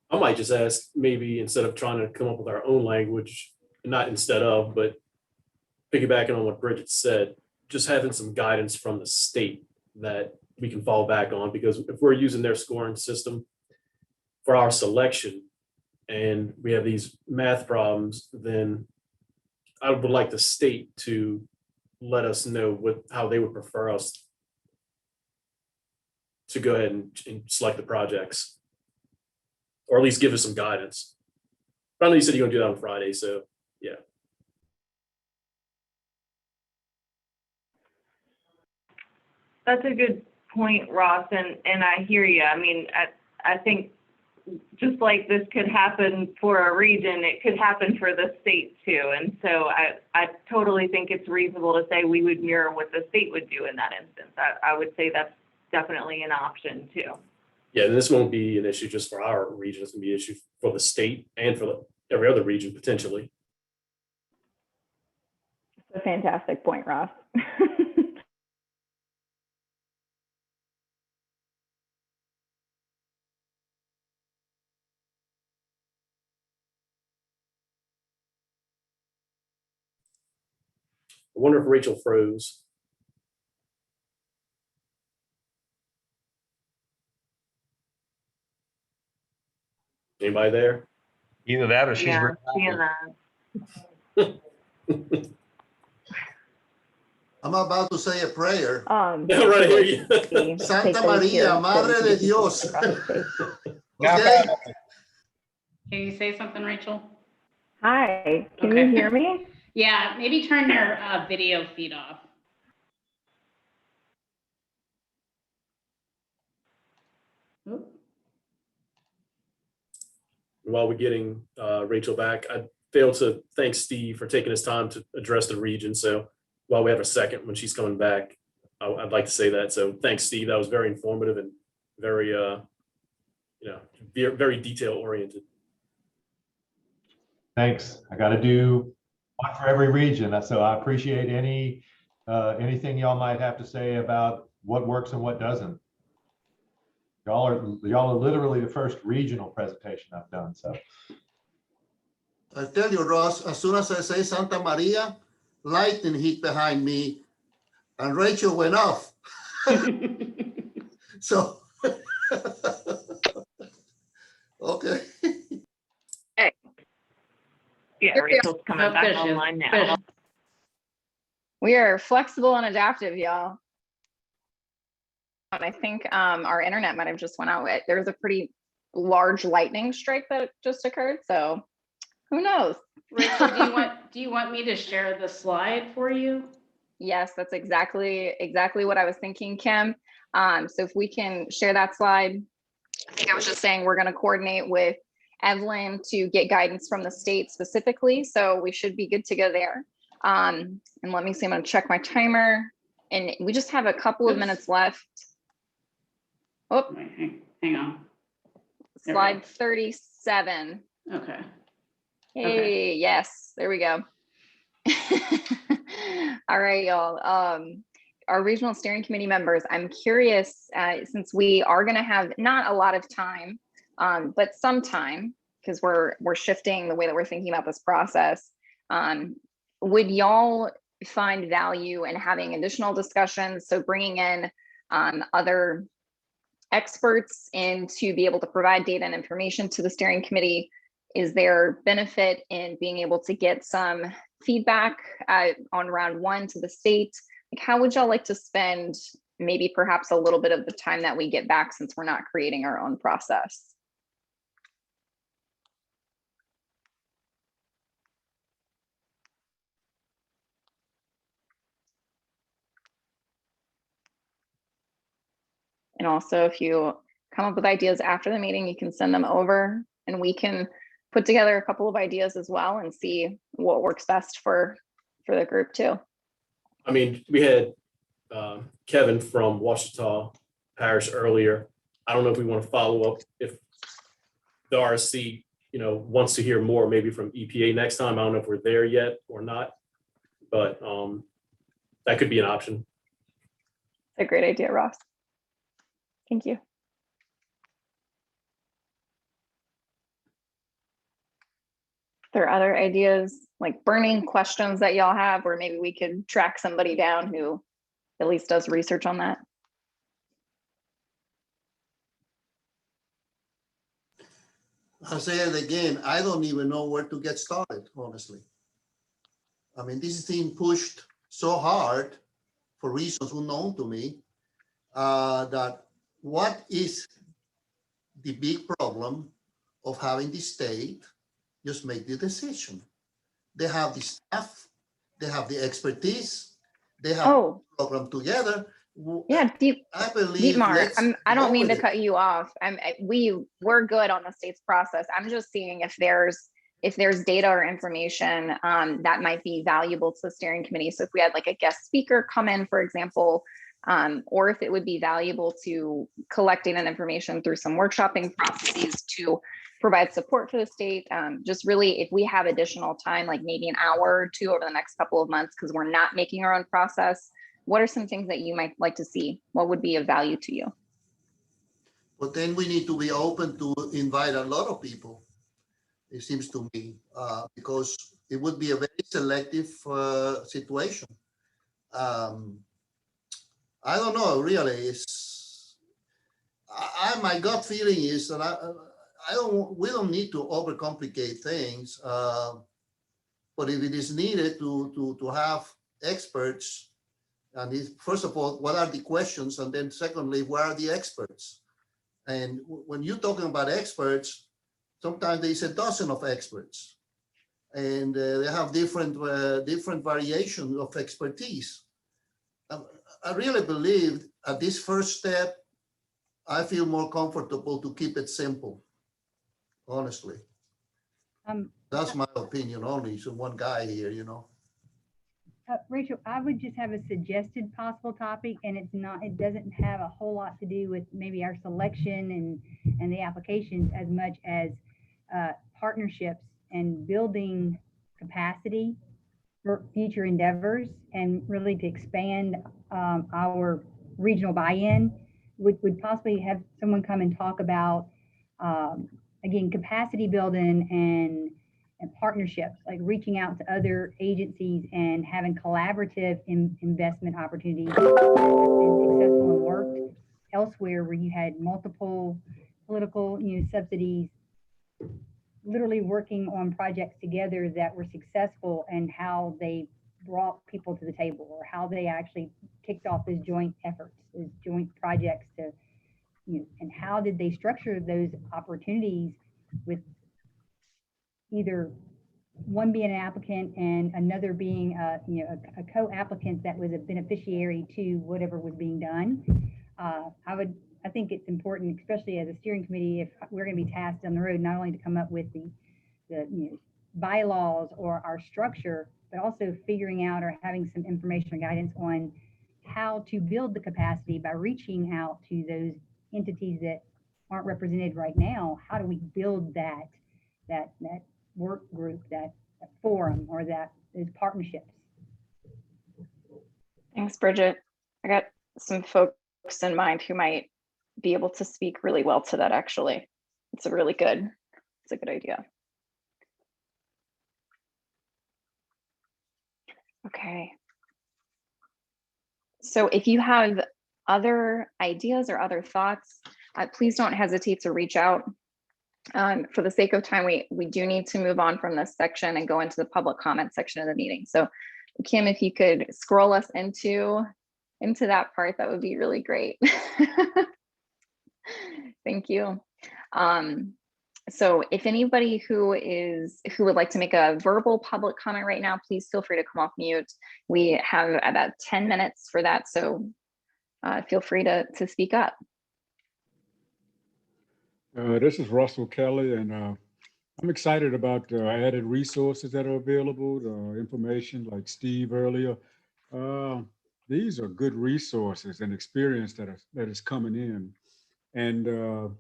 I might just ask, maybe instead of trying to come up with our own language, not instead of, but piggybacking on what Bridget said, just having some guidance from the state that we can fall back on, because if we're using their scoring system for our selection and we have these math problems, then I would like the state to let us know how they would prefer us to go ahead and select the projects, or at least give us some guidance. But I know you said you're gonna do that on Friday, so yeah. That's a good point, Ross, and I hear you. I mean, I think just like this could happen for a region, it could happen for the state too. And so I totally think it's reasonable to say we would mirror what the state would do in that instance. I would say that's definitely an option too. Yeah, and this won't be an issue just for our region. It's gonna be an issue for the state and for every other region potentially. It's a fantastic point, Ross. I wonder if Rachel froze. Anybody there? Either that or she's. Yeah, seeing that. I'm about to say a prayer. Right, I hear you. Santa Maria, Madre de Dios. Okay. Can you say something, Rachel? Hi, can Okay. you hear me? Yeah, maybe turn your video feed off. Oop. While we're getting Rachel back, I failed to thank Steve for taking his time to address the region. So while we have a second when she's coming back, I'd like to say that. So thanks, Steve. That was very informative and very, very detail oriented. Thanks. I got to do one for every region. So I appreciate anything y'all might have to say about what works and what doesn't. Y'all are literally the first regional presentation I've done. So I tell you, Ross, as soon as I say Santa Maria, lightning hit behind me and Rachel went off. So, okay. Yeah, Rachel's coming back online now. We are flexible and adaptive, y'all. And I think our internet might have just went out. There was a pretty large lightning strike that just occurred, so who knows? Rachel, do you want me to share the slide for you? Yes, that's exactly what I was thinking, Kim. So if we can share that slide, I think I was just saying we're going to coordinate with Evelyn to get guidance from the state specifically, so we should be good to go there. And let me see, I'm going to check my timer, and we just have a couple of minutes left. Oh, wait, hang on. Slide 37. Okay. Hey, Okay. yes, there we go. All right, y'all. Our regional steering committee members, I'm curious, since we are going to have not a lot of time, but some time, because we're shifting the way that we're thinking about this process. Would y'all find value in having additional discussions? So bringing in other experts in to be able to provide data and information to the steering committee? Is there benefit in being able to get some feedback on round one to the state? Like, how would y'all like to spend maybe perhaps a little bit of the time that we get back, since we're not creating our own process? And also, if you come up with ideas after the meeting, you can send them over and we can put together a couple of ideas as well and see what works best for the group too. I mean, we had Kevin from Ouachita Parish earlier. I don't know if we want to follow up if the RSC, wants to hear more maybe from EPA next time. I don't know if we're there yet or not, but that could be an option. A great idea, Ross. Thank you. There are other ideas, like burning questions that y'all have, where maybe we could track somebody down who at least does research on that? I say it again, I don't even know where to get started, honestly. I mean, this is being pushed so hard for reasons unknown to me, that what is the big problem of having the state just make the decision? They have the staff, they have the expertise, they have the program together. Yeah, I believe. Dietmar, I don't mean to cut you off. We're good on the state's process. I'm just seeing if there's data or information that might be valuable to the steering committee. So if we had like a guest speaker come in, for example, or if it would be valuable to collecting that information through some workshopping processes to provide support for the state. Just really, if we have additional time, like maybe an hour or two over the next couple of months, because we're not making our own process, what are some things that you might like to see? What would be of value to you? But then we need to be open to invite a lot of people, it seems to me, because it would be a very selective situation. I don't know, really. My gut feeling is that we don't need to overcomplicate things. But if it is needed to have experts, and first of all, what are the questions? And then secondly, where are the experts? And when you're talking about experts, sometimes there's a dozen of experts, and they have different variations of expertise. I really believe at this first step, I feel more comfortable to keep it simple, honestly. That's my opinion only. So one guy here, you know. Rachel, I would just have a suggested possible topic, and it doesn't have a whole lot to do with maybe our selection and the applications as much as partnerships and building capacity for future endeavors, and really to expand our regional buy-in. Would possibly have someone come and talk about, again, capacity building and partnerships, like reaching out to other agencies and having collaborative investment opportunities that have been successful and worked elsewhere, where you had multiple political subsidies literally working on projects together that were successful, and how they brought people to the table, or how they actually kicked off those joint efforts, those joint projects to, and how did they structure those opportunities with either one being an applicant and another being a co-applicant that was a beneficiary to whatever was being done. I think it's important, especially as a steering committee, if we're going to be tasked down the road, not only to come up with the bylaws or our structure, but also figuring out or having some information or guidance on how to build the capacity by reaching out to those entities that aren't represented right now. How do we build that work group, that forum, or those partnerships? Thanks, Bridget. I got some folks in mind who might be able to speak really well to that, actually. It's a good idea. Okay. So if you have other ideas or other thoughts, please don't hesitate to reach out. For the sake of time, we do need to move on from this section and go into the public comment section of the meeting. So Kim, if you could scroll us into that part, that would be really great. Thank you. So if anybody who would like to make a verbal public comment right now, please feel free to come off mute. We have about 10 minutes for that, so feel free to speak up. This is Russell Kelly, and I'm excited about the added resources that are available, the information like Steve earlier. These are good resources and experience that is coming in. And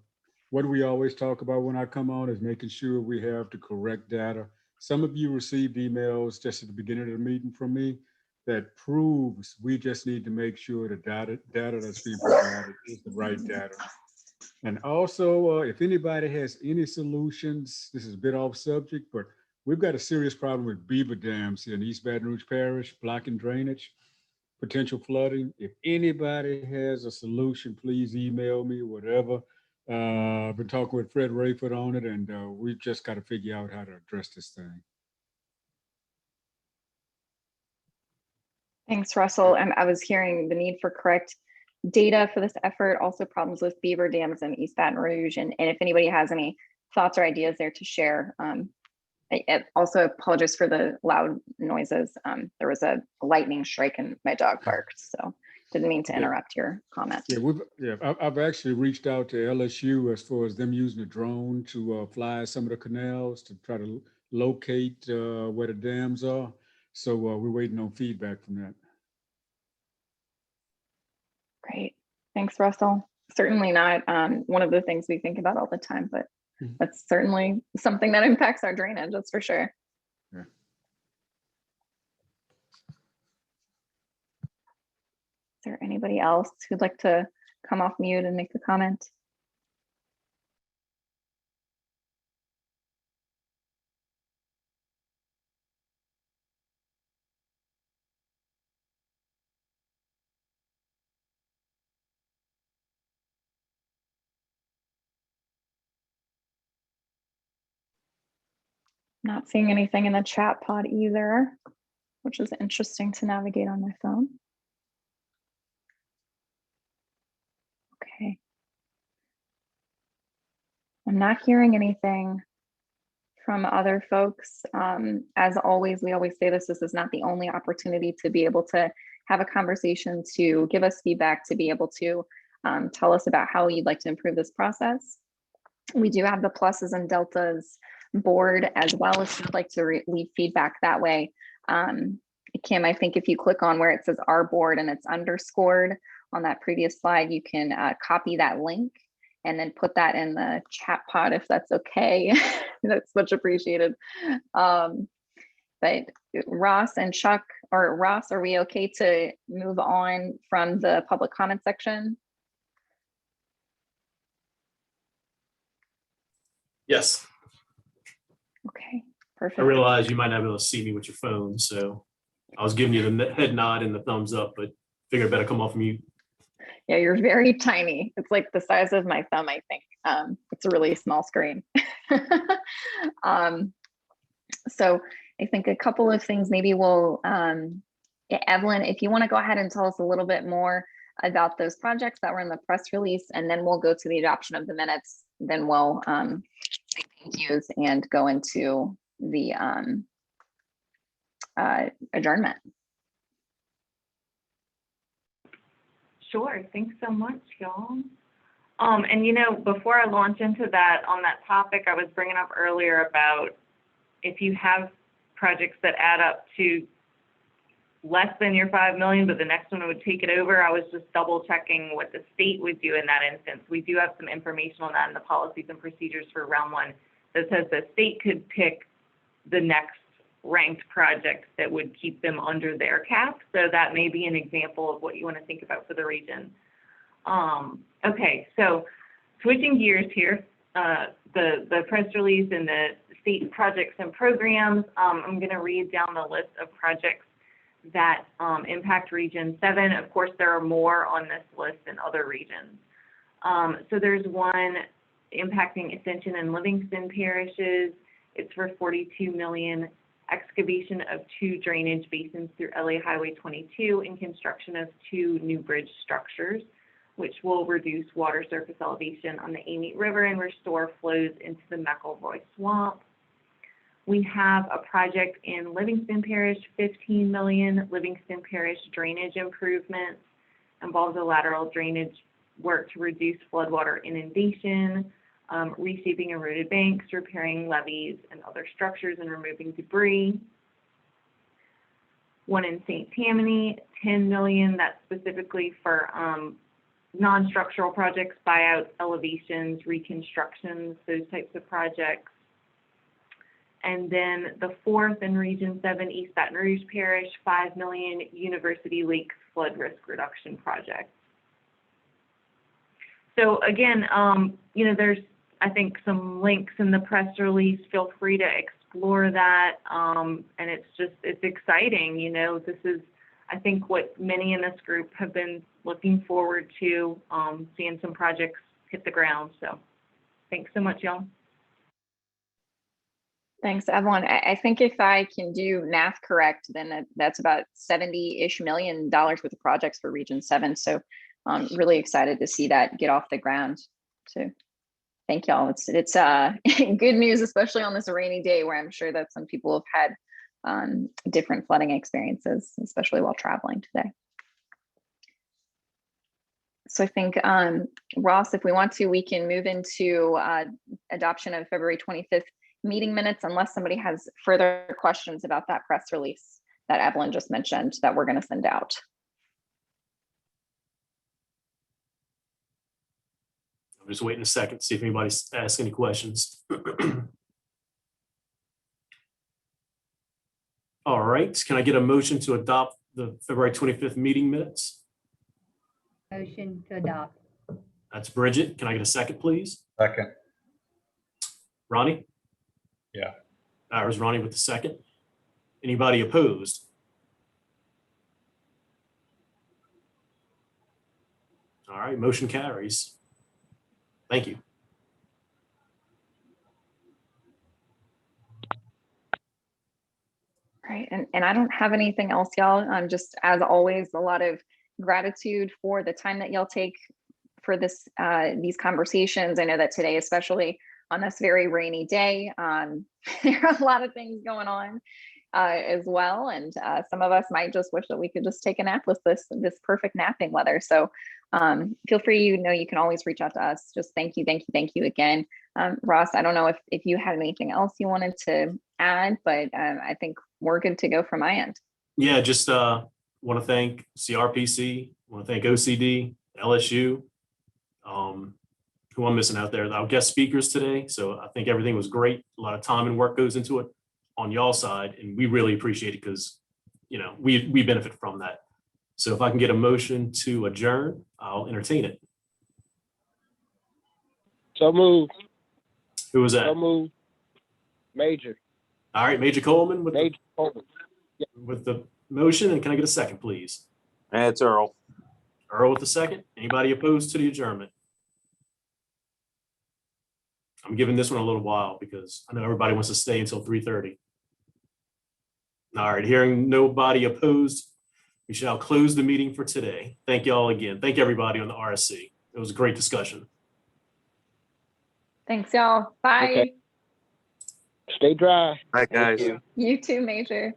what we always talk about when I come on is making sure we have the correct data. Some of you received emails just at the beginning of the meeting from me that proves we just need to make sure the data that's being provided is the right data. And also, if anybody has any solutions, this is a bit off subject, but we've got a serious problem with beaver dams here in East Baton Rouge Parish, blocking drainage, potential flooding. If anybody has a solution, please email me, whatever. I've been talking with Fred Rayford on it, and we've just got to figure out how to address this thing. Thanks, Russell. And I was hearing the need for correct data for this effort, also problems with beaver dams in East Baton Rouge. And if anybody has any thoughts or ideas there to share. I also apologize for the loud noises. There was a lightning strike and my dog barked, so didn't mean to interrupt your comment. I've actually reached out to LSU as far as them using a drone to fly some of the canals to try to locate where the dams are. So we're waiting on feedback from that. Great. Thanks, Russell. Certainly not one of the things we think about all the time, but that's certainly something that impacts our drainage, that's for sure. Yeah. Is there anybody else who'd like to come off mute and make a comment? Not seeing anything in the chat pod either, which is interesting to navigate on my phone. Okay. I'm not hearing anything from other folks. As always, we always say this is not the only opportunity to be able to have a conversation, to give us feedback, to be able to tell us about how you'd like to improve this process. We do have the pluses and deltas board as well, if you'd like to leave feedback that way. Kim, I think if you click on where it says our board and it's underscored on that previous slide, you can copy that link and then put that in the chat pod if that's okay. That's much appreciated. But Ross and Chuck, or Ross, are we okay to move on from the public comment section? Yes. Okay, perfect. I realize you might not be able to see me with your phone, so I was giving you the head nod and the thumbs up, but figured I better come off mute. Yeah, you're very tiny. It's like the size of my thumb, I think. It's a really small screen. So I think a couple of things, maybe we'll, Evelyn, if you want to go ahead and tell us a little bit more about those projects that were in the press release, and then we'll go to the adoption of the minutes. Then we'll say thank yous and go into the adjournment. Sure, thanks so much, y'all. And you know, before I launch into that, on that topic I was bringing up earlier about if you have projects that add up to less than your 5 million, but the next one would take it over, I was just double checking what the state would do in that instance. We do have some information on that in the policies and procedures for round one that says the state could pick the next ranked project that would keep them under their cap. So that may be an example of what you want to think about for the region. Okay, so switching gears here, the press release and the state projects and programs, I'm going to read down the list of projects that impact Region 7. Of course, there are more on this list in other regions. So there's one impacting Ascension and Livingston parishes. It's for $42 million. Excavation of 2 drainage basins through LA Highway 22 and construction of 2 new bridge structures, which will reduce water surface elevation on the Amite River and restore flows into the McElroy Swamp. We have a project in Livingston Parish, $15 million. Livingston Parish drainage improvements involves a lateral drainage work to reduce floodwater inundation, reshaping eroded banks, repairing levees and other structures, and removing debris. One in St. Tammany, $10 million. That's specifically for non-structural projects, buyouts, elevations, reconstructions, those types of projects. And then the fourth in Region 7, East Baton Rouge Parish, $5 million, University Lake Flood Risk Reduction Project. So again, you know, there's, I think, some links in the press release. Feel free to explore that. And it's exciting. You know, this is, I think, what many in this group have been looking forward to, seeing some projects hit the ground. So thanks so much, y'all. Thanks, Evelyn. I think if I can do math correct, then that's about $70-ish million worth of projects for Region 7. So I'm really excited to see that get off the ground. So thank y'all. It's good news, especially on this rainy day where I'm sure that some people have had different flooding experiences, especially while traveling today. So I think, Ross, if we want to, we can move into adoption of February 25th meeting minutes, unless somebody has further questions about that press release that Evelyn just mentioned that we're going to send out. I'm just waiting a second to see if anybody's asked any questions. All right, can I get a motion to adopt the February 25th meeting minutes? Motion to adopt. That's Bridget. Can I get a second, please? Second. Ronnie? Yeah. There's Ronnie with the second. Anybody opposed? All right, motion carries. Thank you. Right, and I don't have anything else, y'all. Just as always, a lot of gratitude for the time that y'all take for this these conversations. I know that today, especially on this very rainy day, there are a lot of things going on as well, and some of us might just wish that we could just take a nap with this perfect napping weather. So feel free, you can always reach out to us. Just thank you again. Ross, I don't know if you had anything else you wanted to add, but I think we're good to go from my end. Yeah, just want to thank CRPC, want to thank OCD, LSU, who I'm missing out there, our guest speakers today. So I think everything was great. A lot of time and work goes into it on y'all side, and we really appreciate it because, we benefit from that. So if I can get a motion to adjourn, I'll entertain it. So moved. Who was that? So moved. Major. All right, Major Coleman with Major Coleman. with the motion, and can I get a second, please? It's Earl. Earl with the second. Anybody opposed to the adjournment? I'm giving this one a little while because I know everybody wants to stay until 3:30. All right, hearing nobody opposed, we shall close the meeting for today. Thank you all again. Thank everybody on the RSC. It was a great discussion. Thanks, y'all. Bye. Okay. Stay dry. Bye, guys. You too, Major.